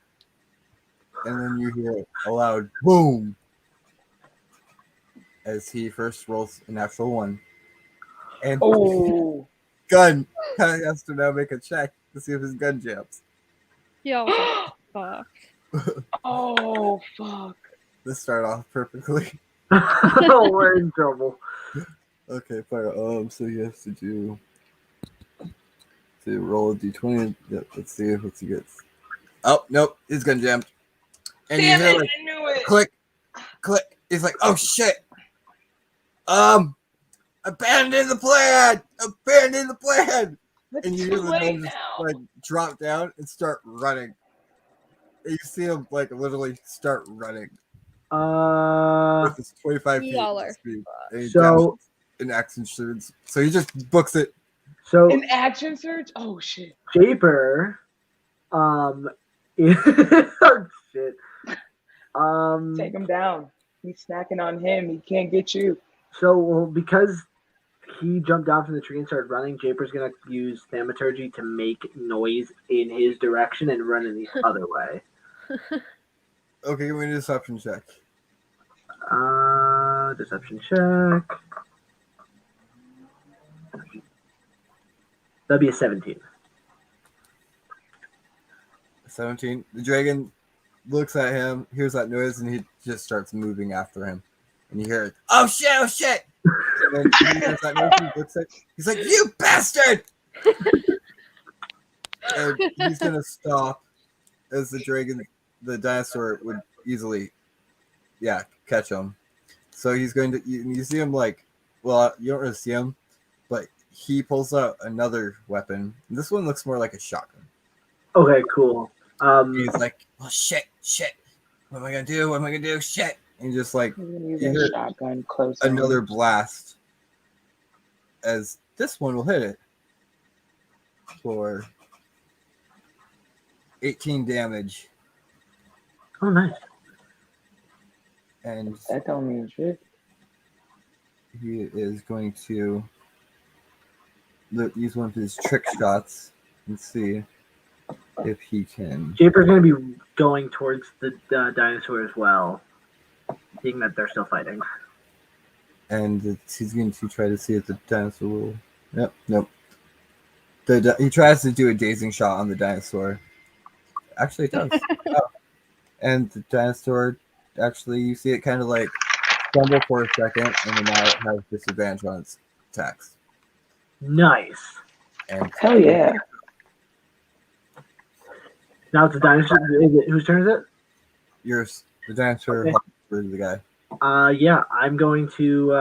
And then you hear a loud boom as he first rolls a natural 1. And Oh. gun has to now make a check to see if his gun jams. Yo, fuck. Oh fuck. This started off perfectly. Oh, we're in trouble. Okay, fire. So he has to roll a d20. Yep, let's see what he gets. Oh, nope, his gun jammed. And you Damn hear it! like I knew it. click, click. He's like, oh shit. Abandon the plan. Abandon the plan. It's And you too hear the late gnome just now. like drop down and start running. And you see him like literally start running with his 25 feet Y'all are speed. And he So- dashes in action surge. So he just books it. So An action surge? Oh shit. Japer, oh, shit. Take him down. He's snacking on him. He can't get you. So because he jumped down from the tree and started running, Japer's gonna use thaumaturgy to make noise in his direction and run in the other way. Okay, give me a deception check. Deception check. That'd be a 17. 17. The dragon looks at him, hears that noise, and he just starts moving after him. And you hear it, oh shit, oh shit! And then he hears that noise, he looks at, he's like, you bastard! And he's gonna stop as the dinosaur would easily, catch him. So he's going to, you see him like, well, you don't really see him, but he pulls out another weapon. This one looks more like a shotgun. Okay, cool. He's like, oh shit. What am I gonna do? Shit. And just like I'm gonna use You a hear shotgun close. another blast as this one will hit it for 18 damage. Oh, nice. And That don't mean shit. he is going to use one of his trick shots and see if he can. Japer's gonna be going towards the dinosaur as well, seeing that they're still fighting. And he's going to try to see if the dinosaur will. Nope. He tries to do a dazing shot on the dinosaur. Actually, it does. Oh. And the dinosaur, actually, you see it kind of like stumble for a second, and then now it has disadvantage on its attacks. Nice. And Hell yeah. Now it's the dinosaur. Whose turn is it? yours, the dinosaur, Okay. for the guy. Yeah, I'm going to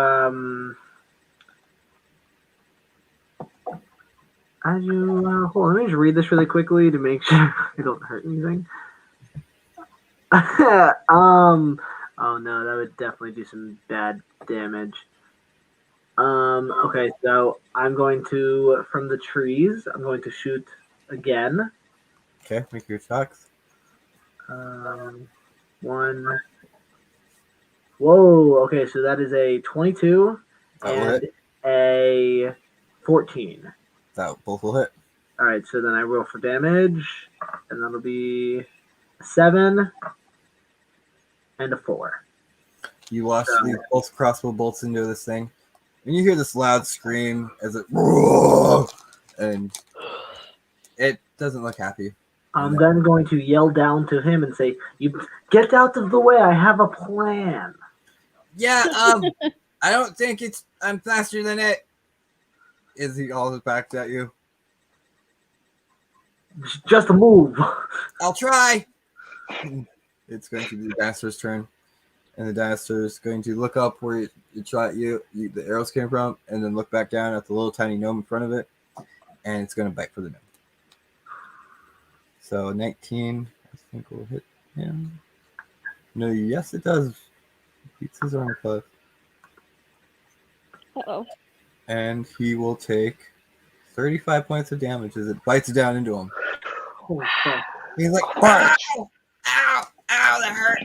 hold on, let me just read this really quickly to make sure I don't hurt anything. Oh no, that would definitely do some bad damage. Okay, so I'm going to, from the trees, I'm going to shoot again. Okay, make your attacks. One. Whoa, okay, so that is a 22 That will and hit. a 14. That both will hit. All right, so then I roll for damage, and that'll be a 7 and a 4. You launch So- these both crossbow bolts into this thing, and you hear this loud scream as it, and it doesn't look happy. I'm then going to yell down to him and say, "You get out of the way! I have a plan." Yeah, I don't think I'm faster than it. Is he all back at you? Just a move. I'll try. It's going to be the dinosaur's turn, and the dinosaur is going to look up where it shot the arrows came from, and then look back down at the little tiny gnome in front of it, and it's going to bite for the gnome. So 19, I think will hit him. No, yes, it does. Beats his armor class. Uh-oh. And he will take 35 points of damage as it bites down into him. Holy fuck. He's like, ow, ow, ow, that hurt,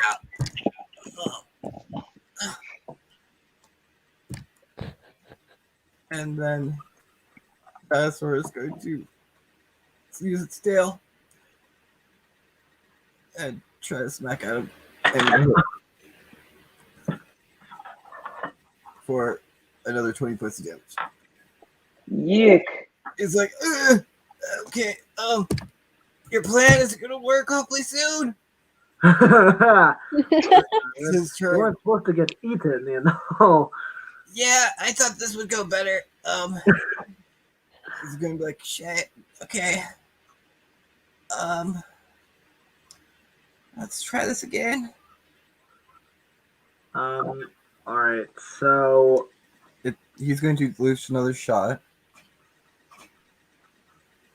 ow. And then dinosaur is going to use its tail and try to smack at him and for another 20 points of damage. Yick. He's like, okay, your plan isn't gonna work hopefully soon. It's his You turn. weren't supposed to get eaten, you know. Yeah, I thought this would go better. He's gonna be like, shit, okay. Let's try this again. All right. So He's going to lose another shot,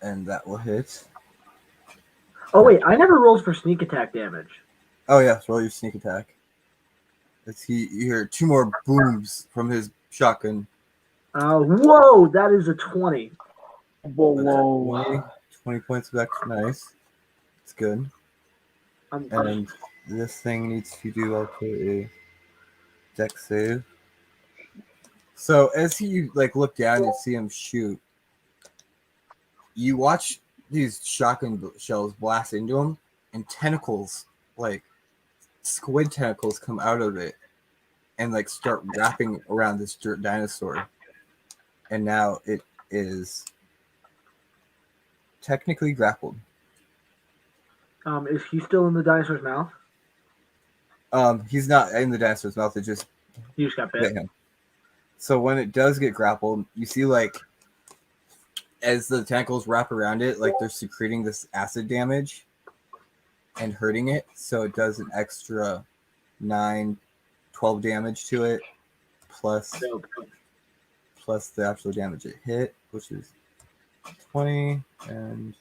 and that will hit. oh wait, I never rolled for sneak attack damage. Oh yeah, roll your sneak attack. You hear 2 more booms from his shotgun. Whoa, that is a 20. Whoa. 20 points of extra. Nice. It's good. And this thing needs to do also a dex save. So as you look down and see him shoot, you watch these shotgun shells blast into him, and tentacles, squid tentacles, come out of it and start wrapping around this dinosaur. And now it is technically grappled. Is he still in the dinosaur's mouth? He's not in the dinosaur's mouth. It just He just got hit bit. him. So when it does get grappled, you see as the tentacles wrap around it, they're secreting this acid damage and hurting it. So it does an extra 9, 12 damage to it, plus the actual damage it hit, which is 20 and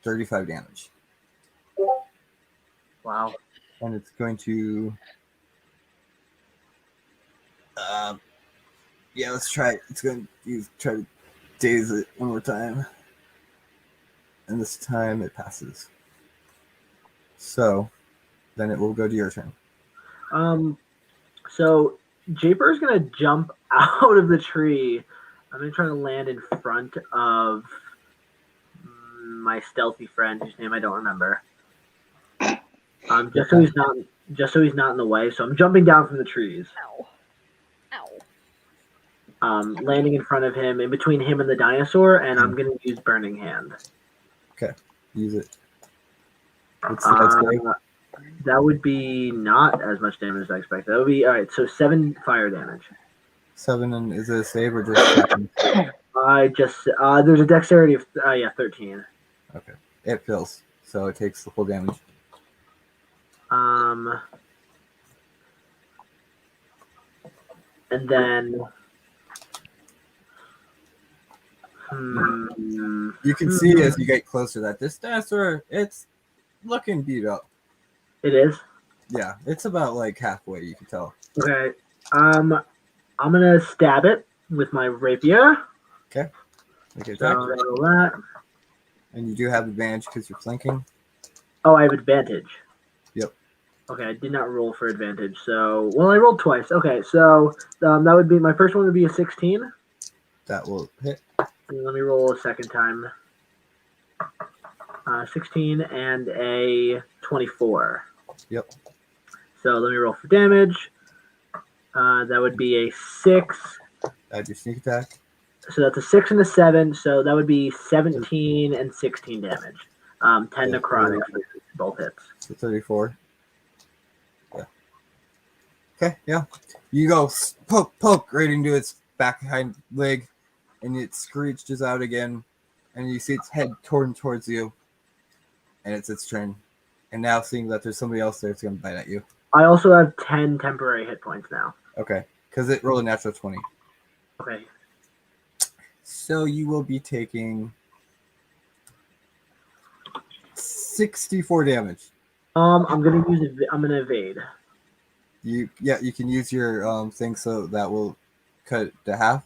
35 damage. Wow. And it's going to let's try it. It's going to try to daze it one more time. And this time it passes. So then it will go to your turn. So Japer's gonna jump out of the tree. I'm gonna try to land in front of my stealthy friend, whose name I don't remember. Just so he's not in the way. So I'm jumping down from the trees. Ow. Landing in front of him, in between him and the dinosaur, and I'm gonna use Burning Hand. Okay, use it. What's the next break? That would be not as much damage as I expected. That would be all right. So 7 fire damage. 7, and is it a save or just 7? There's a dexterity of 13. Okay, it fills, so it takes the full damage. And then You can see as you get closer that this dinosaur, it's looking beat up. It is? Yeah, it's about halfway, you can tell. Okay. I'm gonna stab it with my rapier. Okay. Okay, So roll that. and you do have advantage because you're flanking. Oh, I have advantage. Yep. Okay, I did not roll for advantage. So, I rolled twice. Okay, so that would be my first one would be a 16. That will hit. And let me roll a second time. 16 and a 24. Yep. So let me roll for damage. That would be a 6. Add your sneak attack. So that's a 6 and a 7. So that would be 17 and 16 damage. 10 necrotic for both hits. So 34. Yeah. Okay, yeah. You go poke right into its back hind leg, and it screeches out again, and you see its head torn towards you, and it's its turn. And now seeing that there's somebody else there, it's going to bite at you. I also have 10 temporary hit points now. Okay, because it rolled a natural 20. Okay. So you will be taking 64 damage. I'm gonna evade. You can use your thing, so that will cut it to half.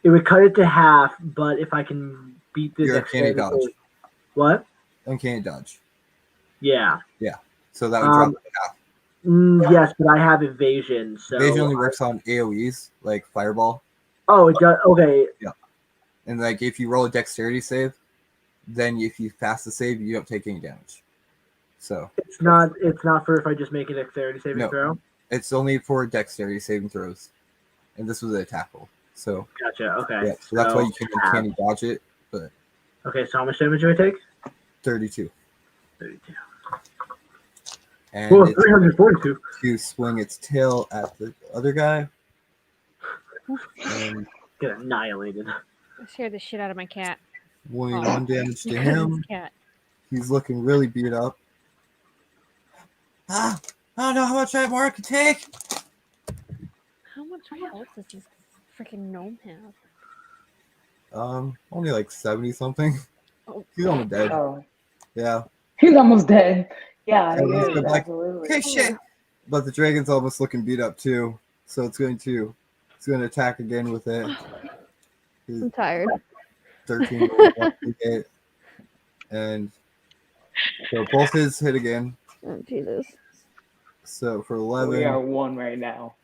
It would cut it to half, but if I can beat the Your uncanny dodge. What? Uncanny dodge. Yeah. So that would drop it to half. Yes, but I have evasion, so Evasion only works on AoEs, like Fireball. Oh, it does. Okay. And if you roll a dexterity save, then if you pass the save, you don't take any damage. So it's not for if I just make a dexterity saving throw. It's only for dexterity saving throws, and this was an attack roll. So gotcha. Okay. Yeah, so that's why you can uncanny dodge it. But okay, so how much damage do I take? 32. 32. And 342. To swing its tail at the other guy. And Get annihilated. I scared the shit out of my cat. 1 damage to him. Cat. He's looking really beat up. I don't know how much more I can take. How much health does this freaking gnome have? Only like 70 something. Oh, He's almost dead. Oh, Yeah. he's almost dead. Yeah, he And he's is, gonna be like, absolutely. okay, shit. But the dragon's almost looking beat up too, so it's going to attack again with it. I'm tired. 13 hit, and so both his hit again. Oh, Jesus. So for We 11, are one right now.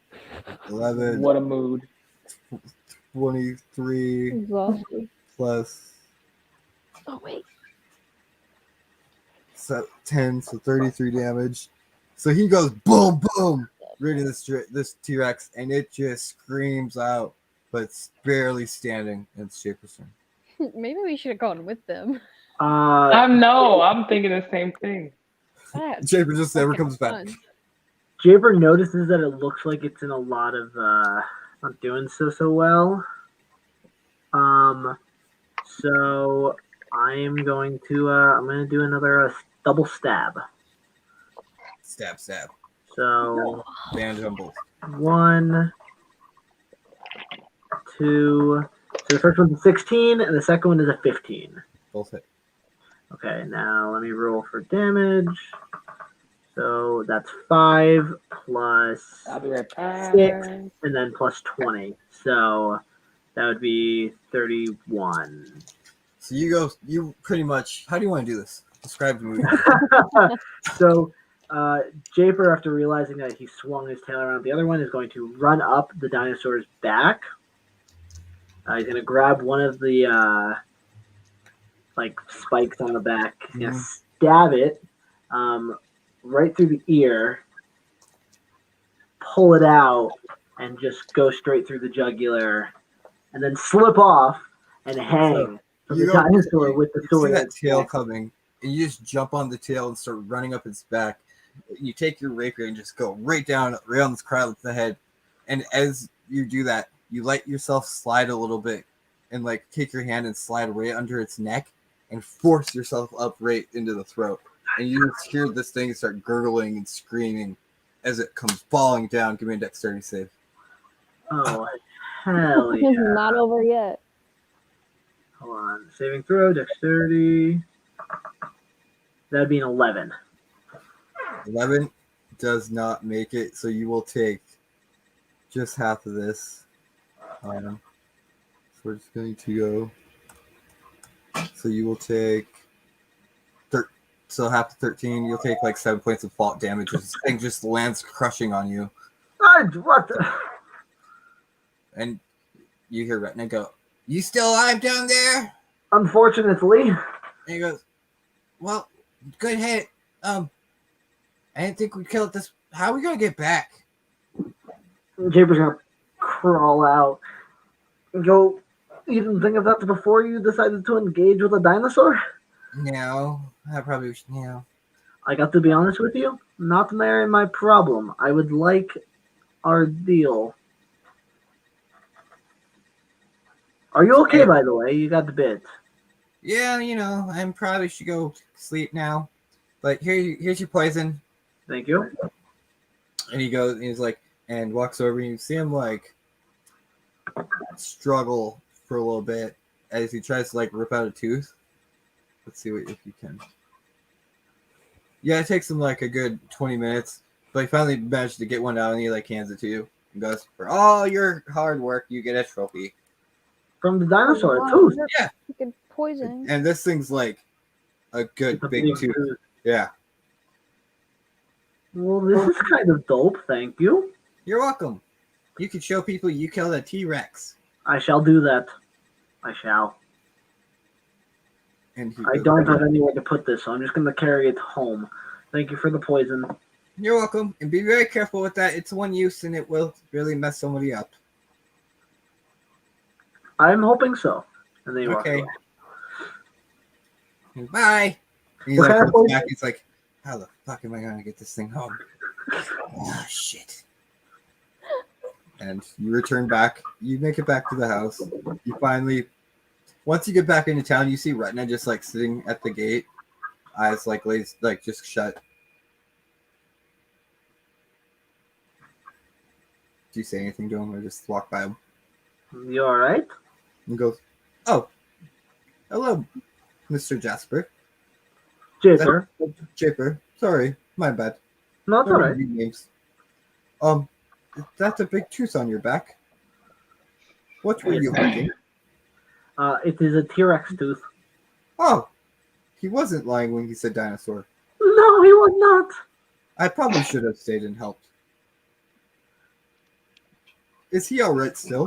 11, What a mood. 23 Exhausted. plus Oh, wait. 10, so 33 damage. So he goes boom, boom, right into this T-Rex, and it just screams out, but it's barely standing. And it's Shaper's turn. Maybe we should have gone with them. I'm thinking the same thing. That's Shaper just never fucking comes back. fun. Jaber notices that it looks like it's in a lot of not doing so well. So I'm going to do another double stab. Stab. So Band humbles. 1, 2. So the first one's a 16, and the second one is a 15. Both hit. Okay, now let me roll for damage. So that's 5 plus I'll be right back. 6, and then plus 20. So that would be 31. So you pretty much, how do you want to do this? Describe the movie. So Japer, after realizing that he swung his tail around, the other one is going to run up the dinosaur's back. He's going to grab one of the like spikes on the back. He's going to stab it right through the ear, pull it out, and just go straight through the jugular, and then slip off and hang from the dinosaur with the sword. You see that tail coming, and you just jump on the tail and start running up its back. You take your rapier and just go right on this crowd with the head. And as you do that, you let yourself slide a little bit and like take your hand and slide right under its neck and force yourself up right into the throat. And you just hear this thing start gurgling and screaming as it comes falling down. Give me a dexterity save. Oh, hell yeah. It's not over yet. Hold on. Saving throw, dexterity. That'd be an 11. 11 does not make it, so you will take just half of this. So we're just going to go. So you will take so half of 13. You'll take like 7 points of fault damage. This thing just lands crushing on you. What the? And you hear Retina go, "You still alive down there?" Unfortunately. And he goes, "Well, good hit. I didn't think we'd kill it this. How are we gonna get back?" Japer's gonna crawl out and go. You didn't think of that before you decided to engage with a dinosaur? No, I probably should. I got to be honest with you. Not marrying my problem. I would like our deal. Are you okay, by the way? You got the bit. Yeah, I probably should go sleep now. But here's your poison. Thank you. And he goes, and he's like, and walks over, and you see him like struggle for a little bit as he tries to like rip out a tooth. Let's see if you can. Yeah, it takes him like a good 20 minutes, but he finally managed to get one out, and he like hands it to you and goes, "For all your hard work, you get a trophy." From the dinosaur, Wow, tooth. Yeah. Freaking poison. And this thing's like a good big tooth. Yeah. Well, this is kind of dope. Thank you. You're welcome. You can show people you killed a T-Rex. I shall do that. I shall. And I don't have anywhere to put this, so I'm just going to carry it home. Thank you for the poison. You're welcome. And be very careful with that. It's one use, and it will really mess somebody up. I'm hoping so. And then he walks Okay. away. Bye. And he What like kind of looks poison? back. He's like, "How the fuck am I going to get this thing home?" Ah, shit. And you return back. You make it back to the house. You finally, once you get back into town, you see Retina just like sitting at the gate, eyes like glazed, like just shut. Do you say anything to him or just walk by him? You alright? He goes, "Oh, hello, Mr. Jasper. Japer. Japer. Sorry, my bad. No, it's Sorry, alright. read names. That's a big tooth on your back. What were you hunting? It is a T-Rex tooth. Oh, he wasn't lying when he said dinosaur. No, he was not. I probably should have stayed and helped. Is he alright still?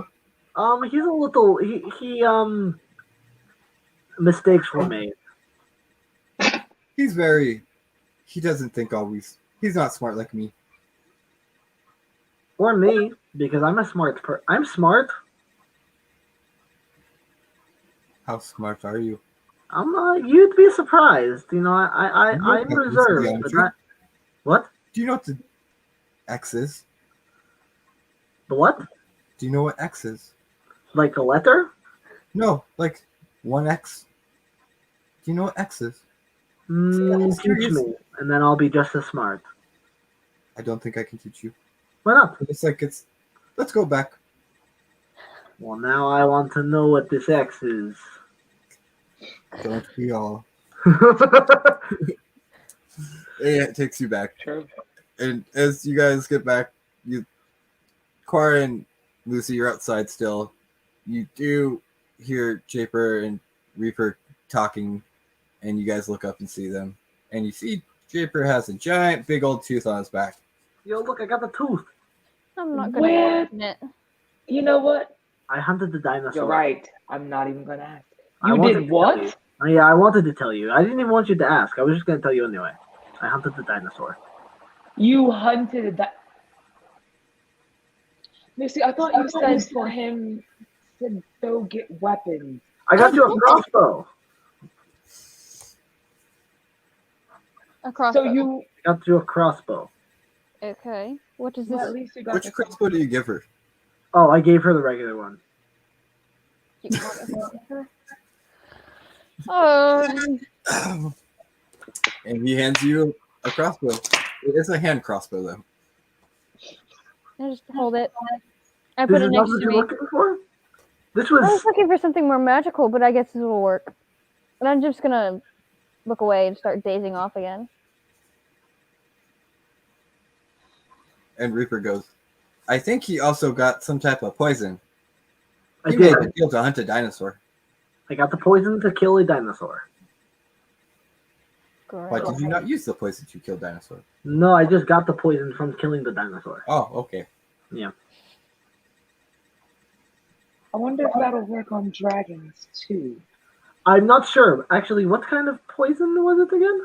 He's a little. Mistakes were made. He doesn't think always. He's not smart like me. Or me, because I'm a smart I'm smart. How smart are you? I'm not. You'd be surprised. You know, I'm what reserved. But geometry? what? Do you know what the X is? The what? Do you know what X is? Like a letter? No, like 1X. Do you know what X is? Teach serious? me, and then I'll be just as smart. I don't think I can teach you. Why not? Let's go back. Well, now I want to know what this X is. Don't we all? It takes you back. True. And as you guys get back, Cora and Lucy, you're outside still. You do hear Japer and Reaper talking, and you guys look up and see them. And you see Japer has a giant, big old tooth on his back. Yo, look, I got the tooth. I'm not gonna What? question it. You know what? I hunted the dinosaur. You're right. I'm not even gonna ask. I You wanted did to tell you. what? Oh, yeah, I wanted to tell you. I didn't even want you to ask. I was just going to tell you anyway. I hunted the dinosaur. You hunted that. Lucy, I thought you said for him to go get weapons. I got you a crossbow. Across. So you, I got you a crossbow. Okay. What does well, this? at least you got Which the crossbow do you give her? Oh, I gave her the regular one. Oh, And he hands you a crossbow. It's a hand crossbow, though. I just hold it. I This put is it not next what to you're me. looking for? This I was was... looking for something more magical, but I guess this will work. And I'm just gonna look away and start dazing off again. And Reaper goes, I think he also got some type of poison. I He may did. be able to hunt a dinosaur. I got the poison to kill a dinosaur. Great. Why did you not use the poison to kill dinosaur? No, I just got the poison from killing the dinosaur. Oh, okay. Yeah. I wonder if that'll work on dragons too. I'm not sure. Actually, what kind of poison was it again?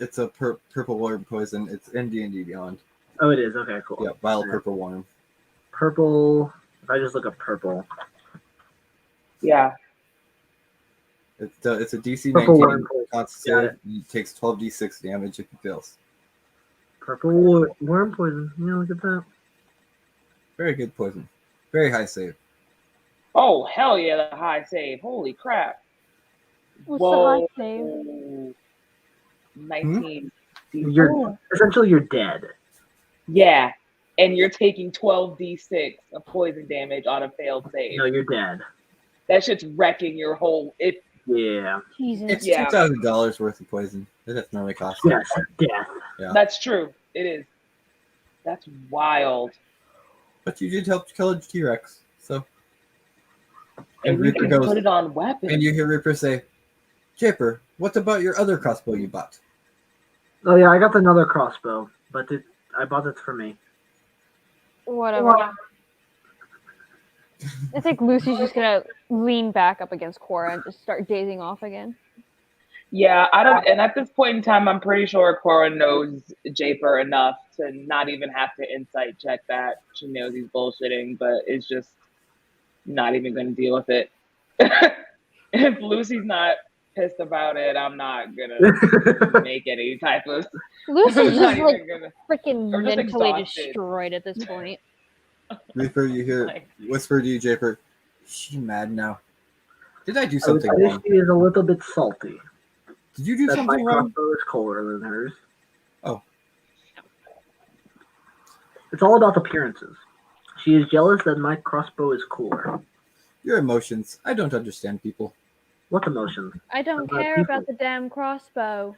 It's a purple worm poison. It's in D&D Beyond. Oh, it is. Okay, cool. Yeah, vile purple worm. Purple. If I just look up purple. Yeah. It's a DC Purple 19 worm poison. constitution. Got it. He takes 12d6 damage if he fails. Purple worm poison. Yeah, look at that. Very good poison. Very high save. Oh hell yeah, the high save. Holy crap. What's the high save? 19. You're essentially you're dead. Yeah. And you're taking 12d6 of poison damage on a failed save. No, you're dead. That shit's wrecking your whole Yeah. Jesus. It's Yeah. $2,000 worth of poison. It normally costs. Yes, death. Yeah. That's true. It is. That's wild. But you did help kill a T-Rex. So. And we Reaper can goes, put it on weapons. and you hear Reaper say, Japer, what about your other crossbow you bought? Oh yeah, I got another crossbow, but I bought it for me. Whatever. I think Lucy's just gonna lean back up against Cora and just start dazing off again. Yeah, I don't. And at this point in time, I'm pretty sure Cora knows Japer enough to not even have to insight check that. She knows he's bullshitting, but it's just not even going to deal with it. If Lucy's not pissed about it, I'm not gonna make any type of. Lucy's I'm not just like even gonna. freaking I'm just mentally exhausted. destroyed at this point. Reaper, you hear Like, whisper to you, Japer, is she mad now? Did I do I would something say wrong? she is a little bit salty. Did you do That my something wrong? crossbow is cooler than hers. Oh. It's all about appearances. She is jealous that my crossbow is cooler. Your emotions. I don't understand people. What emotions? I don't About care people. about the damn crossbow.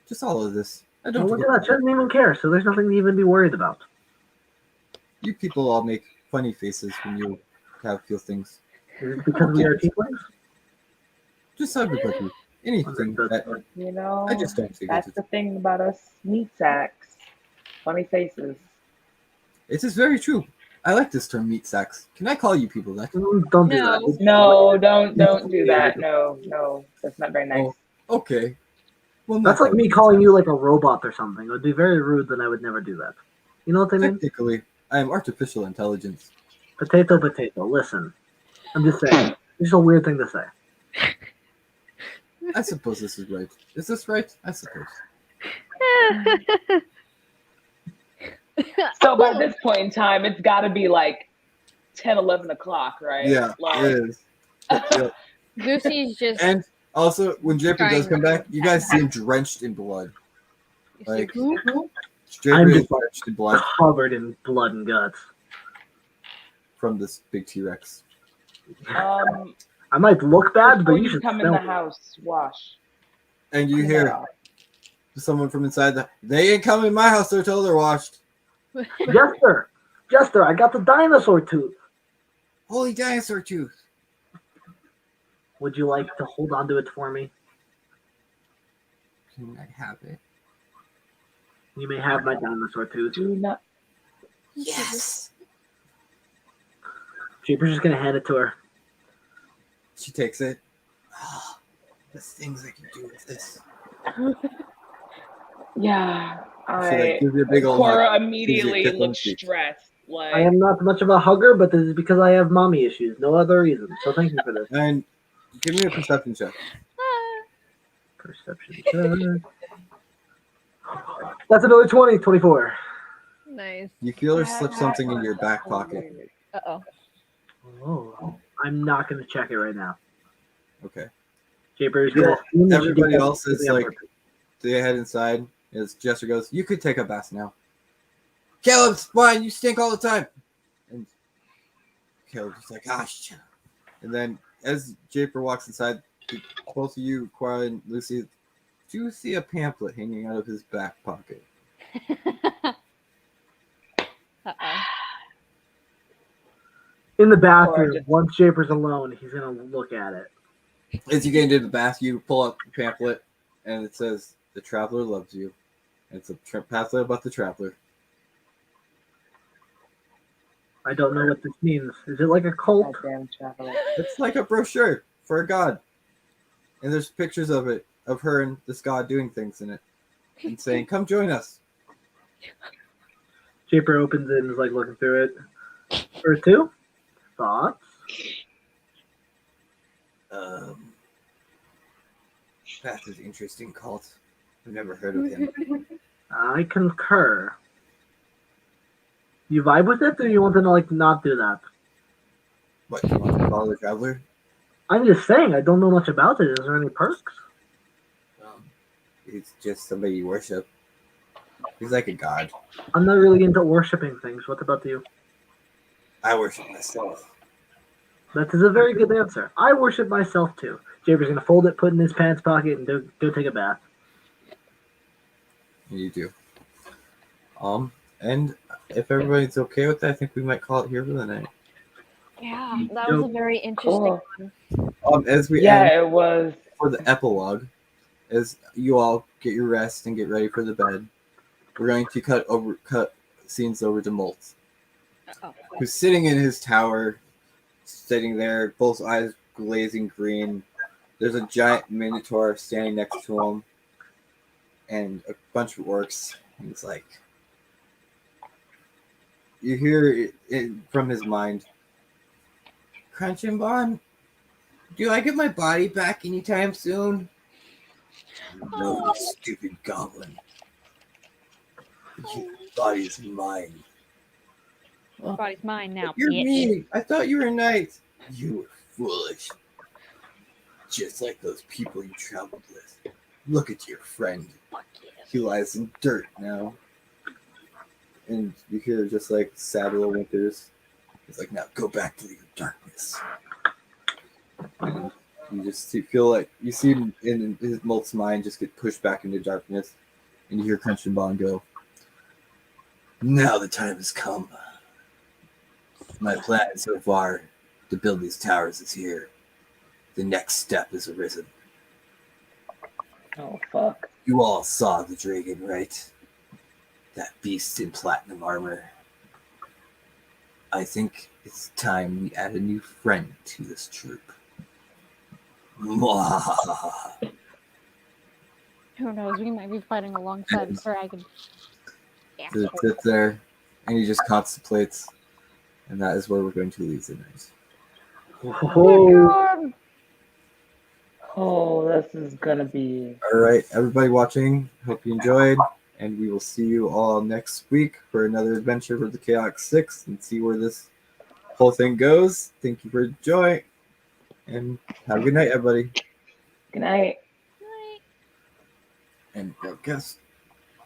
Just all of this. I Well, don't look get at that. She doesn't even care, so there's nothing to even be worried about. You people all make funny faces when you feel things. Is it because we are tieflings? Just everybody. Anything that You know, I just don't figure that's it. the thing about us meat sacks. Funny faces. It is very true. I like this term, meat sacks. Can I call you people that? Don't do No. that. No, don't do that. No, that's not very nice. Oh, okay. Well, That's not like me calling you like a robot or something. It would be very rude, and I would never do that. You know what I mean? Technically, I am artificial intelligence. Potato, potato. Listen, I'm just saying. It's just a weird thing to say. I suppose this is right. Is this right? I suppose. So by this point in time, it's got to be like 10, 11 o'clock, right? Yeah, Like, it is. Yep. Lucy's just And also, when Draper does come back, you guys see him Lucy's drenched in blood. Like, who? Draper I'm is just- drenched in blood Covered in blood and guts. from this big T-Rex. I might look bad, but before you you should come in smell the me. house, wash. And you Clean hear that off. someone from inside they ain't coming in my house until they're washed. Jester, I got the dinosaur tooth. Holy dinosaur tooth. Would you like to hold on to it for me? Can I have it? You may have my dinosaur tooth. Do not. Yes. Jeeper's just gonna hand it to her. She takes it. Ah, the things I can do with this. Yeah, She like gives you a big old Cora hug. immediately kiss on the looks cheek. stressed. Like, I am not much of a hugger, but this is because I have mommy issues. No other reason. So thank you for this. And give me a perception check. Perception check. That's another 20, 24. Nice. You feel her slip something in your back pocket. Uh-oh. Oh, I'm not gonna check it right now. Okay. Jeeper's Well, gonna. everybody else is like, they head inside. As Jester goes, you could take a bath now. Caleb's fine. You stink all the time. And Caleb's just like, gosh. And then as Japer walks inside, both of you, Quara and Lucy, do see a pamphlet hanging out of his back pocket. Uh-oh. In the bathroom, just- once Japer's alone, he's gonna look at it. As you get into the bath, you pull up the pamphlet, and it says, "The Traveler loves you." And it's a pamphlet about the Traveler. I don't know what this means. Is it like a cult? goddamn traveler. It's like a brochure for a god. And there's pictures of it, of her and this god doing things in it. And saying, come join us. Japer opens it and is like looking through it. Or two? Thoughts? That's an interesting cult. I've never heard of him. I concur. You vibe with it, or you want to like not do that? What, you want to follow the Traveler? I'm just saying, I don't know much about it. Is there any perks? He's just somebody you worship. He's like a god. I'm not really into worshiping things. What about you? I worship myself. That is a very good answer. I worship myself too. Japer's gonna fold it, put it in his pants pocket, and go take a bath. You do. And if everybody's okay with that, I think we might call it here for the night. Yeah, that was a very interesting Cool. one. As we Yeah, end it was. for the epilogue, as you all get your rest and get ready for the bed, we're going to cut scenes over to Molt, Oh. who's sitting in his tower, sitting there, both eyes glazing green. There's a giant minotaur standing next to him, and a bunch of orcs. And he's like, you hear it from his mind, Crunch and Bon, do I get my body back anytime soon? No, you stupid goblin. Your body is mine. Your body's mine now. You're bitch. me. I thought you were a knight. You were foolish. Just like those people you traveled with. Look at your friend. Fuck yeah. He lies in dirt now. and you hear just like sad little whimpers. He's like, now go back to the darkness. And you just feel like you see him in his Molt's mind just get pushed back into darkness, and you hear Crunch and Bond go, now the time has come. My plan so far to build these towers is here. The next step has arisen. Oh fuck. You all saw the dragon, right? That beast in platinum armor. I think it's time we add a new friend to this troop. Mwah. Who knows? We might be fighting alongside a dragon. So it sits there, and he just contemplates, and that is where we're going to leave the night. Oh, Oh, this is gonna be. All right, everybody watching, hope you enjoyed, and we will see you all next week for another adventure with the Chaotic Six and see where this whole thing goes. Thank you for joining, and have a good night, everybody. Good night. Night. And I guess